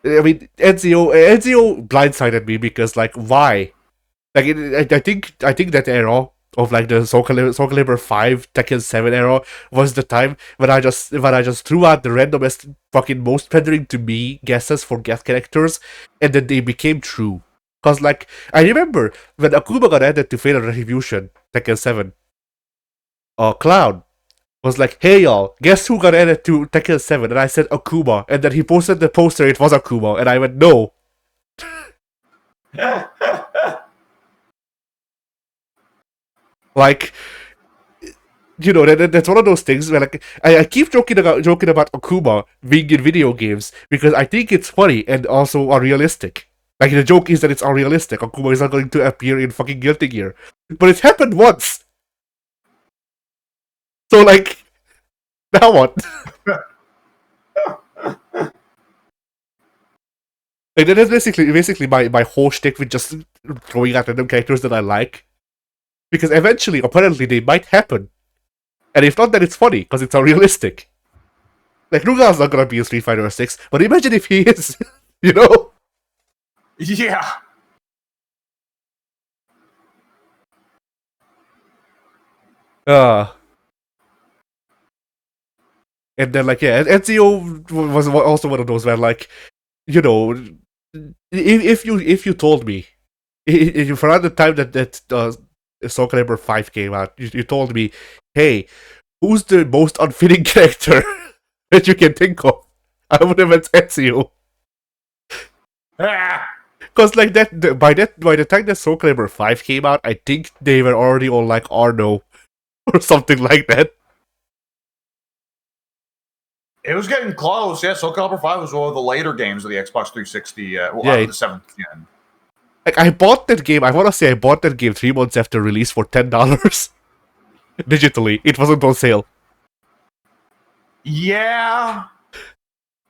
I mean, Ezio blindsided me because, like, why? Like, I think that era of like the Soul Calibur 5, Tekken 7 era was the time when I just threw out the randomest fucking most pandering to me guesses for guest characters, and then they became true. Cause like I remember when Akuma got added to Fatal Retribution, Tekken 7, Cloud was like, "Hey y'all, guess who got added to Tekken 7?" And I said Akuma, and then he posted the poster. It was Akuma, and I went, "No." Like, that's one of those things where like I keep joking about Akuma being in video games because I think it's funny and also unrealistic. Like the joke is that it's unrealistic. Akuma is not going to appear in fucking Guilty Gear, but it happened once. So like, now what? Like that's basically my whole shtick with just throwing out random characters that I like, because eventually apparently they might happen, and if not, then it's funny because it's unrealistic. Like Rugal's not gonna be in Street Fighter 6, but imagine if he is, you know? Yeah. Uh and then like yeah, Ezio was also one of those where like, you know, if you told me if around the time that Soul Calibur 5 came out, you told me, hey, who's the most unfitting character that you can think of? I would have went Ezio. Ah. Cause like by the time that Soul Calibur 5 came out, I think they were already on like Arno or something like that. It was getting close. Yeah, Soul Calibur 5 was one of the later games of the Xbox 360. Yeah, The 7th gen. like I bought that game. I want to say I bought that game 3 months after release for $10 digitally. It wasn't on sale. Yeah.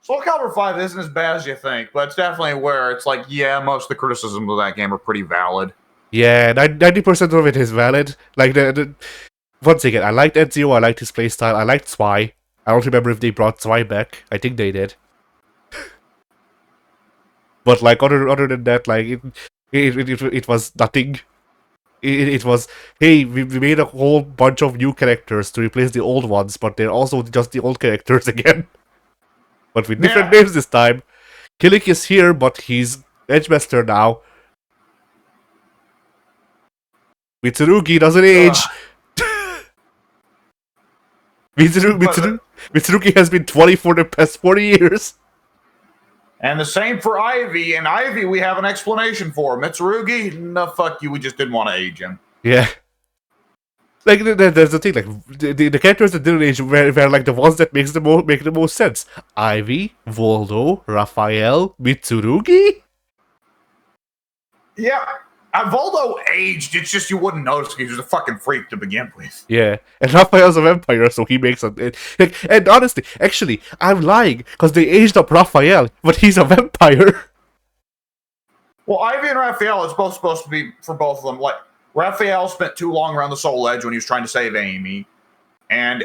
Soul Calibur 5 isn't as bad as you think, but it's definitely where it's like, yeah, most of the criticisms of that game are pretty valid. Yeah, 90% of it is valid. Like once again, I liked Ezio. I liked his playstyle. I liked Zwei. I don't remember if they brought Zwei back. I think they did. But like other than that, like it was nothing. It was, hey, we made a whole bunch of new characters to replace the old ones, but they're also just the old characters again. But with different names this time. Killick is here, but he's Edgemaster now. Mitsurugi doesn't age. Mitsurugi has been 20 for the past 40 years. And the same for Ivy. And Ivy, we have an explanation for. Mitsurugi, no, fuck you. We just didn't want to age him. Yeah. Like, there's the thing, like, the characters that didn't age were like the ones that make the most sense. Ivy, Voldo, Raphael, Mitsurugi? Yeah. Voldo aged. It's just you wouldn't notice because he was a fucking freak to begin with. Yeah, and Raphael's a vampire, so he makes and honestly, actually, I'm lying, because they aged up Raphael, but he's a vampire. Well, Ivy and Raphael, it's both supposed to be for both of them. Like, Raphael spent too long around the Soul Edge when he was trying to save Amy. And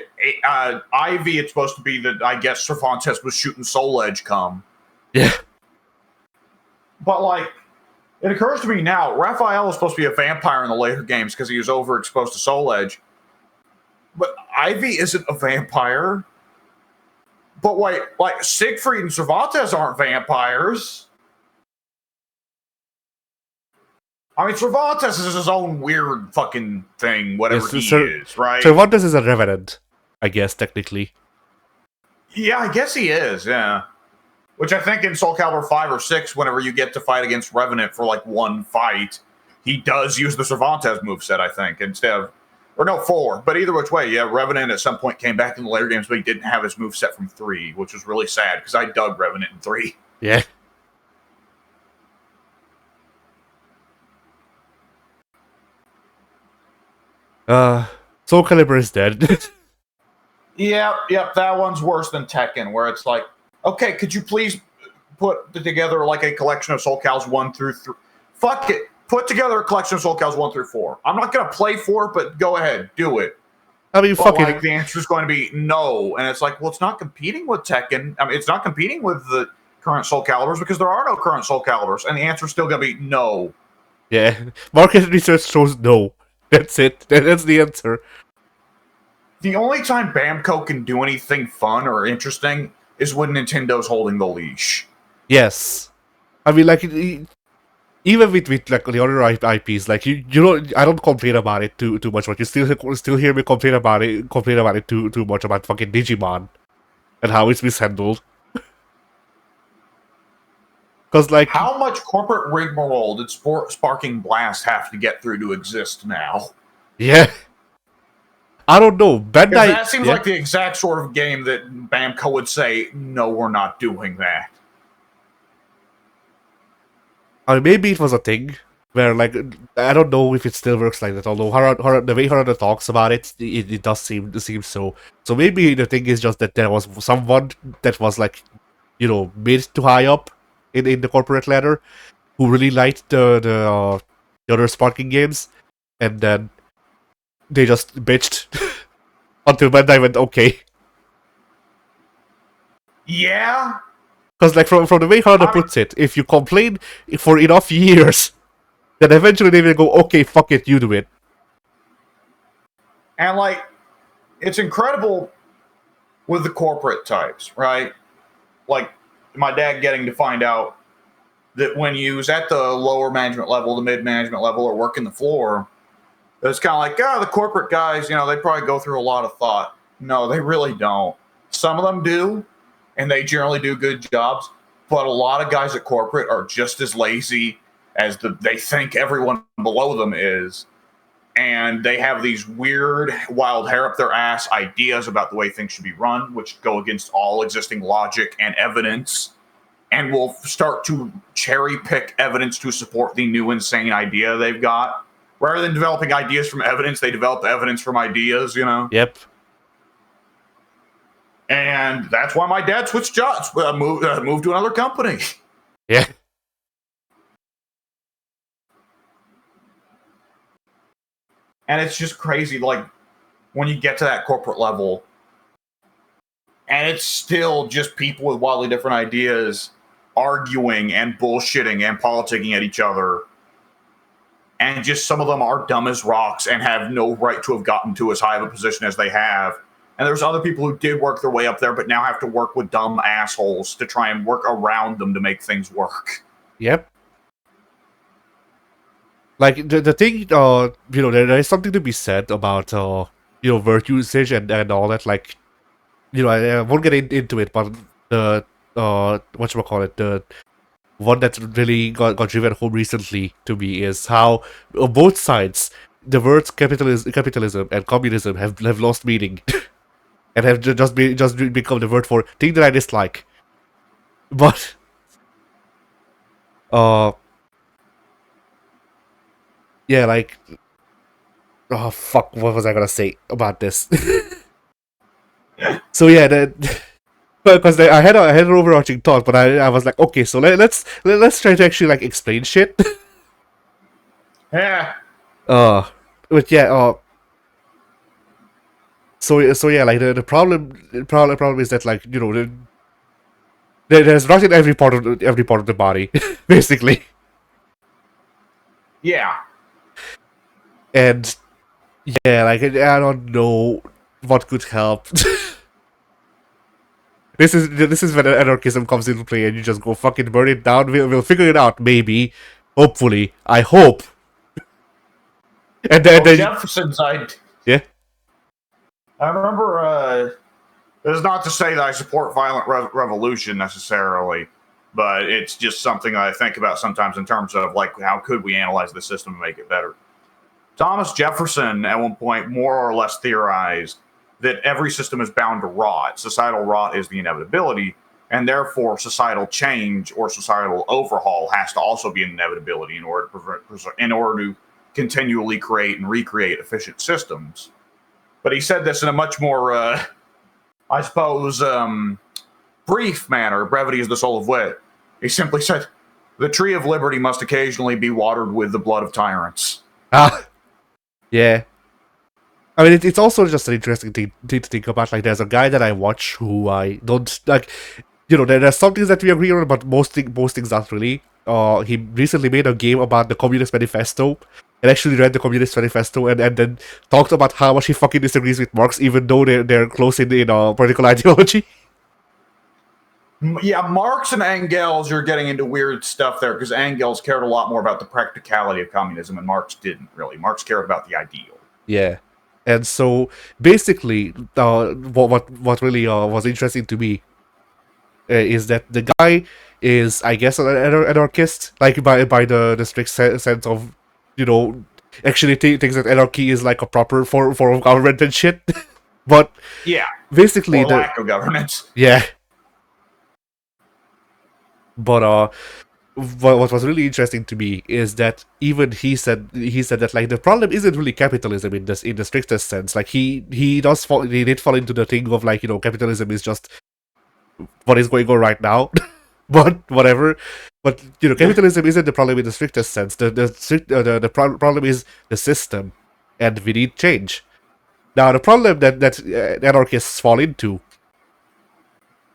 Ivy, it's supposed to be that, I guess, Cervantes was shooting Soul Edge cum. Yeah. But, like, it occurs to me now, Raphael was supposed to be a vampire in the later games because he was overexposed to Soul Edge. But Ivy isn't a vampire. But wait, like, Siegfried and Cervantes aren't vampires. I mean, Cervantes is his own weird fucking thing, whatever he is, right? Cervantes is a revenant, I guess, technically. Yeah, I guess he is. Yeah. Which I think in Soul Calibur 5 or 6, whenever you get to fight against Revenant for like one fight, he does use the Cervantes moveset, I think, instead of. Or no, 4. But either which way, yeah, Revenant at some point came back in the later games, but he didn't have his moveset from 3, which was really sad because I dug Revenant in 3. Yeah. Soul Calibur is dead. Yep, that one's worse than Tekken, where it's like, okay, could you please put together like a collection of Soul Caliburs 1 through 3? Fuck it. Put together a collection of Soul Caliburs 1 through 4. I'm not going to play 4, but go ahead, do it. I mean, But fucking. like the answer is going to be no, and it's like, well, it's not competing with Tekken. I mean, it's not competing with the current Soul Caliburs because there are no current Soul Caliburs, and the answer is still going to be no. Yeah. Market research shows no. That's it. That's the answer. The only time Bamco can do anything fun or interesting is when Nintendo's holding the leash. Yes. I mean, like, even with like the other IPs, like you don't, I don't complain about it too much, but you still hear me complain about it too much about fucking Digimon and how it's mishandled. Because like, how much corporate rigmarole did Sparking Blast have to get through to exist now? Yeah, I don't know. Bandai. That seems like the exact sort of game that Bamco would say, "No, we're not doing that." I mean, maybe it was a thing where, like, I don't know if it still works like that. Although the way Harada talks about it, it does seem so. So maybe the thing is just that there was someone that was like, mid to high up in the corporate ladder who really liked the other Sparking games, and then they just bitched until Bandai went okay. Yeah. Because like from the way Harada puts it, if you complain for enough years, then eventually they will go, okay, fuck it, you do it. And like, it's incredible with the corporate types, right? Like my dad getting to find out that when you was at the lower management level, the mid management level, or working the floor, it's kind of like, the corporate guys, they probably go through a lot of thought. No, they really don't. Some of them do, and they generally do good jobs. But a lot of guys at corporate are just as lazy as they think everyone below them is. And they have these weird, wild hair up their ass ideas about the way things should be run, which go against all existing logic and evidence, and will start to cherry pick evidence to support the new insane idea they've got. Rather than developing ideas from evidence, they develop evidence from ideas, Yep. And that's why my dad switched jobs, moved to another company. Yeah. And it's just crazy, like, when you get to that corporate level, and it's still just people with wildly different ideas arguing and bullshitting and politicking at each other. And just some of them are dumb as rocks and have no right to have gotten to as high of a position as they have. And there's other people who did work their way up there, but now have to work with dumb assholes to try and work around them to make things work. Yep. Like, the thing, there is something to be said about, word usage and all that. Like, I won't get into it, but the, whatchamacallit, the one that really got driven home recently to me is how, on both sides, the words capitalism and communism have lost meaning. And have just become the word for thing that I dislike. But yeah, like, oh fuck, what was I gonna say about this? So yeah, because I had an overarching thought, but I was like, okay, so let's try to actually like explain shit. Yeah. But yeah, so yeah, like the problem is that, like, there's rot in every part of the body, basically. Yeah. And yeah, like, I don't know what could help. This is when anarchism comes into play, and you just go fucking burn it down. We'll figure it out, maybe, hopefully, I hope. And then Jefferson's yeah. I remember This is not to say that I support violent revolution necessarily, but it's just something I think about sometimes in terms of like how could we analyze the system and make it better. Thomas Jefferson at one point more or less theorized that every system is bound to rot. Societal rot is the inevitability, and therefore societal change or societal overhaul has to also be an inevitability in order to continually create and recreate efficient systems. But he said this in a much more, I suppose, brief manner. Brevity is the soul of wit. He simply said, "The tree of liberty must occasionally be watered with the blood of tyrants." Ah, yeah. I mean, it's also just an interesting thing to think about. Like, there's a guy that I watch who I don't like. You know, there's some things that we agree on, but most things not really. He recently made a game about the Communist Manifesto, and actually read the Communist Manifesto, and then talked about how much he fucking disagrees with Marx, even though they're close in political ideology. Yeah, Marx and Engels, you're getting into weird stuff there, because Engels cared a lot more about the practicality of communism, and Marx didn't really. Marx cared about the ideal. Yeah. And so basically, what really was interesting to me is that the guy is, I guess, an anarchist, like by the strict sense of, actually thinks that anarchy is like a proper form of government and shit. But yeah, basically the lack of government. Yeah. But what was really interesting to me is that even he said that like the problem isn't really capitalism in the strictest sense. Like he did fall into the thing of like, capitalism is just what is going on right now. But whatever. But capitalism isn't the problem in the strictest sense. The problem is the system, and we need change. Now the problem that anarchists fall into,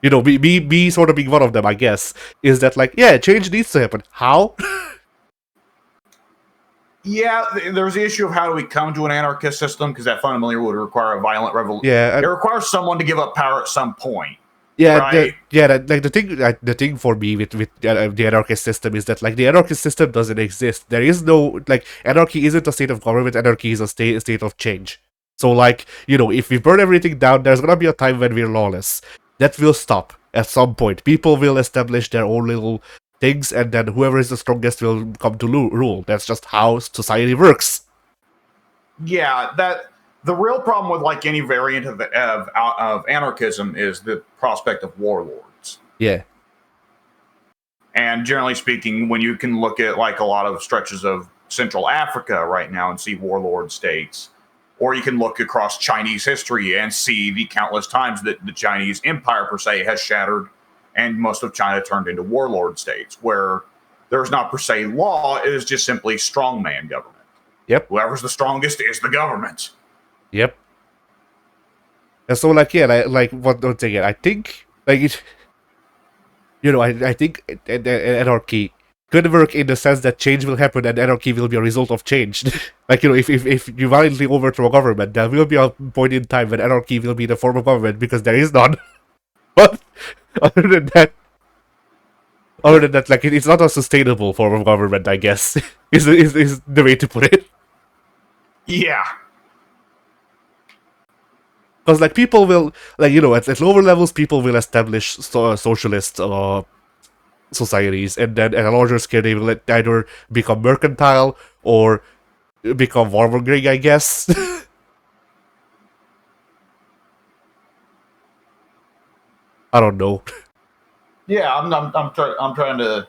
me sort of being one of them, I guess, is that like, yeah, change needs to happen. How? Yeah, there's the issue of how do we come to an anarchist system, because that fundamentally would require a violent revolution. Yeah, it requires someone to give up power at some point. Yeah, right? The thing for me with the anarchist system is that like the anarchist system doesn't exist. There is no like anarchy isn't a state of government. Anarchy is a state of change. So like if we burn everything down, there's gonna be a time when we're lawless. That will stop at some point. People will establish their own little things, and then whoever is the strongest will come to rule. That's just how society works. Yeah, the real problem with like any variant of anarchism is the prospect of warlords. Yeah. And generally speaking, when you can look at like a lot of stretches of Central Africa right now and see warlord states, or you can look across Chinese history and see the countless times that the Chinese empire per se has shattered and most of China turned into warlord states where there's not per se law, it is just simply strongman government. Yep. Whoever's the strongest is the government. Yep. And so like, yeah, like what don't say it, I think like it, I think anarchy could work in the sense that change will happen and anarchy will be a result of change. Like, if you violently overthrow a government, there will be a point in time when anarchy will be the form of government because there is none. But other than that, like it's not a sustainable form of government, I guess, is the way to put it. Yeah. Because like people will like at lower levels people will establish socialist societies, and then at a larger scale they will either become mercantile or become warmongering, I guess. I don't know. Yeah, I'm trying to.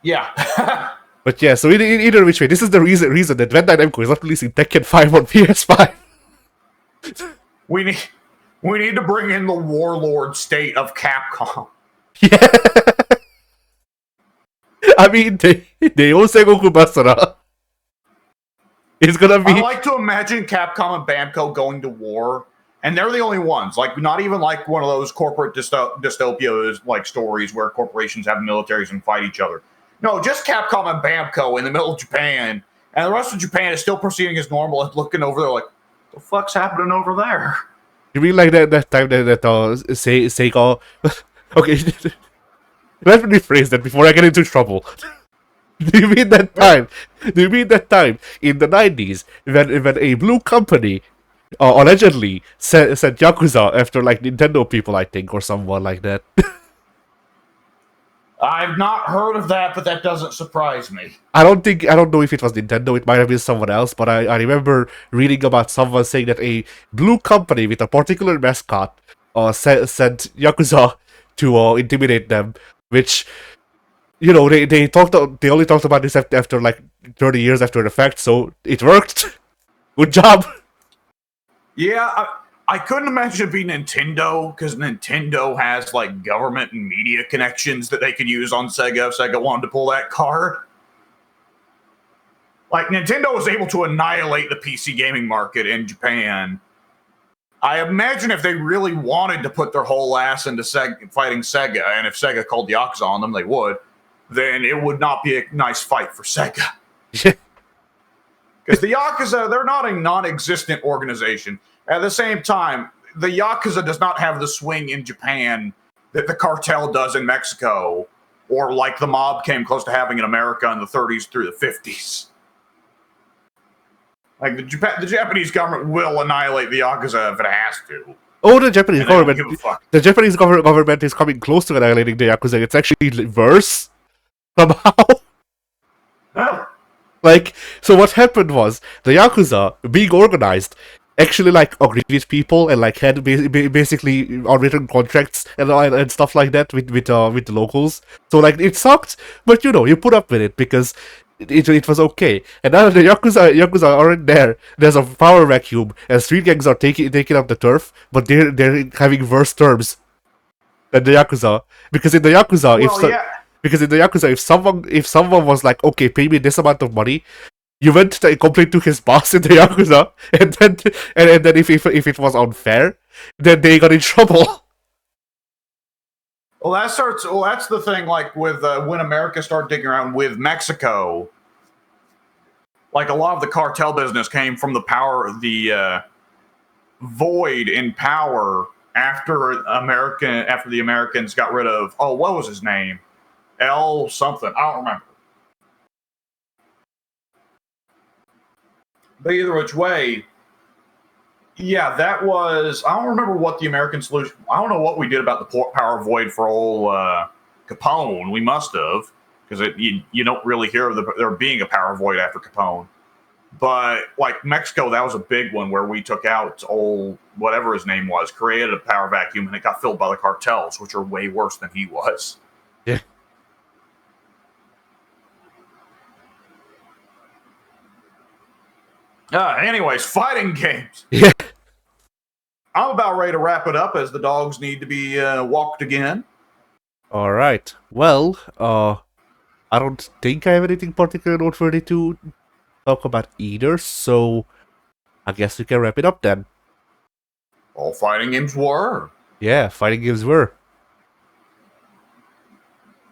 Yeah. But yeah, so either which way, this is the reason that Bandai Namco is not releasing Tekken 5 on PS5. We need to bring in the warlord state of Capcom. Yeah. I mean, they own Sengoku Basara. It's gonna be. I like to imagine Capcom and Bamco going to war, and they're the only ones. Like, not even like one of those corporate dystopias like stories where corporations have militaries and fight each other. No, just Capcom and Bamco in the middle of Japan, and the rest of Japan is still proceeding as normal and looking over there like, what the fuck's happening over there? You mean like that time that Sega... Okay, let me rephrase that before I get into trouble. Do you mean that time? Do you mean that time in the 90s when a blue company allegedly sent Yakuza after like Nintendo people, I think, or someone like that? I've not heard of that, but that doesn't surprise me. I don't know if it was Nintendo, it might have been someone else, but I remember reading about someone saying that a blue company with a particular mascot sent Yakuza to intimidate them, which, you know, they only talked about this after like 30 years after the fact, so it worked. Good job. Yeah, I couldn't imagine it being Nintendo, because Nintendo has like government and media connections that they could use on Sega if Sega wanted to pull that card. Like, Nintendo was able to annihilate the PC gaming market in Japan. I imagine if they really wanted to put their whole ass into fighting Sega, and if Sega called Yakuza on them, they would, then it would not be a nice fight for Sega. Because the Yakuza, they're not a non-existent organization. At the same time, the Yakuza does not have the swing in Japan that the cartel does in Mexico, or like the mob came close to having in America in the 30s through the 50s. Like, the Japanese government will annihilate the Yakuza if it has to. Oh, the Japanese And they don't government. give a fuck. The Japanese government is coming close to annihilating the Yakuza. It's actually worse somehow. Well, Like, so what happened was the Yakuza, being organized, actually like agreed with people and like had basically unwritten contracts and stuff like that with the locals. So like it sucked, but you know you put up with it because it was okay. And now the Yakuza aren't there. There's a power vacuum, and street gangs are taking up the turf, but they're having worse terms than the Yakuza, because in the Yakuza yeah. because in the Yakuza, if someone was like, okay, pay me this amount of money, you went to complain to his boss in the Yakuza, and then if it was unfair, then they got in trouble. Well, that's the thing. Like, with when America started digging around with Mexico, like, a lot of the cartel business came from the void in power after the Americans got rid of, what was his name? L something. I don't remember. But either which way, yeah, that was. I don't remember what the American solution. I don't know what we did about the power void for old Capone. We must have, because you don't really hear of there being a power void after Capone. But like Mexico, that was a big one where we took out old whatever his name was, created a power vacuum, and it got filled by the cartels, which are way worse than he was. Yeah. Anyways, fighting games. Yeah. I'm about ready to wrap it up as the dogs need to be walked again. All right. Well, I don't think I have anything particularly noteworthy to talk about either, so I guess we can wrap it up then. All fighting games were. Yeah, fighting games were.